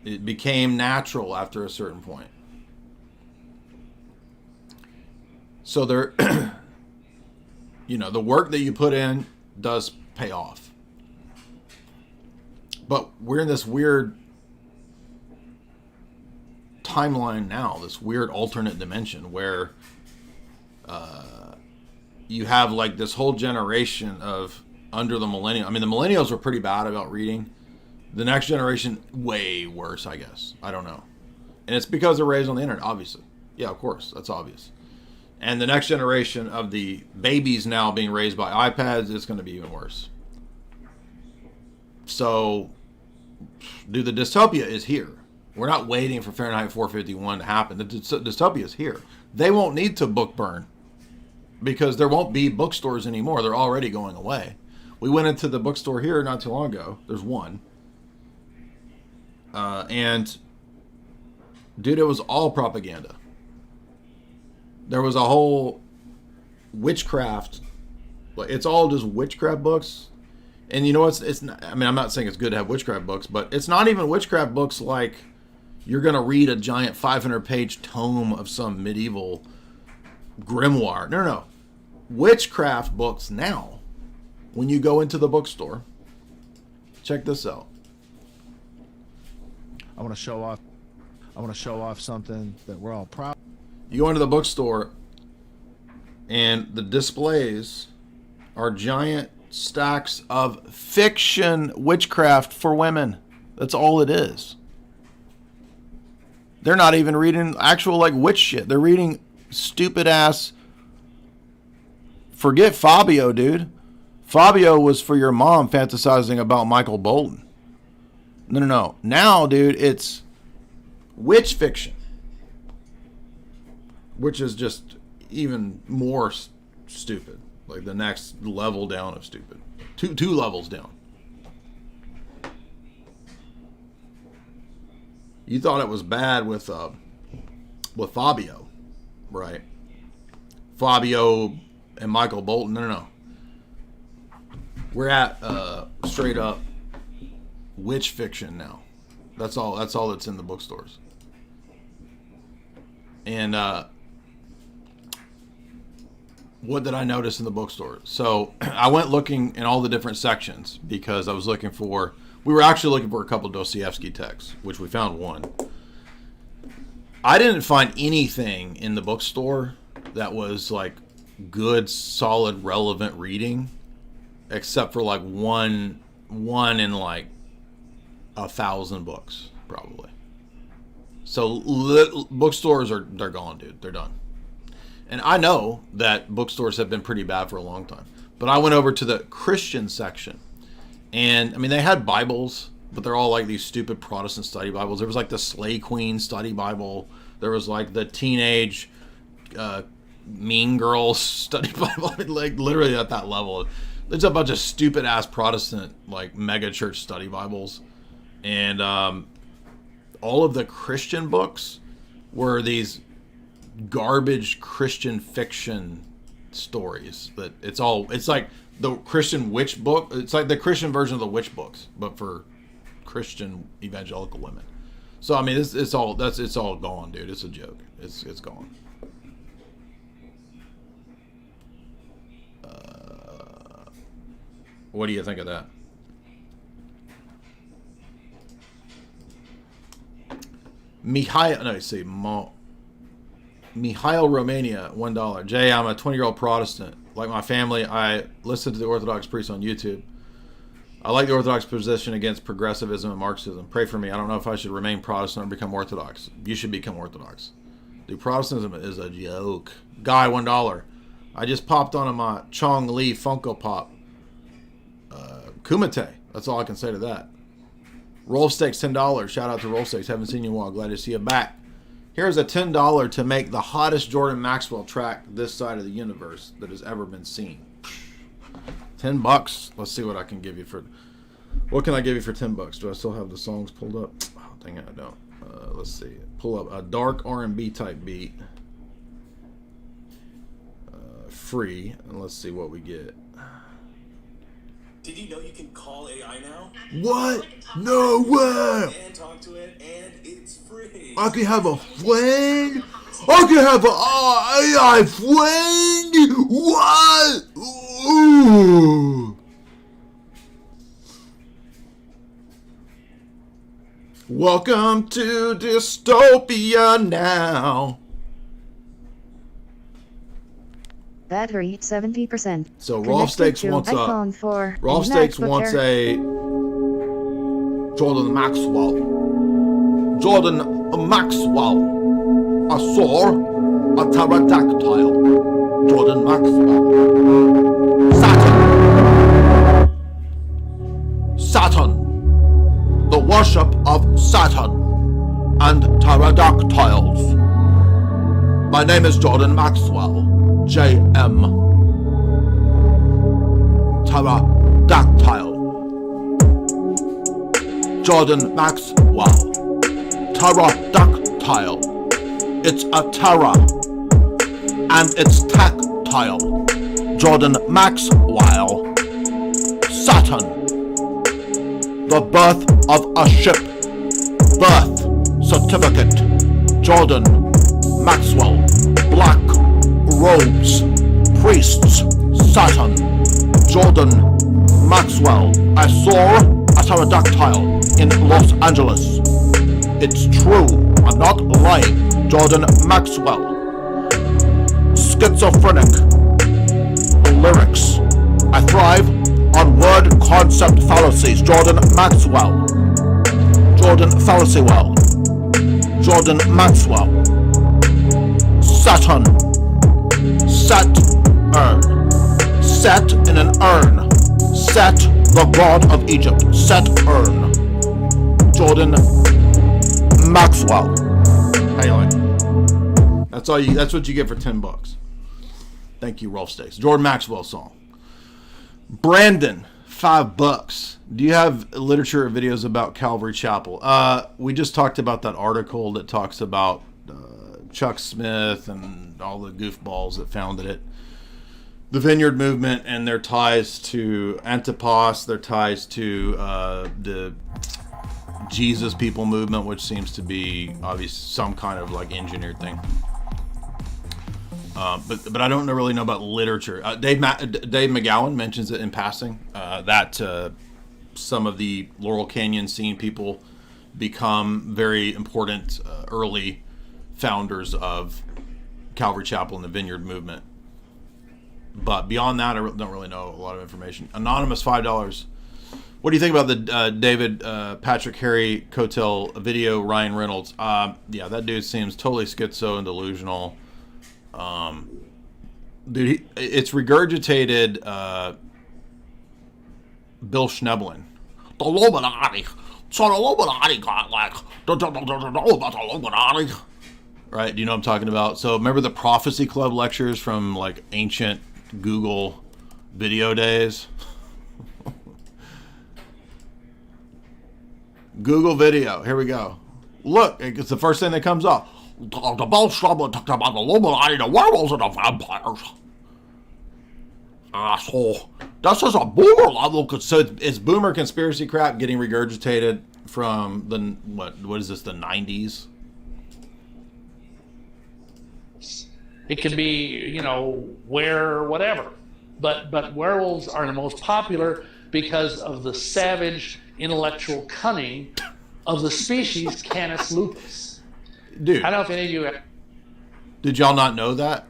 it became natural after a certain point. So there, the work that you put in does pay off. But we're in this weird timeline now, this weird alternate dimension where you have like this whole generation of under the millennial. I mean, the millennials were pretty bad about reading. The next generation, way worse, I guess. I don't know. And it's because they're raised on the internet, obviously. Yeah, of course. That's obvious. And the next generation of the babies now being raised by iPads, it's going to be even worse. So, dude, the dystopia is here. We're not waiting for Fahrenheit 451 to happen. The dystopia is here. They won't need to book burn because there won't be bookstores anymore. They're already going away. We went into the bookstore here not too long ago. There's one. And, dude, it was all propaganda. There was a whole witchcraft. Like, it's all just witchcraft books. And you know what? It's not, I mean, I'm not saying it's good to have witchcraft books, but it's not even witchcraft books like you're going to read a giant 500-page tome of some medieval grimoire. No. Witchcraft books now, when you go into the bookstore, check this out. I want to show off something that we're all proud. You go into the bookstore, and the displays are giant stacks of fiction witchcraft for women. That's all it is. They're not even reading actual like witch shit. They're reading stupid ass. Forget Fabio, dude. Fabio was for your mom fantasizing about Michael Bolton. No. Now, dude, it's witch fiction, which is just even more stupid. Like the next level down of stupid. Two levels down. You thought it was bad with Fabio, right? Fabio and Michael Bolton. No. We're at straight up witch fiction now. That's all that's in the bookstores. And what did I notice in the bookstore? So I went looking in all the different sections because I was looking for. We were actually looking for a couple of Dostoevsky texts, which we found one. I didn't find anything in the bookstore that was like good, solid, relevant reading, except for like one in like 1,000 books, probably. So bookstores they're gone, dude. They're done. And I know that bookstores have been pretty bad for a long time. But I went over to the Christian section. And, I mean, they had Bibles, but they're all like these stupid Protestant study Bibles. There was like the Slay Queen study Bible. There was like the teenage Mean Girls study Bible. Like literally at that level. There's a bunch of stupid ass Protestant like mega church study Bibles. And all of the Christian books were these garbage Christian fiction stories that it's like the Christian witch book. It's like the Christian version of the witch books, but for Christian evangelical women. So I mean, it's all gone, dude. It's a joke. It's gone. What do you think of that? Mihail Romania, $1. Jay, I'm a 20-year-old Protestant. Like my family, I listen to the Orthodox priest on YouTube. I like the Orthodox position against progressivism and Marxism. Pray for me. I don't know if I should remain Protestant or become Orthodox. You should become Orthodox. Dude, Protestantism is a joke. Guy, $1. I just popped onto my Chong Li Funko Pop. Kumite. That's all I can say to that. Roll Steaks, $10. Shout out to Roll Steaks. Haven't seen you in a while. Glad to see you back. Here's a $10 to make the hottest Jordan Maxwell track this side of the universe that has ever been seen. $10. Let's see what I can give you for. What can I give you for $10? Do I still have the songs pulled up? Oh, dang it, I don't. Let's see. Pull up a dark R&B type beat. Free, and let's see what we get. Did you know you can call AI now? What? No way! And talk to it, and it's free. I can have a friend? I can have an AI friend? What? Ooh. Welcome to dystopia now. Battery 70%. So Rolf Steaks wants Rolf Steaks wants a Jordan Maxwell. Jordan Maxwell. I saw a pterodactyl. Jordan Maxwell. Saturn. The worship of Saturn and pterodactyls. My name is Jordan Maxwell. J.M. Pterodactyl. Jordan Maxwell. Pterodactyl. It's a terror. And it's tactile. Pterodactyl, Jordan Maxwell, Saturn, the birth of a ship, birth certificate, Jordan Maxwell, black robes, priests, Saturn, Jordan Maxwell. I saw a pterodactyl in Los Angeles. It's true, I'm not lying. Jordan Maxwell. Schizophrenic. Lyrics. I thrive on word concept fallacies. Jordan Maxwell. Jordan Fallacy-well. Jordan Maxwell. Saturn. Saturn. Set in an urn. Set, the god of Egypt. Saturn. Jordan Maxwell. How you like? That's all you. That's what you get for $10. Thank you, Rolf Stakes. Jordan Maxwell song. Brandon, $5. Do you have literature or videos about Calvary Chapel? We just talked about that article that talks about Chuck Smith and all the goofballs that founded it. The Vineyard Movement and their ties to Antipas, their ties to the Jesus People movement, which seems to be obviously some kind of like engineered thing. But I don't really know about literature. Dave McGowan mentions it in passing that some of the Laurel Canyon scene people become very important early founders of Calvary Chapel and the Vineyard Movement. But beyond that, I don't really know a lot of information. Anonymous, $5. What do you think about the David Patrick Harry Cotel video? Ryan Reynolds. Yeah, that dude seems totally schizo and delusional. Dude, it's regurgitated Bill Schneblin. The Illuminati. So the Illuminati got like about the Illuminati. Right? Do you know what I'm talking about? So remember the Prophecy Club lectures from like ancient Google video days? Google video. Here we go. Look, it's the first thing that comes up. The Bill Schneblin talked about the Illuminati, the werewolves, and the vampires. Asshole. That's just a boomer level. So it's boomer conspiracy crap getting regurgitated from the what is this, the 90s? It can be, whatever. But werewolves are the most popular because of the savage intellectual cunning of the species Canis lupus. Dude, I don't know if any of you... Did y'all not know that?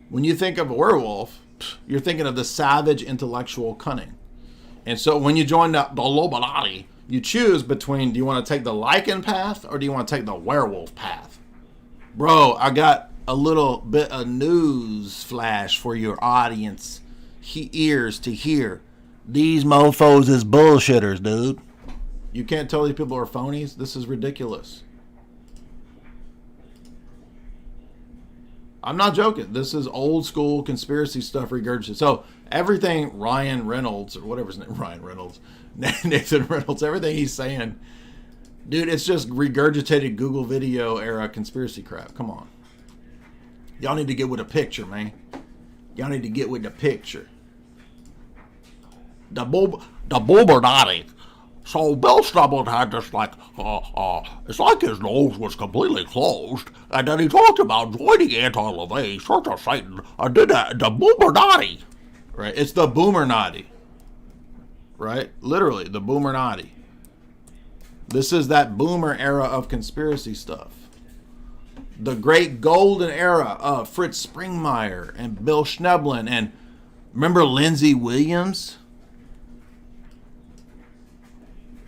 When you think of a werewolf, you're thinking of the savage intellectual cunning. And so when you join the Illuminati, you choose between, do you want to take the lichen path or do you want to take the werewolf path? Bro, I got a little bit of news flash for your audience. Ears to hear. These mofos is bullshitters, dude. You can't tell these people are phonies? This is ridiculous. I'm not joking. This is old school conspiracy stuff regurgitated. So everything Ryan Reynolds, or whatever his name, Ryan Reynolds, Nathan Reynolds, everything he's saying, dude, it's just regurgitated Google video era conspiracy crap. Come on. Y'all need to get with a picture, man. Y'all need to get with the picture. The Illuminati. So Bill Schneblin had this it's like his nose was completely closed, and then he talked about joining anti-LaVey, Church of Satan, and then the Boomerati. Right, it's the Boomerati. Right, literally the Boomerati. This is that boomer era of conspiracy stuff. The great golden era of Fritz Springmeier and Bill Schneblin, and remember Lindsey Williams?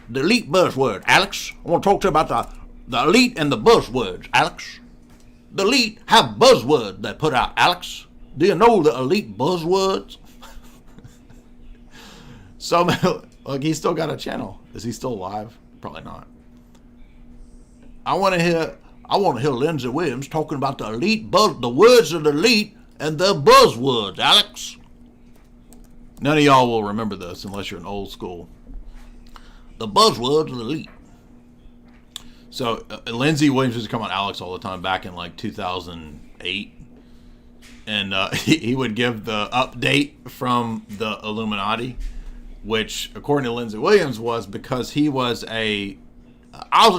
The elite buzzword, Alex. I want to talk to you about the elite and the buzzwords, Alex. The elite have buzzwords they put out, Alex. Do you know the elite buzzwords? So, look, he's still got a channel. Is he still alive? Probably not. I want to hear Lindsey Williams talking about the elite the words of the elite and the buzzwords, Alex. None of y'all will remember this unless you're an old school. The buzzwords of the elite. So Lindsey Williams used to come on Alex all the time back in like 2008. and he would give the update from the Illuminati, which, according to Lindsay Williams, was because I was a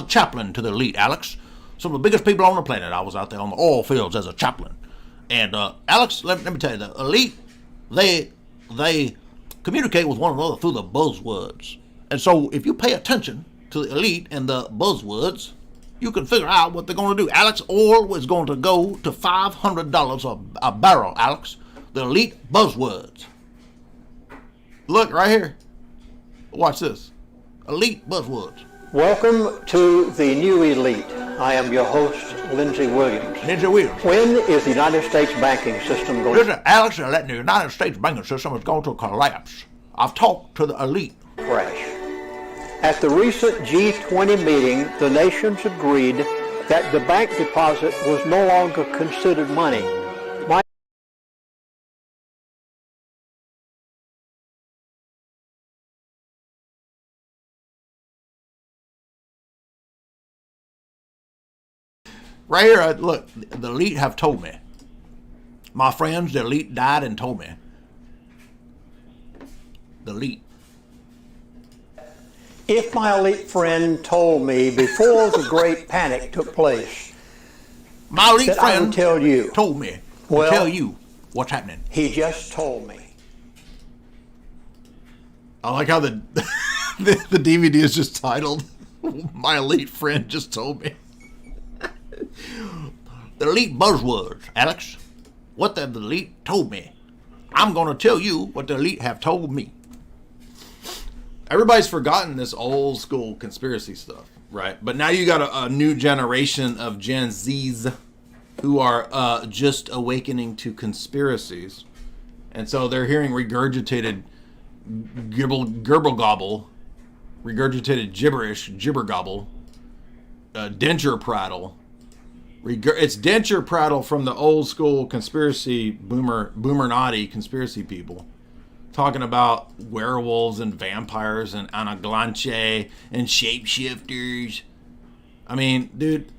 chaplain to the elite, Alex. Some of the biggest people on the planet. I was out there on the oil fields as a chaplain. And Alex, let me tell you, the elite, they communicate with one another through the buzzwords. And so if you pay attention to the elite and the buzzwords, you can figure out what they're going to do. Alex, oil is going to go to $500 a barrel, Alex. The elite buzzwords. Look right here. Watch this. Elite buzzwords. Welcome to the new elite. I am your host, Lindsay Williams. Lindsay Williams. When is the United States banking system going Listen, Alex, the United States banking system is going to collapse. I've talked to the elite. crash? At the recent G20 meeting, the nations agreed that the bank deposit was no longer considered money. Right here, look, the elite have told me. My friends, the elite died and told me. The elite. If my elite friend told me before the Great Panic took place, my elite friend I would tell you, told me well, to tell you what's happening. He just told me. I like how the DVD is just titled, "My elite friend just told me." The elite buzzwords, Alex. What the elite told me. I'm going to tell you what the elite have told me. Everybody's forgotten this old school conspiracy stuff, right? But now you got a new generation of Gen Zs who are just awakening to conspiracies. And so they're hearing regurgitated gerbil gobble, regurgitated gibberish, gibber gobble, denture prattle. It's denture prattle from the old school conspiracy boomer naughty conspiracy people, talking about werewolves and vampires and anaglanche and shapeshifters. I mean, dude,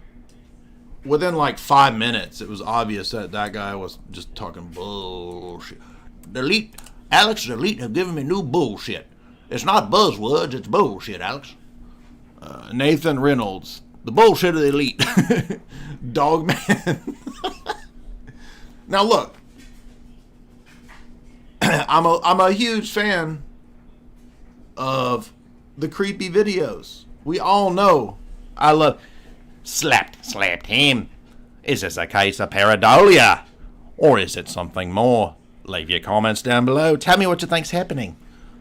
within like 5 minutes, it was obvious that that guy was just talking bullshit. The elite, Alex, the elite have given me new bullshit. It's not buzzwords, it's bullshit, Alex. Nathan Reynolds. The bullshit of the elite. Dog man. Now look. I'm a huge fan of the creepy videos. We all know I love slapped him. Is this a case of pareidolia? Or is it something more? Leave your comments down below. Tell me what you think's happening.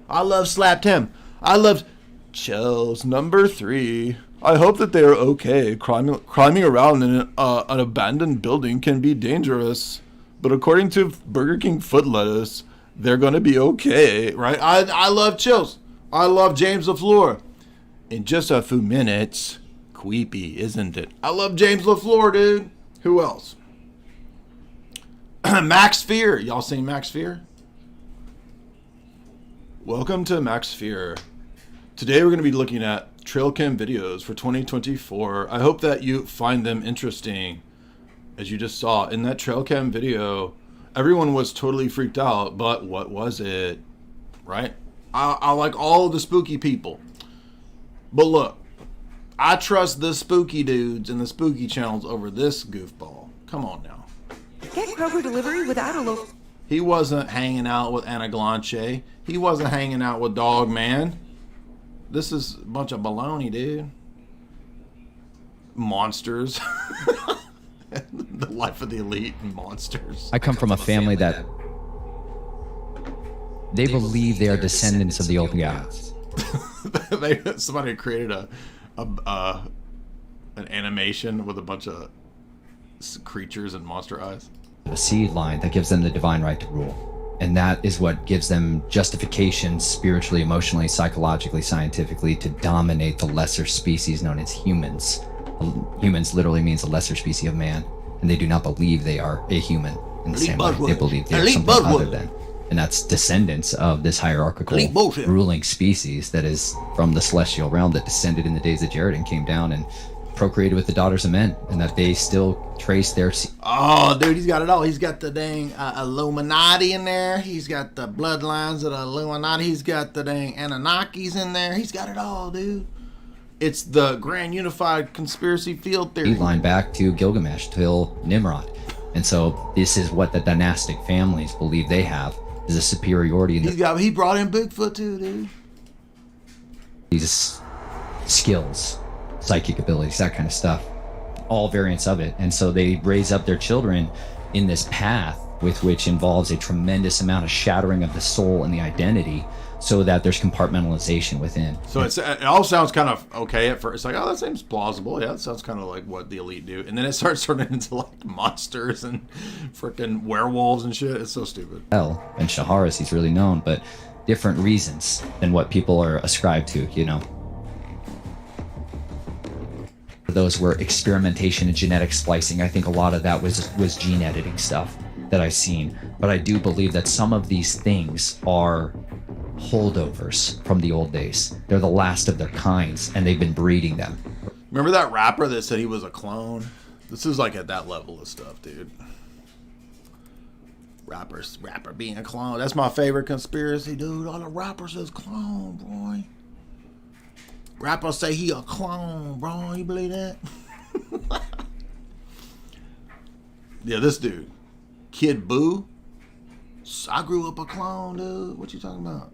I love slapped him. I love Chels number 3. I hope that they are okay. Climbing around in an abandoned building can be dangerous, but according to Burger King foot lettuce, they're gonna be okay, right? I love Chills. I love James LaFleur. In just a few minutes, creepy, isn't it? I love James LaFleur, dude. Who else? Max Fear. Y'all seen Max Fear? Welcome to Max Fear. Today we're going to be looking at trail cam videos for 2024. I hope that you find them interesting. As you just saw in that trail cam video, everyone was totally freaked out, but what was it? Right? I like all of the spooky people. But look, I trust the spooky dudes and the spooky channels over this goofball. Come on now. Get Kroger delivery without a local. He wasn't hanging out with Anna Glanche. He wasn't hanging out with Dog Man. This is a bunch of baloney, dude. Monsters. The life of the elite and monsters. I come from a family that they believe they are descendants of the old gods. Somebody created an animation with a bunch of creatures and monster eyes. A seed line that gives them the divine right to rule. And that is what gives them justification spiritually, emotionally, psychologically, scientifically to dominate the lesser species known as humans. Humans literally means a lesser species of man. And they do not believe they are a human in the same way. They believe they are something other than. And that's descendants of this hierarchical ruling species that is from the celestial realm that descended in the days of Jared and came down and procreated with the daughters of men, and that they still trace their. Oh, dude, he's got it all. He's got the dang Illuminati in there. He's got the bloodlines of the Illuminati. He's got the dang Anunnakis in there. He's got it all, dude. It's the Grand Unified Conspiracy Field Theory. Line back to Gilgamesh till Nimrod, and so this is what the dynastic families believe they have is a superiority. In He brought in Bigfoot too, dude. These skills, psychic abilities, that kind of stuff, all variants of it, and so they raise up their children in this path with which involves a tremendous amount of shattering of the soul and the identity, so that there's compartmentalization within. So it all sounds kind of okay at first. It's like, oh, that seems plausible. Yeah, that sounds kind of like what the elite do. And then it starts turning into like monsters and freaking werewolves and shit. It's so stupid. Hell, and Shahar, as he's really known, but different reasons than what people are ascribed to, you know. Those were experimentation and genetic splicing. I think a lot of that was gene editing stuff that I've seen. But I do believe that some of these things are holdovers from the old days. They're the last of their kinds, and they've been breeding them. Remember that rapper that said he was a clone? This is like at that level of stuff, dude. Rapper being a clone. That's my favorite conspiracy, dude. All the rappers is clone, boy. Rappers say he a clone, bro. You believe that? Yeah, this dude. Kid Boo. I grew up a clone, dude. What you talking about?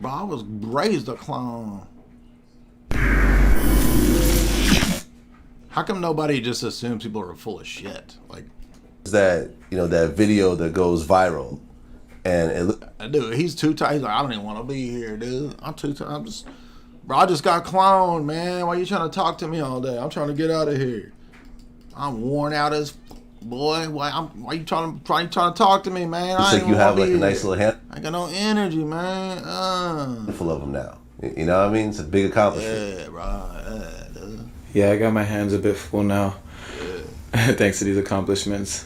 Bro, I was raised a clone. How come nobody just assumes people are full of shit? Like that, you know, that video that goes viral, and dude, he's too tight. He's like, I don't even want to be here, dude. I'm too tight. Bro, I just got cloned, man. Why you trying to talk to me all day? I'm trying to get out of here. I'm worn out as boy. Why you trying to talk to me, man? It's like you have like a nice little hand. I got no energy, man. Full of them now. You know what I mean? It's a big accomplishment. Yeah, bro. Dude. Yeah, I got my hands a bit full now. Yeah. Thanks to these accomplishments.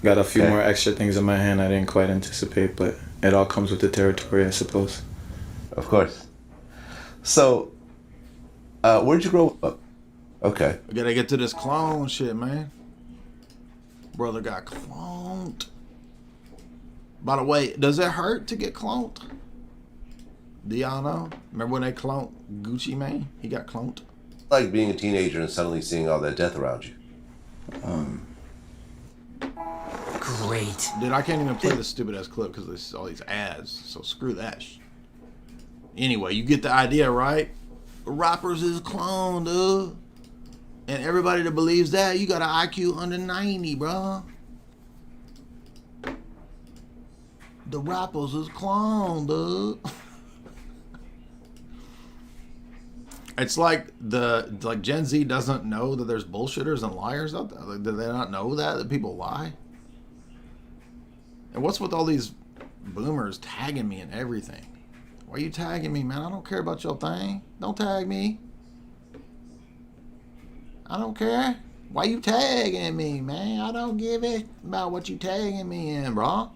Got a few more extra things in my hand I didn't quite anticipate, but it all comes with the territory, I suppose. Of course. So, where'd you grow up? Okay. I gotta get to this clone shit, man. Brother got cloned. By the way, does it hurt to get cloned? Do y'all know? Remember when they cloned Gucci Mane? He got cloned. Like being a teenager and suddenly seeing all that death around you. Great. Dude, I can't even play this stupid ass clip because there's all these ads. So screw that. Anyway, you get the idea, right? Rappers is cloned, dude. And everybody that believes that, you got an IQ under 90, bro. The rappers is cloned, dude. It's like Gen Z doesn't know that there's bullshitters and liars out there. Like, do they not know that people lie? And what's with all these boomers tagging me and everything? Why are you tagging me, man? I don't care about your thing. Don't tag me. I don't care. Why you tagging me, man? I don't give it about what you tagging me in, bro.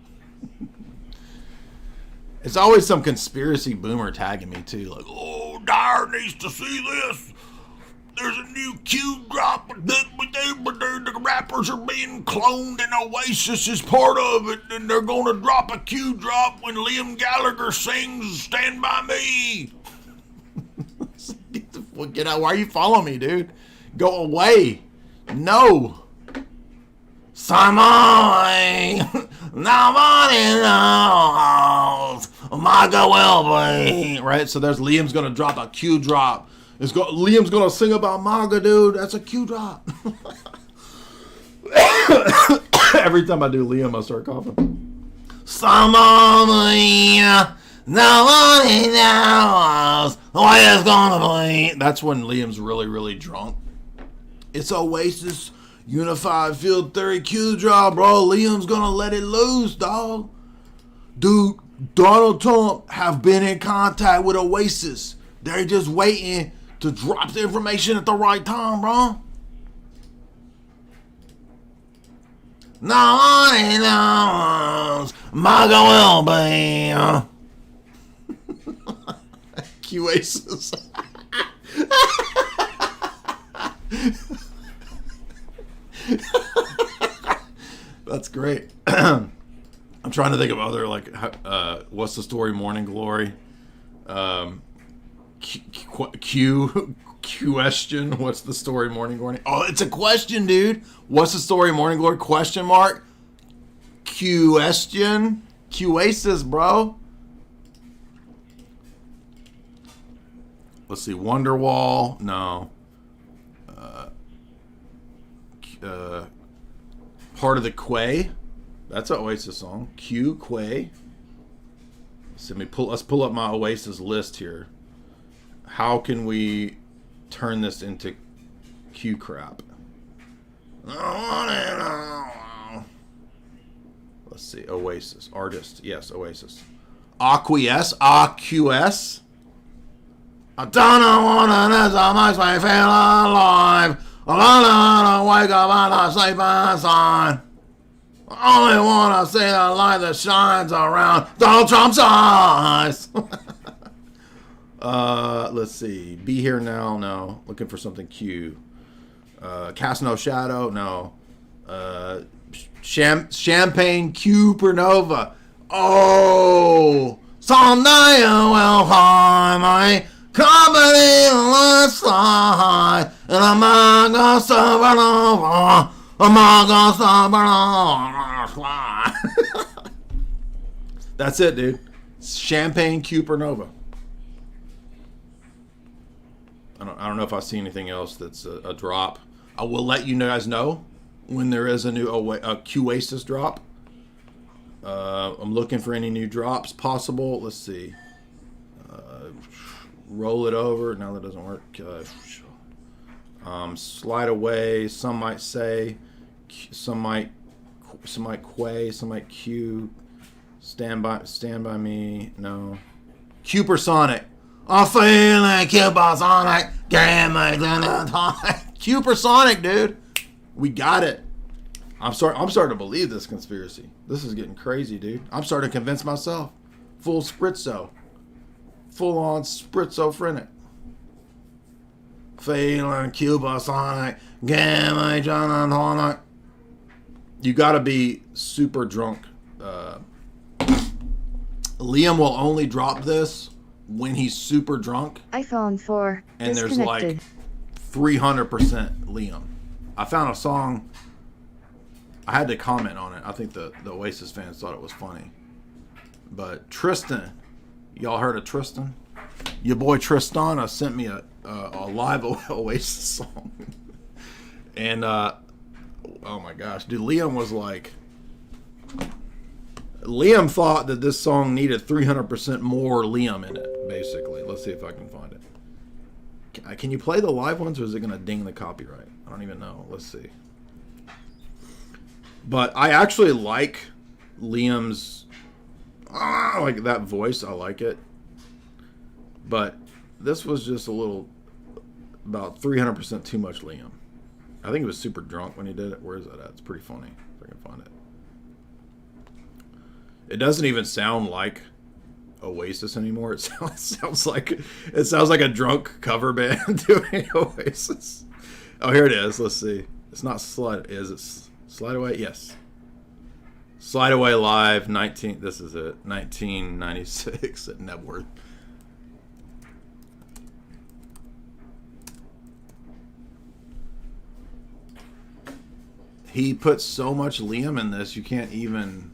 It's always some conspiracy boomer tagging me too. Like, oh, Dyer needs to see this. There's a new Q drop. The rappers are being cloned and Oasis is part of it. And they're going to drop a Q drop when Liam Gallagher sings Stand By Me. Get out. Why are you following me, dude? Go away. No. Simon. Nobody knows. Maga will be. Right? So there's Liam's going to drop a Q drop. Liam's gonna sing about MAGA, dude. That's a Q drop. Every time I do Liam, I start coughing. Somebody, nobody knows what it's gonna be. That's when Liam's really, really drunk. It's Oasis Unified Field Theory Q drop, bro. Liam's gonna let it loose, dog. Dude, Donald Trump have been in contact with Oasis. They're just waiting to drop the information at the right time, bro. Nobody knows. MAGA will be. Q-Aces. That's great. I'm trying to think of other like what's the story? Morning Glory. Question. What's the story? Morning Glory. Oh, it's a question, dude. What's the story? Morning Glory? Question mark. Question. Oasis, bro. Let's see. Wonderwall. No. Part of the Quay. That's an Oasis song. Quay. So let's pull up my Oasis list here. How can we turn this into Q crap? Let's see. Oasis. Artist. Yes, Oasis. Acquiesce. AQS. I don't want to so much I feel alive. I wake up and I sleep inside. I only want to see the light that shines around Donald Trump's eyes. Let's see. Be Here Now. No. Looking for something Q. Cast No Shadow. No. Champagne Supernova. Oh. Someday you will find my company last night. And I'm not gonna supernova. I'm not gonna supernova. That's it, dude. Champagne Supernova. I don't know if I see anything else that's a drop. I will let you guys know when there is a new Oasis drop. I'm looking for any new drops possible. Let's see. Roll it over. No, that doesn't work. Slide away. Some might say. Some might quay. Some might Q. Stand by me. No. Cupersonic. I'm feeling Cupersonic. Cupersonic, dude. We got it. I'm starting to believe this conspiracy. This is getting crazy, dude. I'm starting to convince myself. Full spritzo. Full on spritzo-frenic. Feeling Cupersonic. Gamma John Tonic. You gotta be super drunk. Liam will only drop this when he's super drunk. iPhone 4. And there's like 300% Liam. I found a song. I had to comment on it. I think the Oasis fans thought it was funny. But Tristan, y'all heard of Tristan? Your boy Tristana sent me a live Oasis song. And oh my gosh, dude, Liam was like, Liam thought that this song needed 300% more Liam in it, basically. Let's see if I can find it. Can you play the live ones, or is it going to ding the copyright? I don't even know. Let's see. But I actually like Liam's, like that voice. I like it. But this was just a little, about 300% too much Liam. I think he was super drunk when he did it. Where is that at? It's pretty funny, if I can find it. It doesn't even sound like Oasis anymore. It sounds like a drunk cover band doing Oasis. Oh, here it is. Let's see. It's not Slide. Is it Slide Away? Yes. Slide Away Live 19. This is it. 1996 at Nebworth. He put so much Liam in this, you can't even.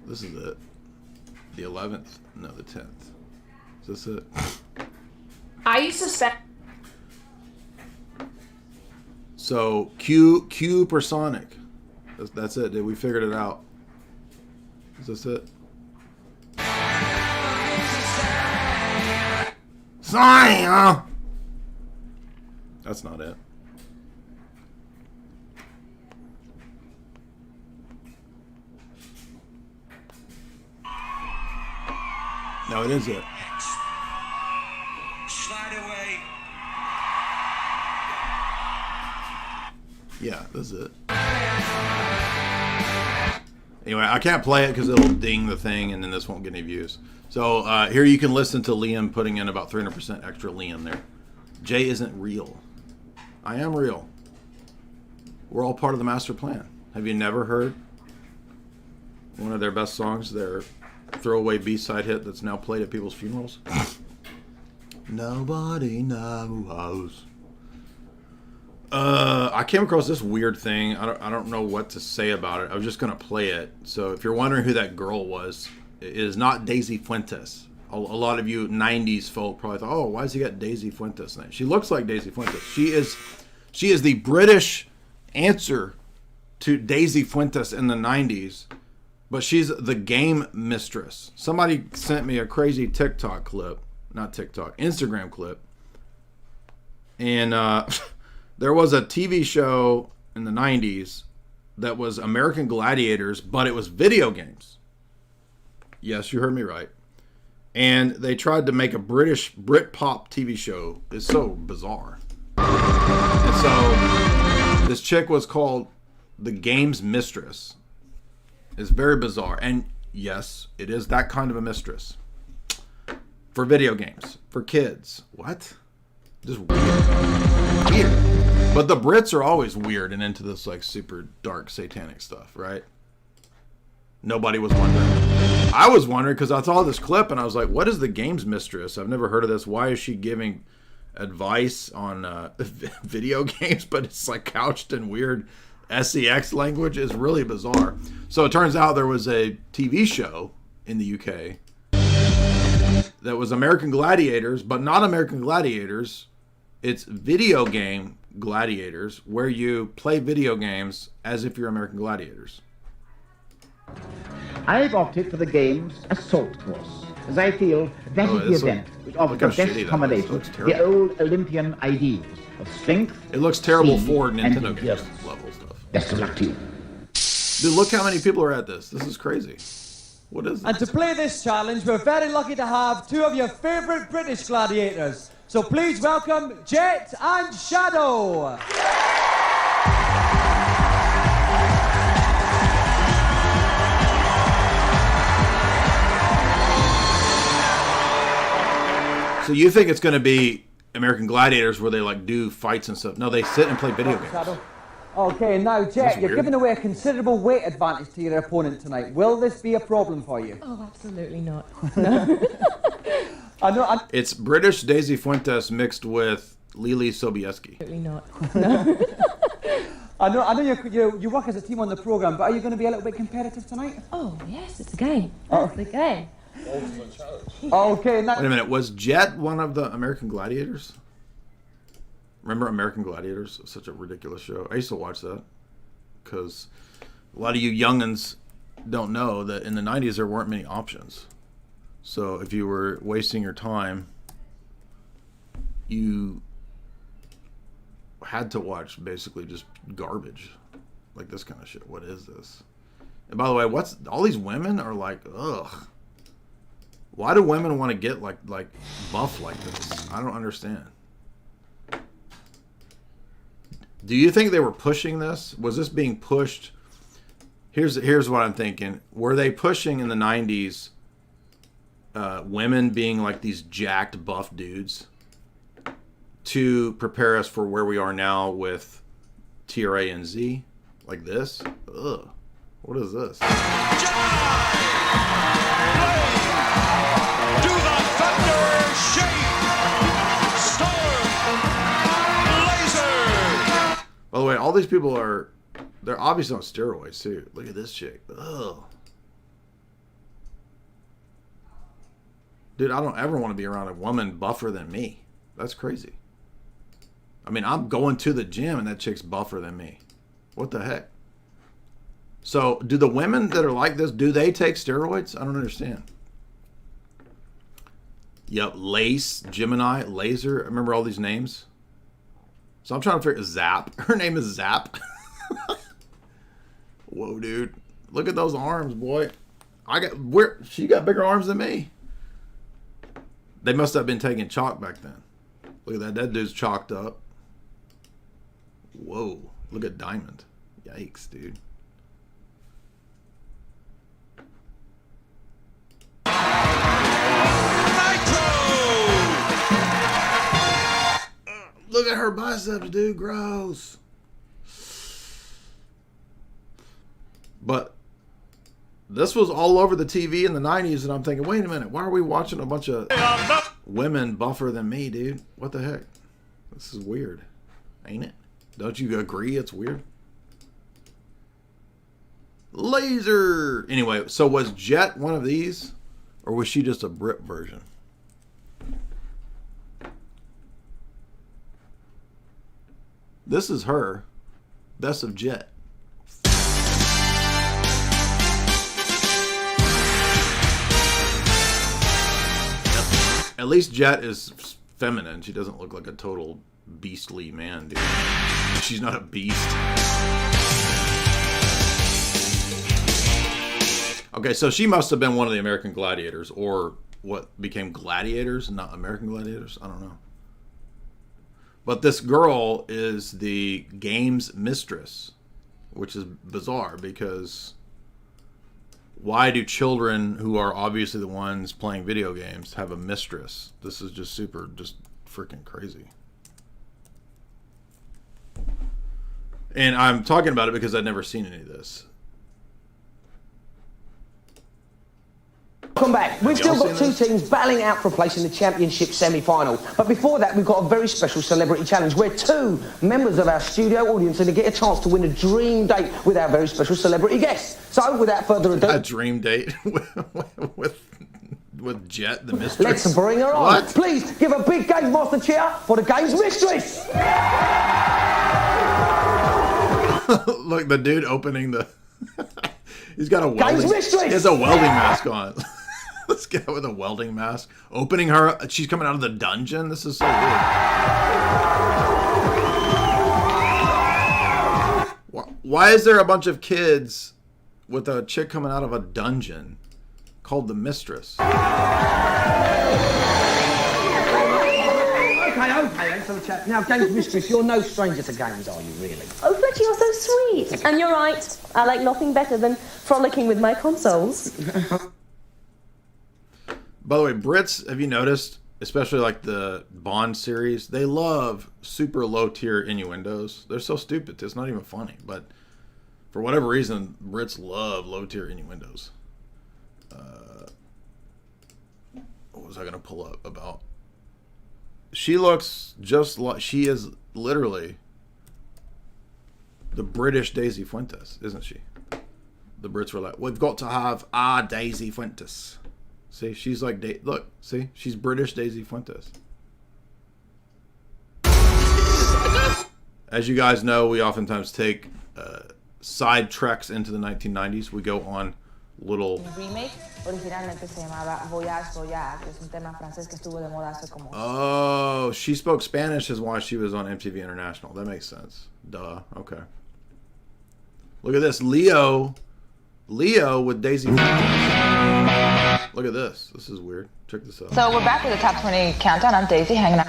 This is it. The 11th. No, the 10th. Is this it? I used to spend. So Cupersonic. That's it, dude. We figured it out. Is this it? Sorry, that's not it. No, it is it. Slide away. Yeah, this is it. Anyway, I can't play it because it'll ding the thing, and then this won't get any views. So here you can listen to Liam putting in about 300% extra Liam there. Jay isn't real. I am real. We're all part of the master plan. Have you never heard one of their best songs, their throwaway B-side hit that's now played at people's funerals? Nobody knows. I came across this weird thing. I don't know what to say about it. I was just going to play it. So if you're wondering who that girl was, it is not Daisy Fuentes. A lot of you 90s folk probably thought, oh, why has he got Daisy Fuentes in it? She looks like Daisy Fuentes. She is the British answer to Daisy Fuentes in the 90s, but she's the game mistress. Somebody sent me a crazy TikTok clip. Not TikTok, Instagram clip. And there was a TV show in the 90s that was American Gladiators, but it was video games. Yes, you heard me right. And they tried to make a Britpop TV show. It's so bizarre. And so this chick was called the Games Mistress. It's very bizarre. And yes, it is that kind of a mistress. For video games. For kids. What? Just weird. Weird. But the Brits are always weird and into this like super dark satanic stuff, right? Nobody was wondering. I was wondering because I saw this clip and I was like, what is the Games Mistress? I've never heard of this. Why is she giving advice on video games? But it's like couched in weird sex language. It's really bizarre. So it turns out there was a TV show in the UK that was American Gladiators, but not American Gladiators. It's video game gladiators where you play video games as if you're American Gladiators. I've opted for the game's assault course, as I feel that is the event which offers the best combination the old Olympian ideals of strength. It looks terrible for Nintendo games level stuff. Best of luck to you. Dude, look how many people are at this. This is crazy. What is this? And to play this challenge, we're very lucky to have two of your favourite British gladiators. So please welcome Jet and Shadow. So you think it's going to be American Gladiators where they like do fights and stuff? No, they sit and play video games. Shadow. Okay, now Jet, you're giving away a considerable weight advantage to your opponent tonight. Will this be a problem for you? Oh, absolutely not. It's British Daisy Fuentes mixed with Lily Sobieski. Absolutely not. No. I know you work as a team on the programme, but are you going to be a little bit competitive tonight? Oh, yes, it's a game. It's a game. Ultimate challenge. Okay, now... Wait a minute, was Jet one of the American Gladiators? Remember American Gladiators? It was such a ridiculous show. I used to watch that because a lot of you youngins don't know that in the 90s there weren't many options. So if you were wasting your time, you had to watch basically just garbage. Like this kind of shit. What is this? And by the way, what's all these women are like, ugh. Why do women want to get like buff like this? I don't understand. Do you think they were pushing this? Was this being pushed? Here's what I'm thinking. Were they pushing in the 90s women being like these jacked buff dudes to prepare us for where we are now with TRA and Z? Like this? Ugh. What is this? Do the thunder shake! Storm! Laser! By the way, all these people they're obviously on steroids too. Look at this chick. Ugh. Dude, I don't ever want to be around a woman buffer than me. That's crazy. I mean, I'm going to the gym and that chick's buffer than me. What the heck? So, do the women that are like this, do they take steroids? I don't understand. Yep, Lace, Gemini, Laser. Remember all these names? So I'm trying to figure Zap. Her name is Zap. Whoa, dude. Look at those arms, boy. She got bigger arms than me. They must have been taking chalk back then. Look at that. That dude's chalked up. Whoa. Look at Diamond. Yikes, dude. Look at her biceps, dude. Gross. But this was all over the TV in the 90s, and I'm thinking, wait a minute, why are we watching a bunch of women buffer than me, dude? What the heck? This is weird, ain't it? Don't you agree it's weird? Laser! Anyway, so was Jet one of these? Or was she just a Brit version? This is her. Best of Jet. At least Jet is feminine. She doesn't look like a total beastly man, dude. She's not a beast. Okay, so she must have been one of the American Gladiators, or what became Gladiators, not American Gladiators. I don't know. But this girl is the game's mistress, which is bizarre because why do children who are obviously the ones playing video games have a mistress? This is just freaking crazy. And I'm talking about it because I've never seen any of this. Welcome back. We've still got two teams battling out for a place in the championship semi-final. But before that, we've got a very special celebrity challenge where two members of our studio audience are going to get a chance to win a dream date with our very special celebrity guest. So, without further ado... A dream date with Jet, the mistress? Let's bring her on. What? Please give a big Games Master cheer for the game's mistress. Look, the dude opening the... He's got a welding... Games mistress! He has a welding mask on. This guy with a welding mask. Opening her... She's coming out of the dungeon? This is so weird. Why is there a bunch of kids with a chick coming out of a dungeon called the mistress? Okay, let's have a chat. Now, Games Mistress, you're no stranger to games, are you, really? Oh, but you're so sweet. And you're right. I like nothing better than frolicking with my consoles. By the way, Brits, have you noticed, especially like the Bond series, they love super low tier innuendos. They're so stupid, it's not even funny. But for whatever reason, Brits love low tier innuendos. What was I going to pull up about? She looks just like, she is literally the British Daisy Fuentes, isn't she? The Brits were like, we've got to have our Daisy Fuentes. See, she's like, look, see, she's British Daisy Fuentes. As you guys know, we oftentimes take side treks into the 1990s. We go on little... remake originalmente se llamaba Voyage Voyage, es un tema francés que estuvo de moda hace como... Oh, she spoke Spanish is why she was on MTV International. That makes sense. Duh. Okay. Look at this. Leo with Daisy. Look at this. This is weird. Check this out. So we're back with the top 20 countdown. I'm Daisy hanging out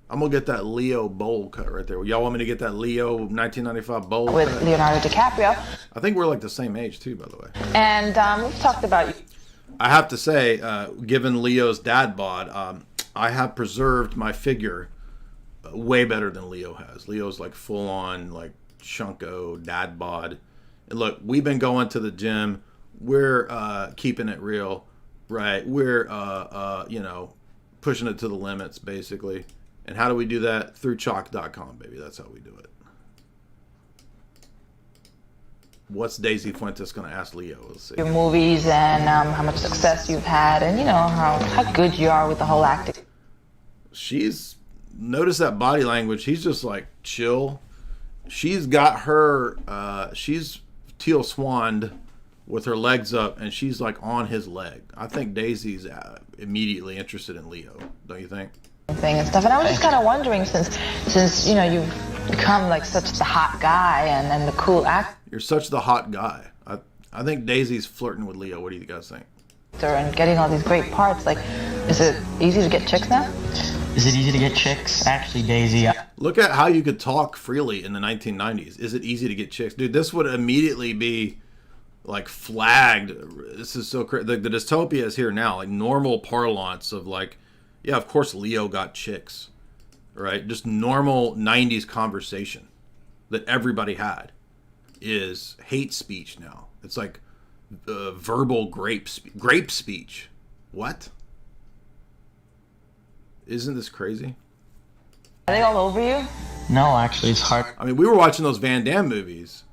I'm going to get that Leo bowl cut right there. Y'all want me to get that Leo 1995 bowl with cut? Leonardo DiCaprio. I think we're like the same age too, by the way. And we've talked about... I have to say, given Leo's dad bod, I have preserved my figure way better than Leo has. Leo's like full on like chunko dad bod. And look, we've been going to the gym. We're keeping it real, right? We're you know, pushing it to the limits basically. And how do we do that? Through chalk.com, baby. That's how we do it. What's Daisy Fuentes going to ask Leo? Let's see. your movies and how much success you've had and, you know, how good you are with the whole acting. She's... Notice that body language. He's just like chill. She's got her... she's teal swanned with her legs up, and she's like on his leg. I think Daisy's immediately interested in Leo. Don't you think? Thing and stuff, and I was just kind of wondering, since you know you've become like such the hot guy and the cool actor You're such the hot guy. I think Daisy's flirting with Leo. What do you guys think? and getting all these great parts, like, is it easy to get chicks now? Is it easy to get chicks? Actually, Daisy, Look at how you could talk freely in the 1990s. Is it easy to get chicks? Dude, this would immediately be like flagged. This is so crazy. The dystopia is here now. Like normal parlance of like, yeah, of course Leo got chicks, right? Just normal 90s conversation that everybody had is hate speech now. It's like verbal grape speech. What? Isn't this crazy? Are they all over you? No, actually, it's hard. I mean, we were watching those Van Damme movies,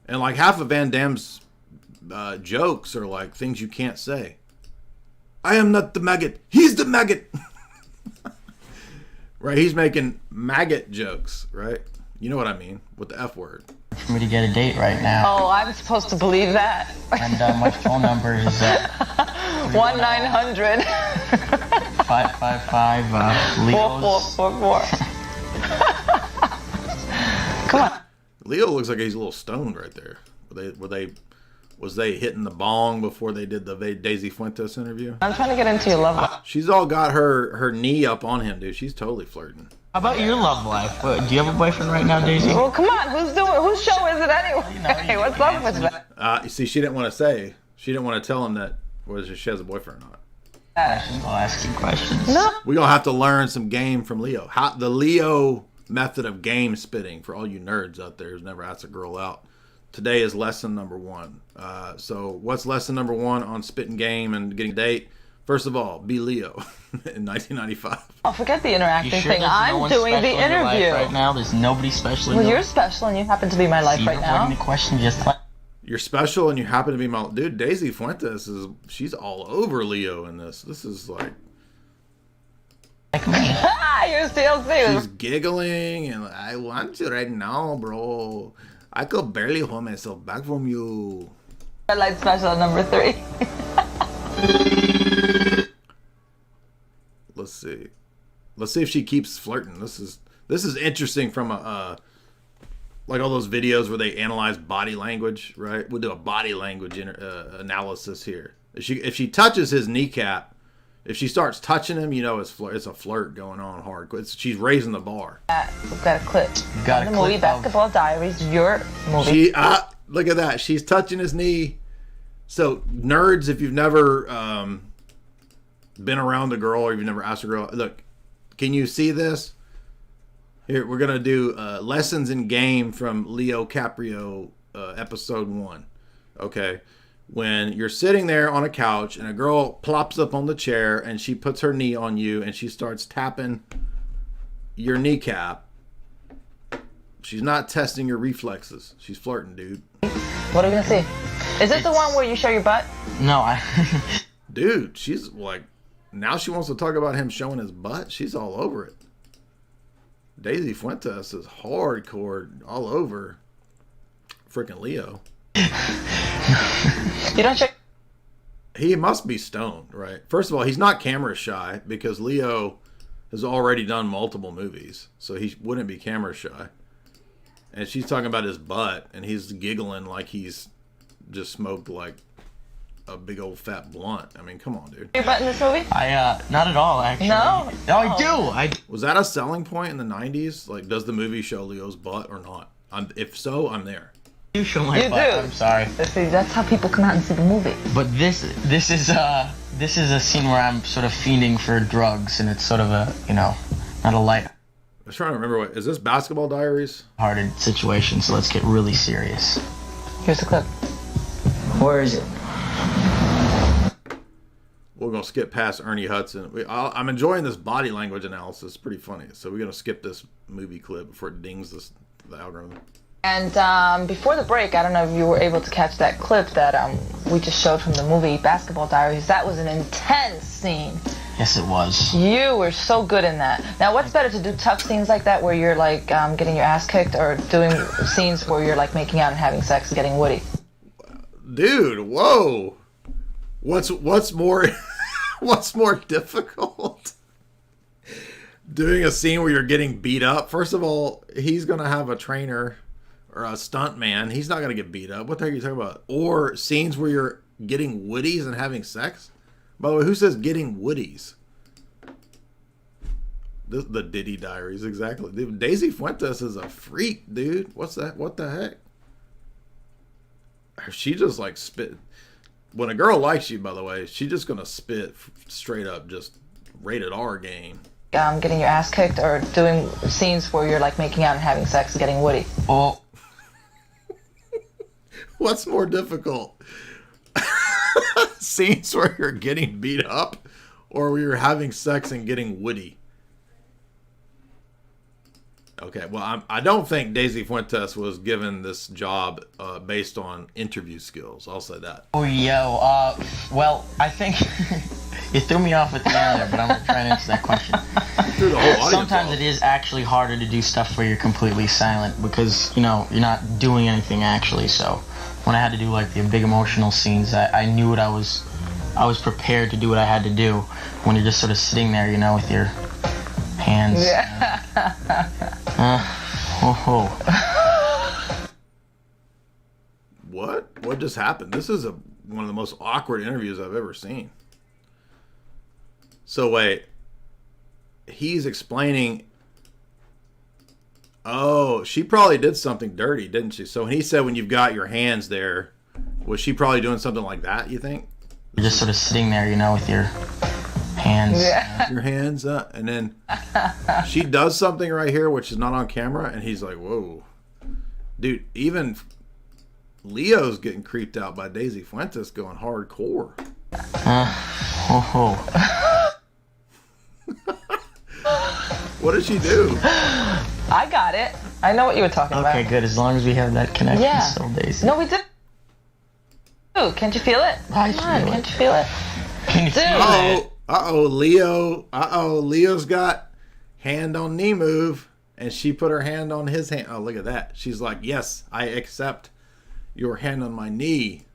and like half of Van Damme's jokes are like things you can't say. I am not the maggot. He's the maggot. Right? He's making maggot jokes, right? You know what I mean with the F word. For me to get a date right now. Oh, I'm supposed to believe that. And my phone number is 1-900. 555 Leo's. 4444. Come on. Leo looks like he's a little stoned right there. Was they hitting the bong before they did the Daisy Fuentes interview? I'm trying to get into your love life. She's all got her knee up on him, dude. She's totally flirting. How about your love life? Do you have a boyfriend right now, Daisy? Well, come on. Whose show is it anyway? Hey, what's up with that? You see, she didn't want to say. She didn't want to tell him that whether she has a boyfriend or not. I'll ask you questions. No. We're going to have to learn some game from Leo. The Leo method of game spitting for all you nerds out there who's never asked a girl out. Today is lesson number 1. So what's lesson number 1 on spitting game and getting a date? First of all, be Leo in 1995. Oh, forget the interacting Sure thing. no I'm one doing special the in your life interview. right now. There's nobody special in Well, your you're special and you happen to be my life right now. Any question just like You're special and you happen to be my dude. Daisy Fuentes she's all over Leo in this. This is like You're still serious. she's giggling and I want you right now, bro. I could barely hold myself back from you. Red light special number 3. Let's see if she keeps flirting. This is interesting from a like all those videos where they analyze body language, right? We'll do a body language analysis here. If she touches his kneecap, if she starts touching him, you know it's a flirt going on hard. She's raising the bar. We've got a clip. Got a the clip movie of- Basketball Diaries, your movie. Look at that. She's touching his knee. So nerds, if you've never been around a girl or you've never asked a girl, look, can you see this? Here, we're going to do lessons in game from Leo DiCaprio episode 1. Okay. When you're sitting there on a couch and a girl plops up on the chair and she puts her knee on you and she starts tapping your kneecap, she's not testing your reflexes. She's flirting, dude. What are we going to see? Is this the one where you show your butt? No, Dude, she's like, now she wants to talk about him showing his butt. She's all over it. Daisy Fuentes is hardcore all over freaking Leo. You don't check. He must be stoned, right? First of all, he's not camera shy because Leo has already done multiple movies, so he wouldn't be camera shy. And she's talking about his butt, and he's giggling like he's just smoked like a big old fat blunt. I mean, come on, dude. Your butt in this movie? Not at all, actually. No? No, I do. Was that a selling point in the 90s? Like, does the movie show Leo's butt or not? If so, I'm there. You show my You butt. do. I'm sorry. See, that's how people come out and see the movie. But this is a scene where I'm sort of fiending for drugs, and it's sort of a, not a light I was trying to remember is this Basketball Diaries? hearted situation, so let's get really serious. Here's the clip. Where is it? We're going to skip past Ernie Hudson. I'm enjoying this body language analysis. It's pretty funny. So we're going to skip this movie clip before it dings the algorithm. And before the break, I don't know if you were able to catch that clip that we just showed from the movie Basketball Diaries. That was an intense scene. Yes, it was. You were so good in that. Now, what's better to do tough scenes like that where you're like getting your ass kicked, or doing scenes where you're like making out and having sex, getting woody? Dude, whoa. What's more what's more difficult? Doing a scene where you're getting beat up. First of all, he's going to have a trainer or a stunt man. He's not going to get beat up. What the heck are you talking about? Or scenes where you're getting woodies and having sex? By the way, who says getting woodies? The Diddy Diaries, exactly. Dude, Daisy Fuentes is a freak, dude. What's that? What the heck? She just like spit. When a girl likes you, by the way, she's just going to spit straight up, just rated R game. getting your ass kicked or doing scenes where you're like making out and having sex and getting woody? Well, What's more difficult? Scenes where you're getting beat up or where you're having sex and getting woody? Okay, well, I don't think Daisy Fuentes was given this job based on interview skills. I'll say that. oh, well, I think you threw me off at the end there, but I'm going to try and answer that question. Threw the whole audience Sometimes off. it is actually harder to do stuff where you're completely silent because, you're not doing anything actually. So when I had to do like the big emotional scenes, I knew what I was prepared to do what I had to do. When you're just sort of sitting there, with your hands. What just happened? This is one of the most awkward interviews I've ever seen. So wait, he's explaining. Oh, she probably did something dirty, didn't she? So when he said when you've got your hands there, was she probably doing something like that, you think? You're just sort of sitting there, with your hands. Your hands up, and then she does something right here which is not on camera, and he's like, whoa, dude, even Leo's getting creeped out by Daisy Fuentes going hardcore. What did she do? I got it. I know what you were talking about. Okay, good. As long as we have that connection Yeah. still, Daisy. No, we did. Ooh, can't you feel it? Come on, can't you feel it? Can you Dude. feel Uh-oh, Leo's got hand on knee move, and she put her hand on his hand. Oh, look at that. She's like, yes, I accept your hand on my knee.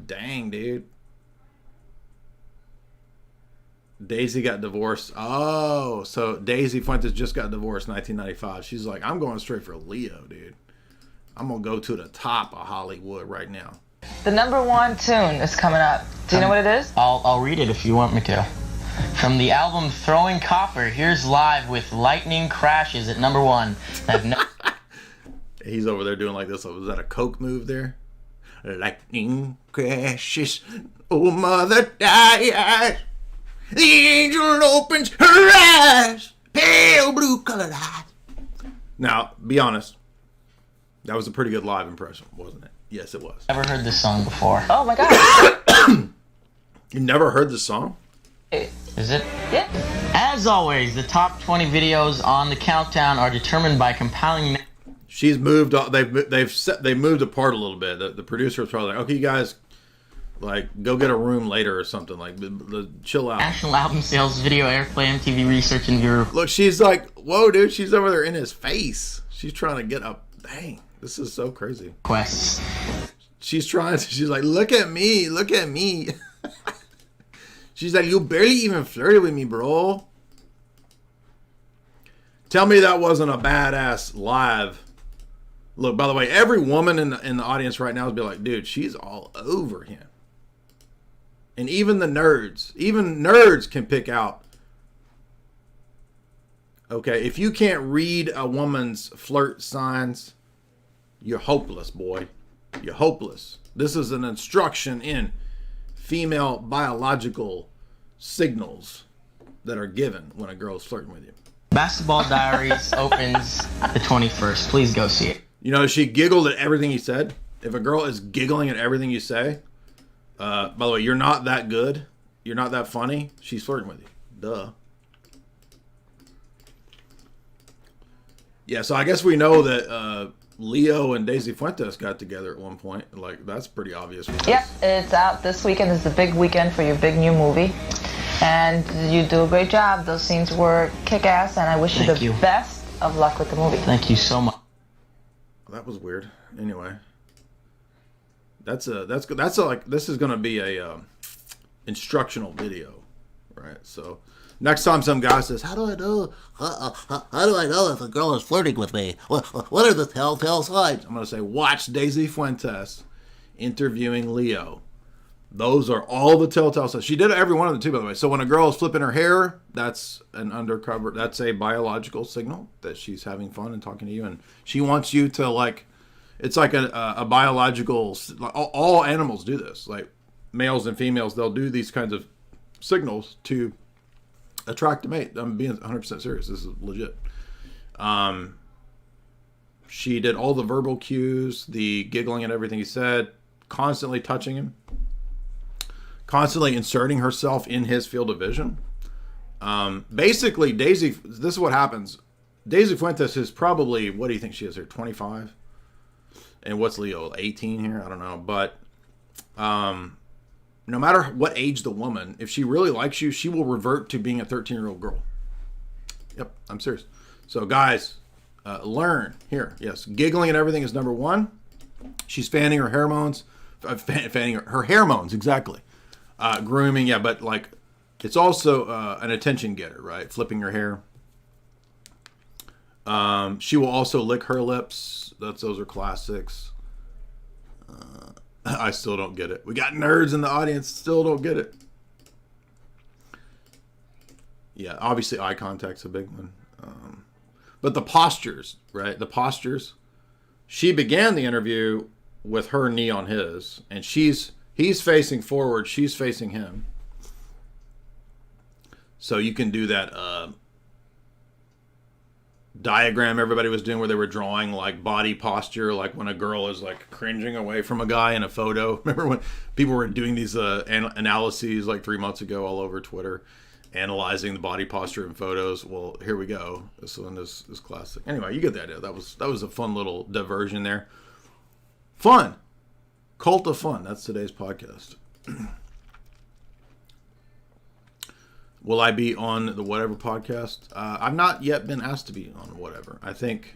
Dang, dude. Daisy got divorced. Oh, so Daisy Fuentes just got divorced in 1995. She's like, I'm going straight for Leo, dude. I'm going to go to the top of Hollywood right now. The #1 tune is coming up. Do you know what it is? I'll read it if you want me to. From the album Throwing Copper, here's Live with Lightning Crashes at #1. He's over there doing like this. Was that a Coke move there? Lightning crashes. Oh, mother dies. The angel opens her eyes. Pale blue colored eyes. Now, be honest. That was a pretty good live impression, wasn't it? Yes, it was. Never heard this song before. Oh my god. You never heard this song? Is it? Yeah. As always, the top 20 videos on the countdown are determined by compiling. She's moved. They moved apart a little bit. The producer was probably like, "Okay, you guys, like, go get a room later or something. Like, chill out." National album sales, video airplay, MTV research, and viewer. Look, she's like, "Whoa, dude!" She's over there in his face. She's trying to get up. Dang, this is so crazy. Quests. She's like, "Look at me, look at me." She's like, "You barely even flirted with me, bro." Tell me that wasn't a badass live. Look, by the way, every woman in the audience right now would be like, "Dude, she's all over him." And even the nerds, can pick out. Okay, if you can't read a woman's flirt signs, you're hopeless, boy. You're hopeless. This is an instruction in female biological signals that are given when a girl's flirting with you. Basketball Diaries opens the 21st. Please go see it. You know, she giggled at everything he said. If a girl is giggling at everything you say, by the way, you're not that good. You're not that funny. She's flirting with you. Duh. Yeah, so I guess we know that Leo and Daisy Fuentes got together at one point. Like, that's pretty obvious. Yep, it's out this weekend. It's a big weekend for your big new movie. And you do a great job. Those scenes were kick-ass, and I wish you the best of luck with the movie. Thank you so much. That was weird. Anyway, that's like, this is gonna be a instructional video, right? So next time some guy says, "How do I know? How do I know if a girl is flirting with me? What are the telltale signs?" I'm gonna say, watch Daisy Fuentes interviewing Leo. Those are all the telltale signs. She did every one of them too, by the way. So when a girl is flipping her hair, that's an undercover. That's a biological signal that she's having fun and talking to you, and she wants you to, like. It's like a biological. All animals do this. Like males and females, they'll do these kinds of signals to Attract to mate. I'm being 100% serious. This is legit. She did all the verbal cues, the giggling and everything he said, constantly touching him, constantly inserting herself in his field of vision. Basically, Daisy, this is what happens. Daisy Fuentes is probably, what do you think she is here, 25? And what's Leo, 18 here? I don't know. But no matter what age the woman, if she really likes you, she will revert to being a 13-year-old girl. Yep, I'm serious. So guys, learn here. Yes, giggling and everything is number one. She's fanning her hormones, fanning her hormones, exactly. Grooming, yeah, but like it's also an attention getter, right? Flipping her hair. She will also lick her lips. Those are classics. I still don't get it. We got nerds in the audience, still don't get it. Yeah, obviously eye contact's a big one. But the postures, right? The postures. She began the interview with her knee on his, and he's facing forward, she's facing him. So you can do that diagram everybody was doing where they were drawing like body posture, like when a girl is like cringing away from a guy in a photo. Remember when people were doing these analyses like 3 months ago all over Twitter, analyzing the body posture in photos? Well, here we go. This one is classic. Anyway, you get the idea. That was a fun little diversion there. Fun. Cult of Fun. That's today's podcast. Will I be on the Whatever podcast? I've not yet been asked to be on Whatever. I think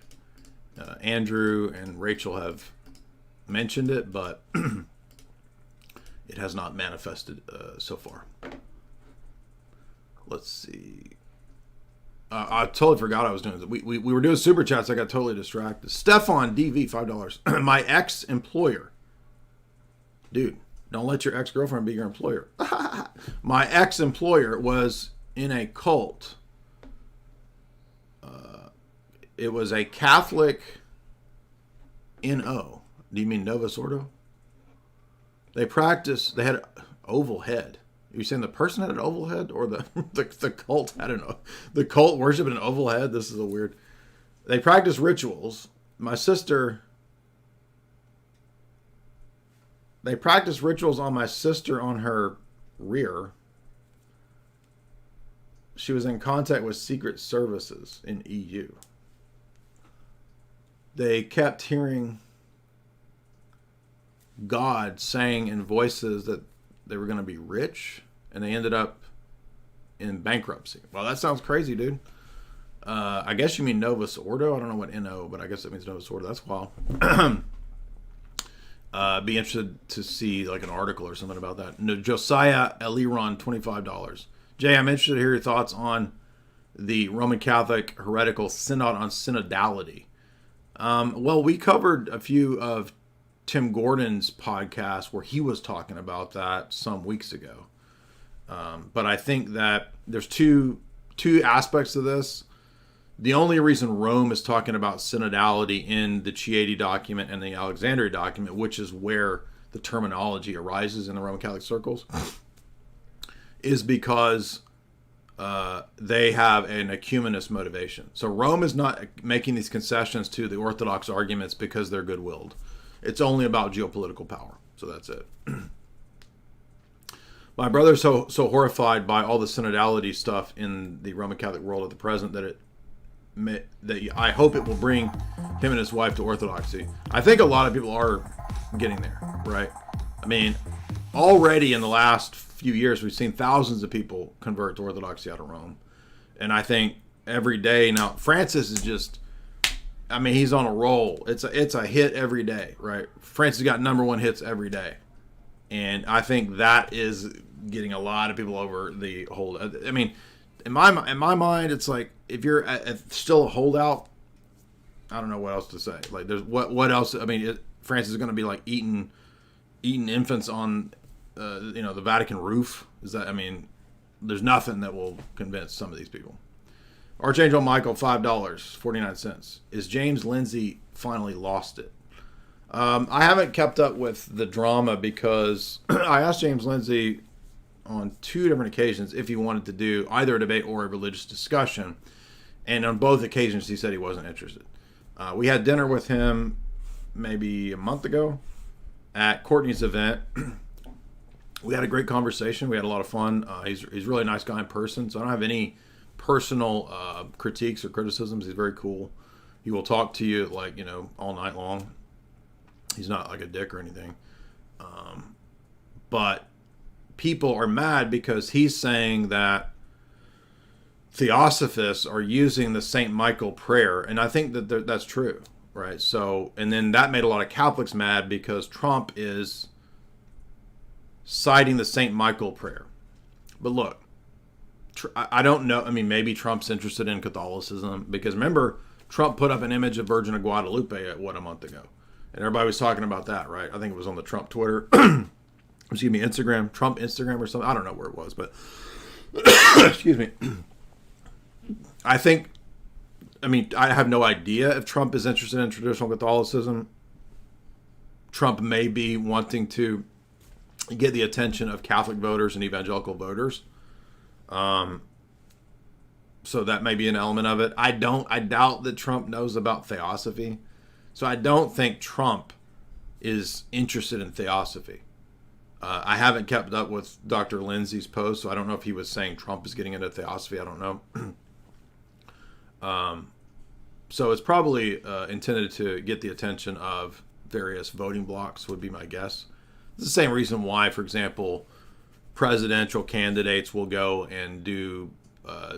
Andrew and Rachel have mentioned it, but it has not manifested so far. Let's see. I totally forgot I was doing this. We were doing super chats. I got totally distracted. Stefan DV, $5. My ex-employer. Dude, don't let your ex-girlfriend be your employer. My ex-employer was in a cult. It was a Catholic NO. Do you mean Novus Ordo? They had oval head. Are you saying the person had an oval head, or the cult had the cult worshiped an oval head? This is a weird. They practice rituals. My sister. They practice rituals on my sister on her rear. She was in contact with secret services in EU. They kept hearing God saying in voices that they were going to be rich, and they ended up in bankruptcy. Well, that sounds crazy, dude. I guess you mean Novus Ordo. I don't know what NO, but I guess it means Novus Ordo. That's wild. Be interested to see like an article or something about that. No, Josiah Eliron, $25. Jay, I'm interested to hear your thoughts on the Roman Catholic heretical synod on synodality. Well, we covered a few of Tim Gordon's podcast where he was talking about that some weeks ago. But I think that there's two aspects of this. The only reason Rome is talking about synodality in the Chieti document and the Alexandria document, which is where the terminology arises in the Roman Catholic circles, is because they have an ecumenist motivation. So Rome is not making these concessions to the Orthodox arguments because they're good-willed. It's only about geopolitical power. So that's it. My brother's so horrified by all the synodality stuff in the Roman Catholic world at the present that I hope it will bring him and his wife to Orthodoxy. I think a lot of people are getting there, right? I mean, already in the last few years, we've seen thousands of people convert to Orthodoxy out of Rome. And I think every day now, Francis is just, I mean, he's on a roll. It's a hit every day, right? Francis got #1 hits every day. And I think that is getting a lot of people over the whole, I mean, in my mind, it's like, if you're still a holdout, I don't know what else to say. Like, there's what else? I mean, Francis is going to be like eating infants on, the Vatican roof. Is that? I mean, there's nothing that will convince some of these people. Archangel Michael, $5.49. Is James Lindsay finally lost it? I haven't kept up with the drama because I asked James Lindsay on 2 different occasions if he wanted to do either a debate or a religious discussion. And on both occasions, he said he wasn't interested. We had dinner with him maybe a month ago at Courtney's event. We had a great conversation. We had a lot of fun. He's a really nice guy in person, so I don't have any personal critiques or criticisms. He's very cool. He will talk to you like, all night long. He's not like a dick or anything. But people are mad because he's saying that Theosophists are using the St. Michael prayer, and I think that that's true, right? So, and then that made a lot of Catholics mad because Trump is citing the St. Michael prayer. But look, I don't know. I mean, maybe Trump's interested in Catholicism because remember, Trump put up an image of Virgin of Guadalupe a month ago, and everybody was talking about that, right? I think it was on the Trump Twitter, excuse me, Trump Instagram or something. I don't know where it was, but excuse me. I have no idea if Trump is interested in traditional Catholicism. Trump may be wanting to get the attention of Catholic voters and evangelical voters. So that may be an element of it. I doubt that Trump knows about theosophy. So I don't think Trump is interested in theosophy. I haven't kept up with Dr. Lindsay's post, so I don't know if he was saying Trump is getting into theosophy. I don't know. So it's probably intended to get the attention of various voting blocs, would be my guess. It's the same reason why, for example, presidential candidates will go and do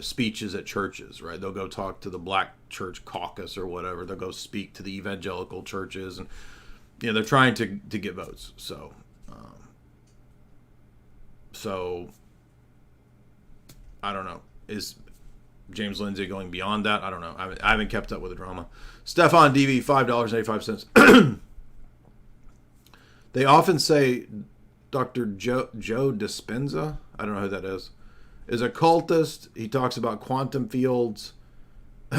speeches at churches, right? They'll go talk to the Black Church Caucus or whatever. They'll go speak to the evangelical churches, and they're trying to get votes. So I don't know. Is James Lindsay going beyond that? I don't know. I haven't kept up with the drama. Stefan DV, $5.85. They often say Dr. Joe Dispenza, I don't know who that is a cultist. He talks about quantum fields,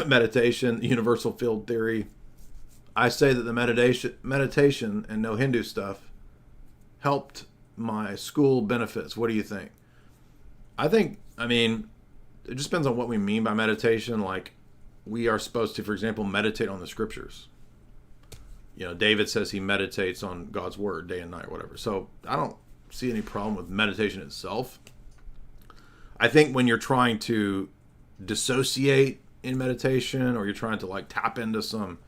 meditation, universal field theory. I say that the meditation and no Hindu stuff helped my school benefits. What do you think? It just depends on what we mean by meditation. Like, we are supposed to, for example, meditate on the scriptures. David says he meditates on God's word day and night or whatever. So I don't see any problem with meditation itself. I think when you're trying to dissociate in meditation, or you're trying to like tap into some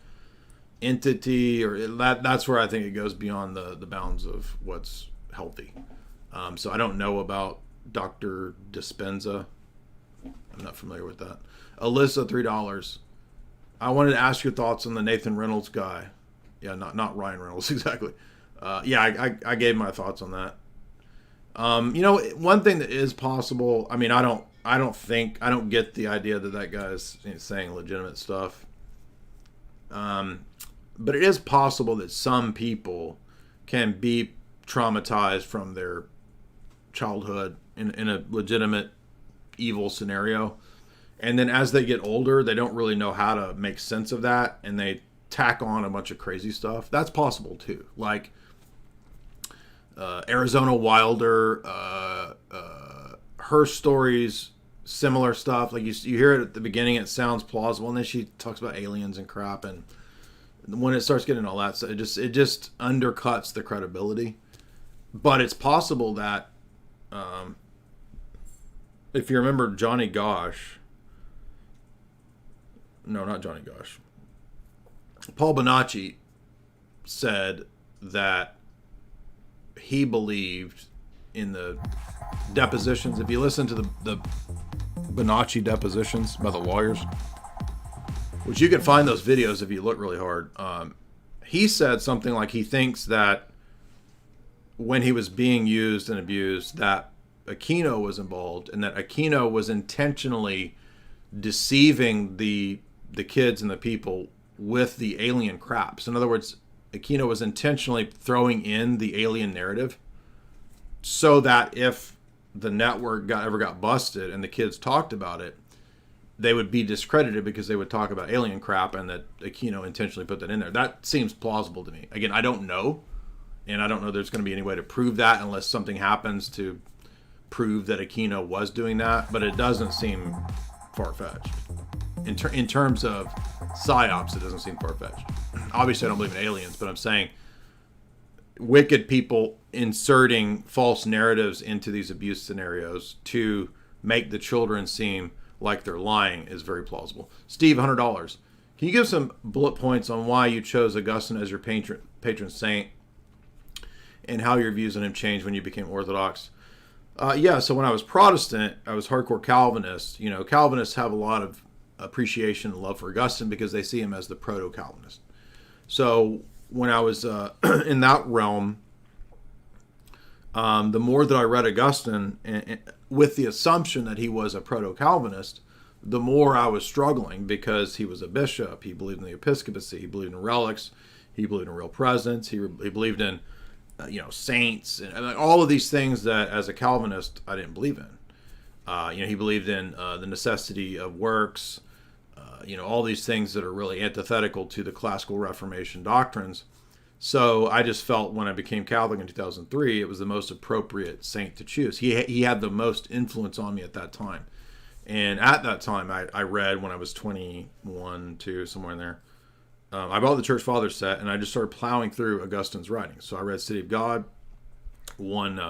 entity, or that's where I think it goes beyond the bounds of what's healthy. So I don't know about Dr. Dispenza. I'm not familiar with that. Alyssa, $3. I wanted to ask your thoughts on the Nathan Reynolds guy. Yeah, not Ryan Reynolds, exactly. I gave my thoughts on that. One thing that is possible, I don't get the idea that guy's saying legitimate stuff. But it is possible that some people can be traumatized from their childhood in a legitimate evil scenario, and then as they get older, they don't really know how to make sense of that, and they tack on a bunch of crazy stuff. That's possible too. Like Arizona Wilder, her stories, similar stuff. Like you hear it at the beginning, it sounds plausible, and then she talks about aliens and crap, and when it starts getting all that, so it just undercuts the credibility. But it's possible that if you remember Johnny Gosh, no, not Johnny Gosh, Paul Bonacci said that he believed in the depositions. If you listen to the Bonacci depositions by the lawyers, which you can find those videos if you look really hard, he said something like he thinks that when he was being used and abused, that Aquino was involved, and that Aquino was intentionally deceiving the kids and the people with the alien craps. In other words, Aquino was intentionally throwing in the alien narrative so that if the network ever got busted and the kids talked about it, they would be discredited because they would talk about alien crap, and that Aquino intentionally put that in there. That seems plausible to me. Again, I don't know, and I don't know there's going to be any way to prove that unless something happens to prove that Aquino was doing that, but it doesn't seem far-fetched. In terms of psyops, it doesn't seem far-fetched. Obviously, I don't believe in aliens, but I'm saying wicked people inserting false narratives into these abuse scenarios to make the children seem like they're lying is very plausible. Steve, $100. Can you give some bullet points on why you chose Augustine as your patron saint and how your views on him changed when you became Orthodox? Yeah, so when I was Protestant, I was hardcore Calvinist. You know, Calvinists have a lot of appreciation and love for Augustine because they see him as the proto-Calvinist. So when I was in that realm, the more that I read Augustine, and with the assumption that he was a proto-Calvinist, the more I was struggling because he was a bishop. He believed in the episcopacy. He believed in relics. He believed in real presence. He believed in saints and all of these things that as a Calvinist I didn't believe in. He believed in the necessity of works, all these things that are really antithetical to the classical Reformation doctrines. So I just felt when I became Catholic in 2003, it was the most appropriate saint to choose. He had the most influence on me at that time. And at that time, I read when I was 21, 2, somewhere in there. I bought the Church Fathers set, and I just started plowing through Augustine's writings. So I read City of God, one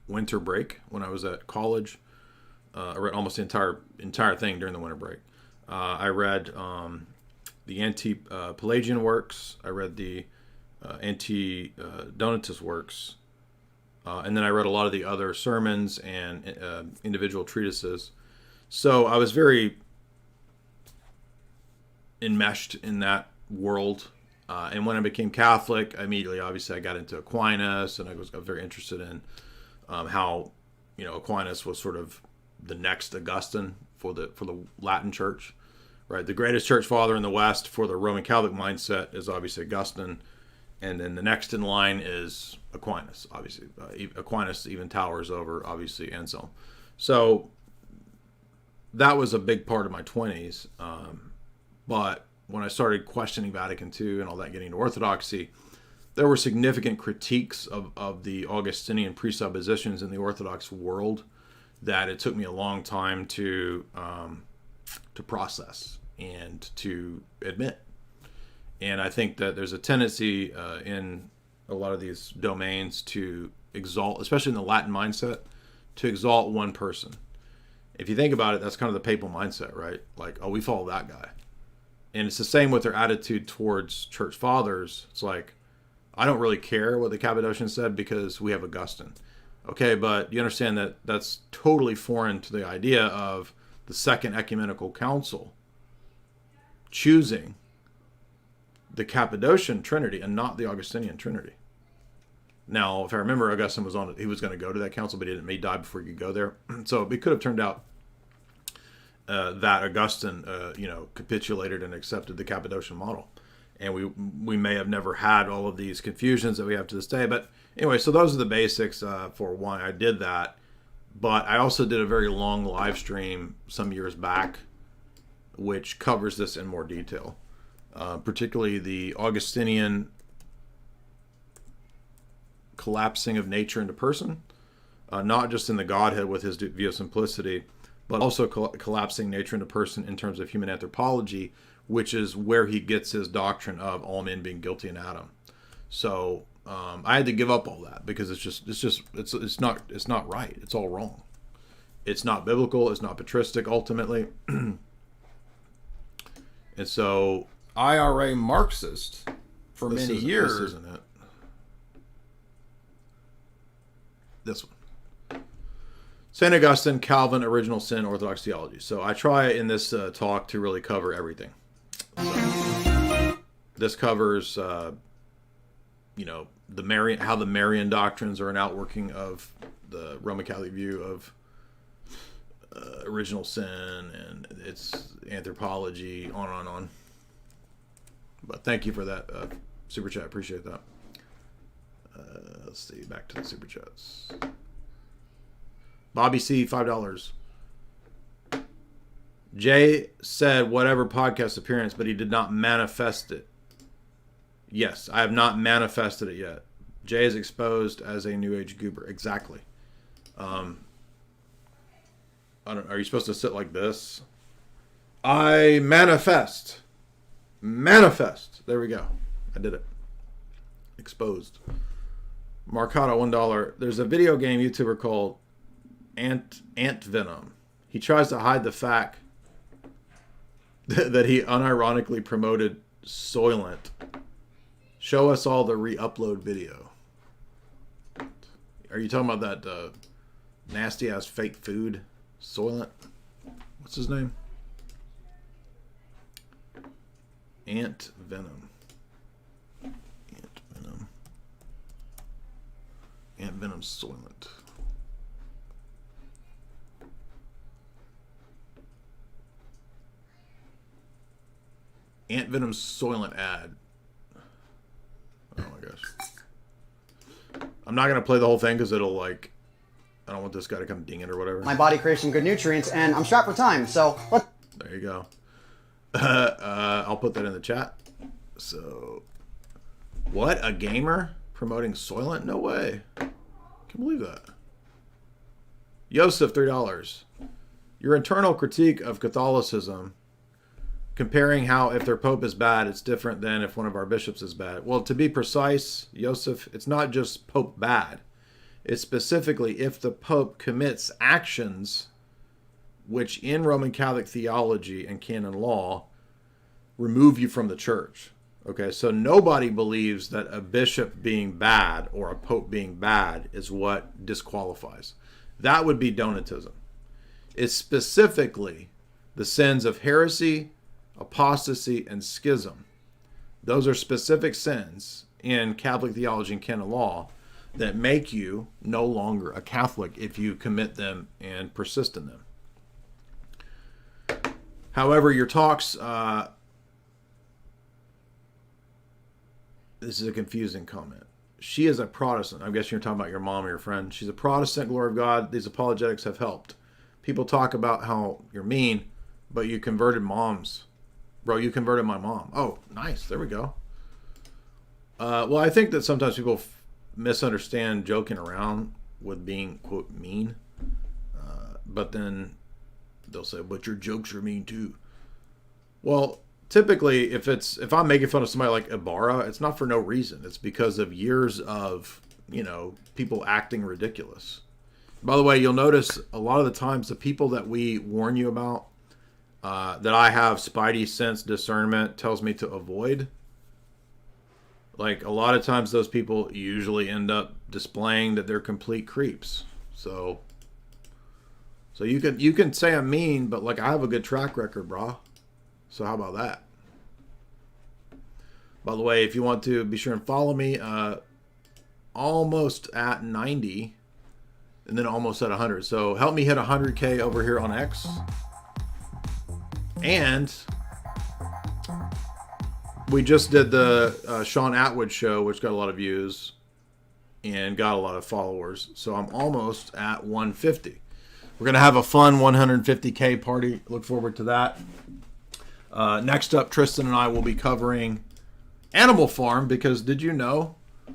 winter break when I was at college. I read almost the entire thing during the winter break. I read the anti-Pelagian works. I read the anti-Donatist works. And then I read a lot of the other sermons and individual treatises. So I was very enmeshed in that world. And when I became Catholic, immediately, obviously, I got into Aquinas, and I was very interested in how, Aquinas was sort of the next Augustine for the Latin Church, right? The greatest church father in the West for the Roman Catholic mindset is obviously Augustine, and then the next in line is Aquinas. Obviously, Aquinas even towers over obviously Anselm. So that was a big part of my 20s. But when I started questioning Vatican II and all that, getting into Orthodoxy, there were significant critiques of the Augustinian presuppositions in the Orthodox world that it took me a long time to process and to admit. And I think that there's a tendency in a lot of these domains to exalt, especially in the Latin mindset, to exalt one person. If you think about it, that's kind of the papal mindset, right? Like, oh, we follow that guy. And it's the same with their attitude towards church fathers. It's like, I don't really care what the Cappadocians said because we have Augustine. Okay, but you understand that that's totally foreign to the idea of the Second Ecumenical Council choosing the Cappadocian Trinity and not the Augustinian Trinity. Now, if I remember, Augustine was he was going to go to that council, but he died before he could go there. So it could have turned out that Augustine, capitulated and accepted the Cappadocian model. And we may have never had all of these confusions that we have to this day. But anyway, so those are the basics for why I did that. But I also did a very long live stream some years back, which covers this in more detail. Particularly the Augustinian collapsing of nature into person, not just in the Godhead with his view of simplicity, but also collapsing nature into person in terms of human anthropology, which is where he gets his doctrine of all men being guilty in Adam. So I had to give up all that because it's not right. It's all wrong. It's not biblical. It's not patristic ultimately. And so IRA Marxist for many years. This isn't it. This one. St. Augustine, Calvin, Original Sin, Orthodox Theology. So I try in this talk to really cover everything. So this covers, how the Marian doctrines are an outworking of the Roman Catholic view of original sin and its anthropology, on and on. But thank you for that super chat. Appreciate that. Let's see, back to the super chats. Bobby C, $5. Jay said whatever podcast appearance, but he did not manifest it. Yes, I have not manifested it yet. Jay is exposed as a New Age goober. Exactly. Are you supposed to sit like this? I manifest. Manifest. There we go. I did it. Exposed. Marcado, $1. There's a video game YouTuber called Ant Venom. He tries to hide the fact that he unironically promoted Soylent. Show us all the re-upload video. Are you talking about that nasty ass fake food? Soylent? What's his name? Ant Venom. Ant Venom. Ant Venom Soylent. Ant Venom Soylent ad. Oh my gosh. I'm not going to play the whole thing because it'll like... I don't want this guy to come dinging or whatever. My body craves some good nutrients, and I'm strapped for time, so let's... There you go. I'll put that in the chat. So... What? A gamer promoting Soylent? No way. Can't believe that. Yosef, $3. Your internal critique of Catholicism, comparing how if their pope is bad, it's different than if one of our bishops is bad. Well, to be precise, Yosef, it's not just pope bad. It's specifically if the pope commits actions which in Roman Catholic theology and canon law remove you from the church. Okay, so nobody believes that a bishop being bad or a pope being bad is what disqualifies. That would be Donatism. It's specifically the sins of heresy, apostasy, and schism. Those are specific sins in Catholic theology and canon law that make you no longer a Catholic if you commit them and persist in them. However, your talks, this is a confusing comment. She is a Protestant. I'm guessing you're talking about your mom or your friend. She's a Protestant, glory of God. These apologetics have helped. People talk about how you're mean, but you converted moms. Bro, you converted my mom. Oh, nice. There we go. Well, I think that sometimes people misunderstand joking around with being, quote, mean. But then they'll say, but your jokes are mean too. Well, typically, if I'm making fun of somebody like Ibarra, it's not for no reason. It's because of years of, people acting ridiculous. By the way, you'll notice a lot of the times the people that we warn you about, that I have spidey sense discernment tells me to avoid. Like a lot of times those people usually end up displaying that they're complete creeps. So you can say I'm mean, but like I have a good track record, brah. So how about that? By the way, if you want to, be sure and follow me. Almost at 90 and then almost at 100. So help me hit 100K over here on X. And we just did the Sean Atwood show, which got a lot of views and got a lot of followers. So I'm almost at 150. We're going to have a fun 150K party. Look forward to that. Next up, Tristan and I will be covering Animal Farm, because did you know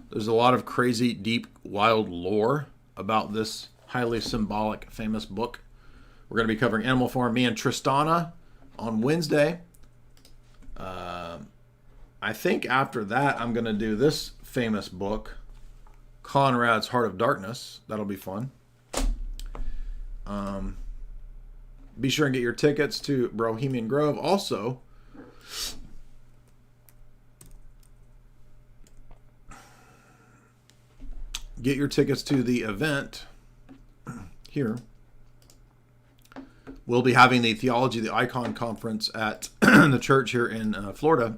there's a lot of crazy, deep, wild lore about this highly symbolic, famous book. We're going to be covering Animal Farm, me and Tristana on Wednesday. I think after that, I'm going to do this famous book, Conrad's Heart of Darkness. That'll be fun. Be sure and get your tickets to Bohemian Grove. Also, get your tickets to the event here. We'll be having the Theology of the Icon conference at the church here in Florida.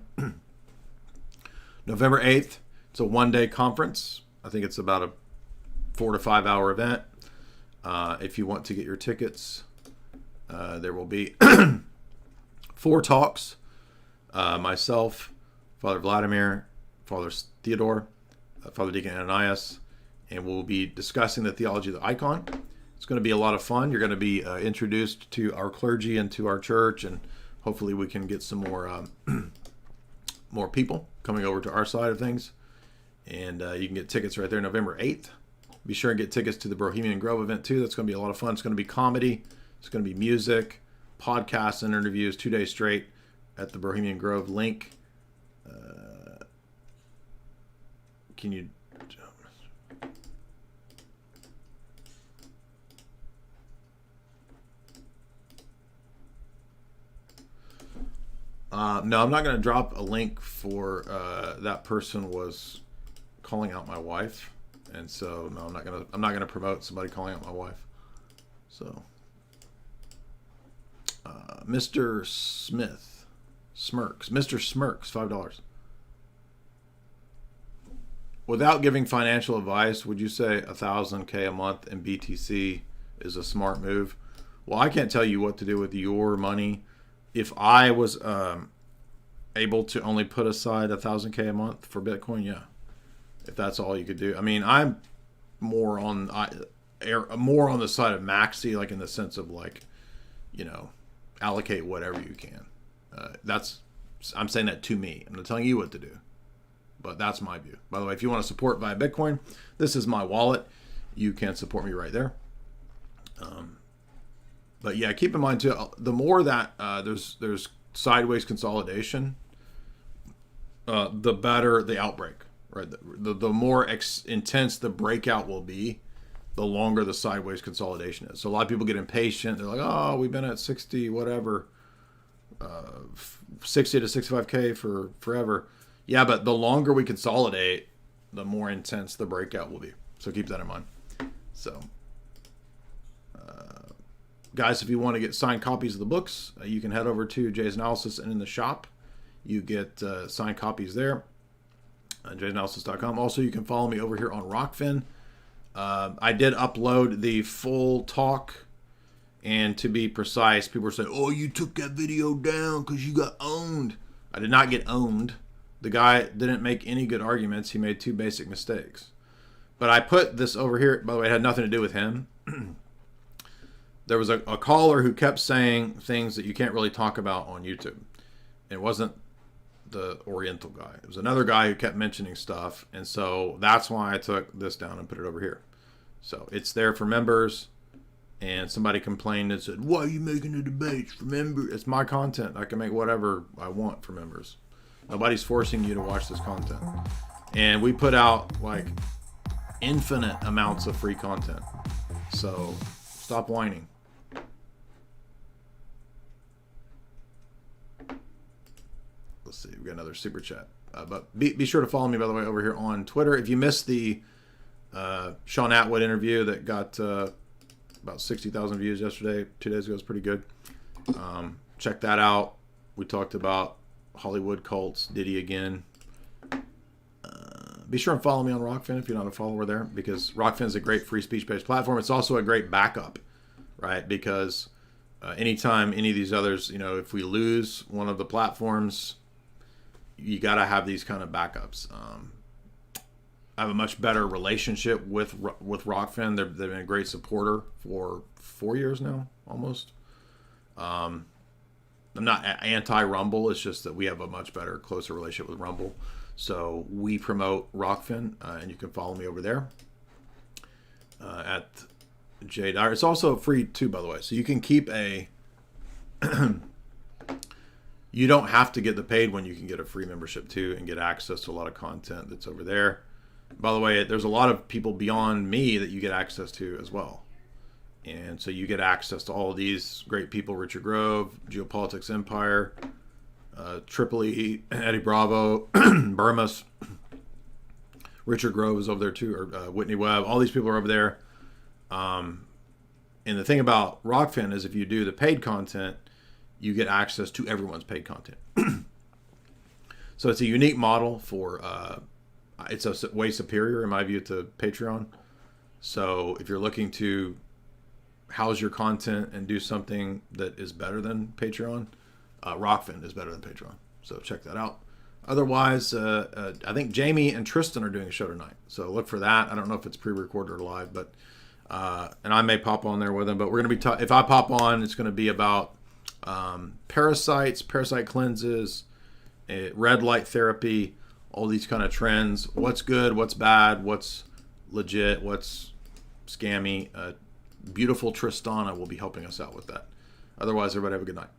November 8th. It's a one-day conference. I think it's about a 4 to 5 hour event. If you want to get your tickets, there will be 4 talks. Myself, Father Vladimir, Father Theodore, Father Deacon Ananias, and we'll be discussing the theology of the icon. It's going to be a lot of fun. You're going to be introduced to our clergy and to our church, and hopefully we can get some more more people coming over to our side of things. And you can get tickets right there November 8th. Be sure and get tickets to the Bohemian Grove event too. That's going to be a lot of fun. It's going to be comedy. It's going to be music, podcasts, and interviews 2 days straight at the Bohemian Grove. Link. Can you... no, I'm not going to drop a link for that person was calling out my wife, and so no, I'm not gonna promote somebody calling out my wife. So, Mr. Smith, Mr. Smirks, $5. Without giving financial advice, would you say 1,000K a month in BTC is a smart move? Well, I can't tell you what to do with your money. If I was able to only put aside 1,000K a month for Bitcoin, yeah. If that's all you could do. I mean, I'm more on the side of Maxi, like in the sense of like, you know, allocate whatever you can. I'm saying that to me. I'm not telling you what to do, but that's my view. By the way, if you want to support via Bitcoin, this is my wallet. You can support me right there. But yeah, keep in mind too, the more that there's sideways consolidation, the better the outbreak, right? The more intense the breakout will be, the longer the sideways consolidation is. So a lot of people get impatient. They're like, oh, we've been at 60, whatever, 60 to 65K for forever. Yeah, but the longer we consolidate, the more intense the breakout will be. So keep that in mind. So, guys, if you want to get signed copies of the books, you can head over to Jay's Analysis, and in the shop, you get signed copies there. jaysanalysis.com. Also, you can follow me over here on Rockfin. I did upload the full talk, and to be precise, people were saying, oh, you took that video down because you got owned. I did not get owned. The guy didn't make any good arguments. He made 2 basic mistakes. But I put this over here. By the way, it had nothing to do with him. There was a caller who kept saying things that you can't really talk about on YouTube. It wasn't the Oriental guy. It was another guy who kept mentioning stuff. And so that's why I took this down and put it over here. So it's there for members. And somebody complained and said, why are you making the debates for members? It's my content. I can make whatever I want for members. Nobody's forcing you to watch this content. And we put out like infinite amounts of free content. So stop whining. Let's see, we got another super chat. But be sure to follow me, by the way, over here on Twitter. If you missed the Sean Atwood interview that got about 60,000 views yesterday, 2 days ago, it was pretty good. Check that out. We talked about Hollywood cults, Diddy again. Be sure and follow me on Rockfin if you're not a follower there, because Rockfin is a great free speech-based platform. It's also a great backup, right? Because anytime any of these others, you know, if we lose one of the platforms, you got to have these kind of backups. I have a much better relationship with Rockfin. They've been a great supporter for 4 years now, almost. I'm not anti-Rumble. It's just that we have a much better, closer relationship with Rumble. So we promote Rockfin, and you can follow me over there at J Dyer. It's also free too, by the way. So you can keep a... You don't have to get the paid one. You can get a free membership too and get access to a lot of content that's over there. By the way, there's a lot of people beyond me that you get access to as well. And so you get access to all of these great people: Richard Grove, Geopolitics Empire, Tripoli, Eddie Bravo, Burmas. Richard Grove is over there too, or Whitney Webb. All these people are over there. And the thing about Rockfin is if you do the paid content, you get access to everyone's paid content. So it's a unique model for, it's a way superior in my view to Patreon. So if you're looking to house your content and do something that is better than Patreon, Rockfin is better than Patreon. So check that out. Otherwise, I think Jamie and Tristan are doing a show tonight. So look for that. I don't know if it's pre-recorded or live, but, and I may pop on there with them, but we're going to be, if I pop on, it's going to be about parasites, parasite cleanses, red light therapy, all these kind of trends. What's good, what's bad, what's legit, what's scammy. beautiful Tristana will be helping us out with that. Otherwise, everybody have a good night.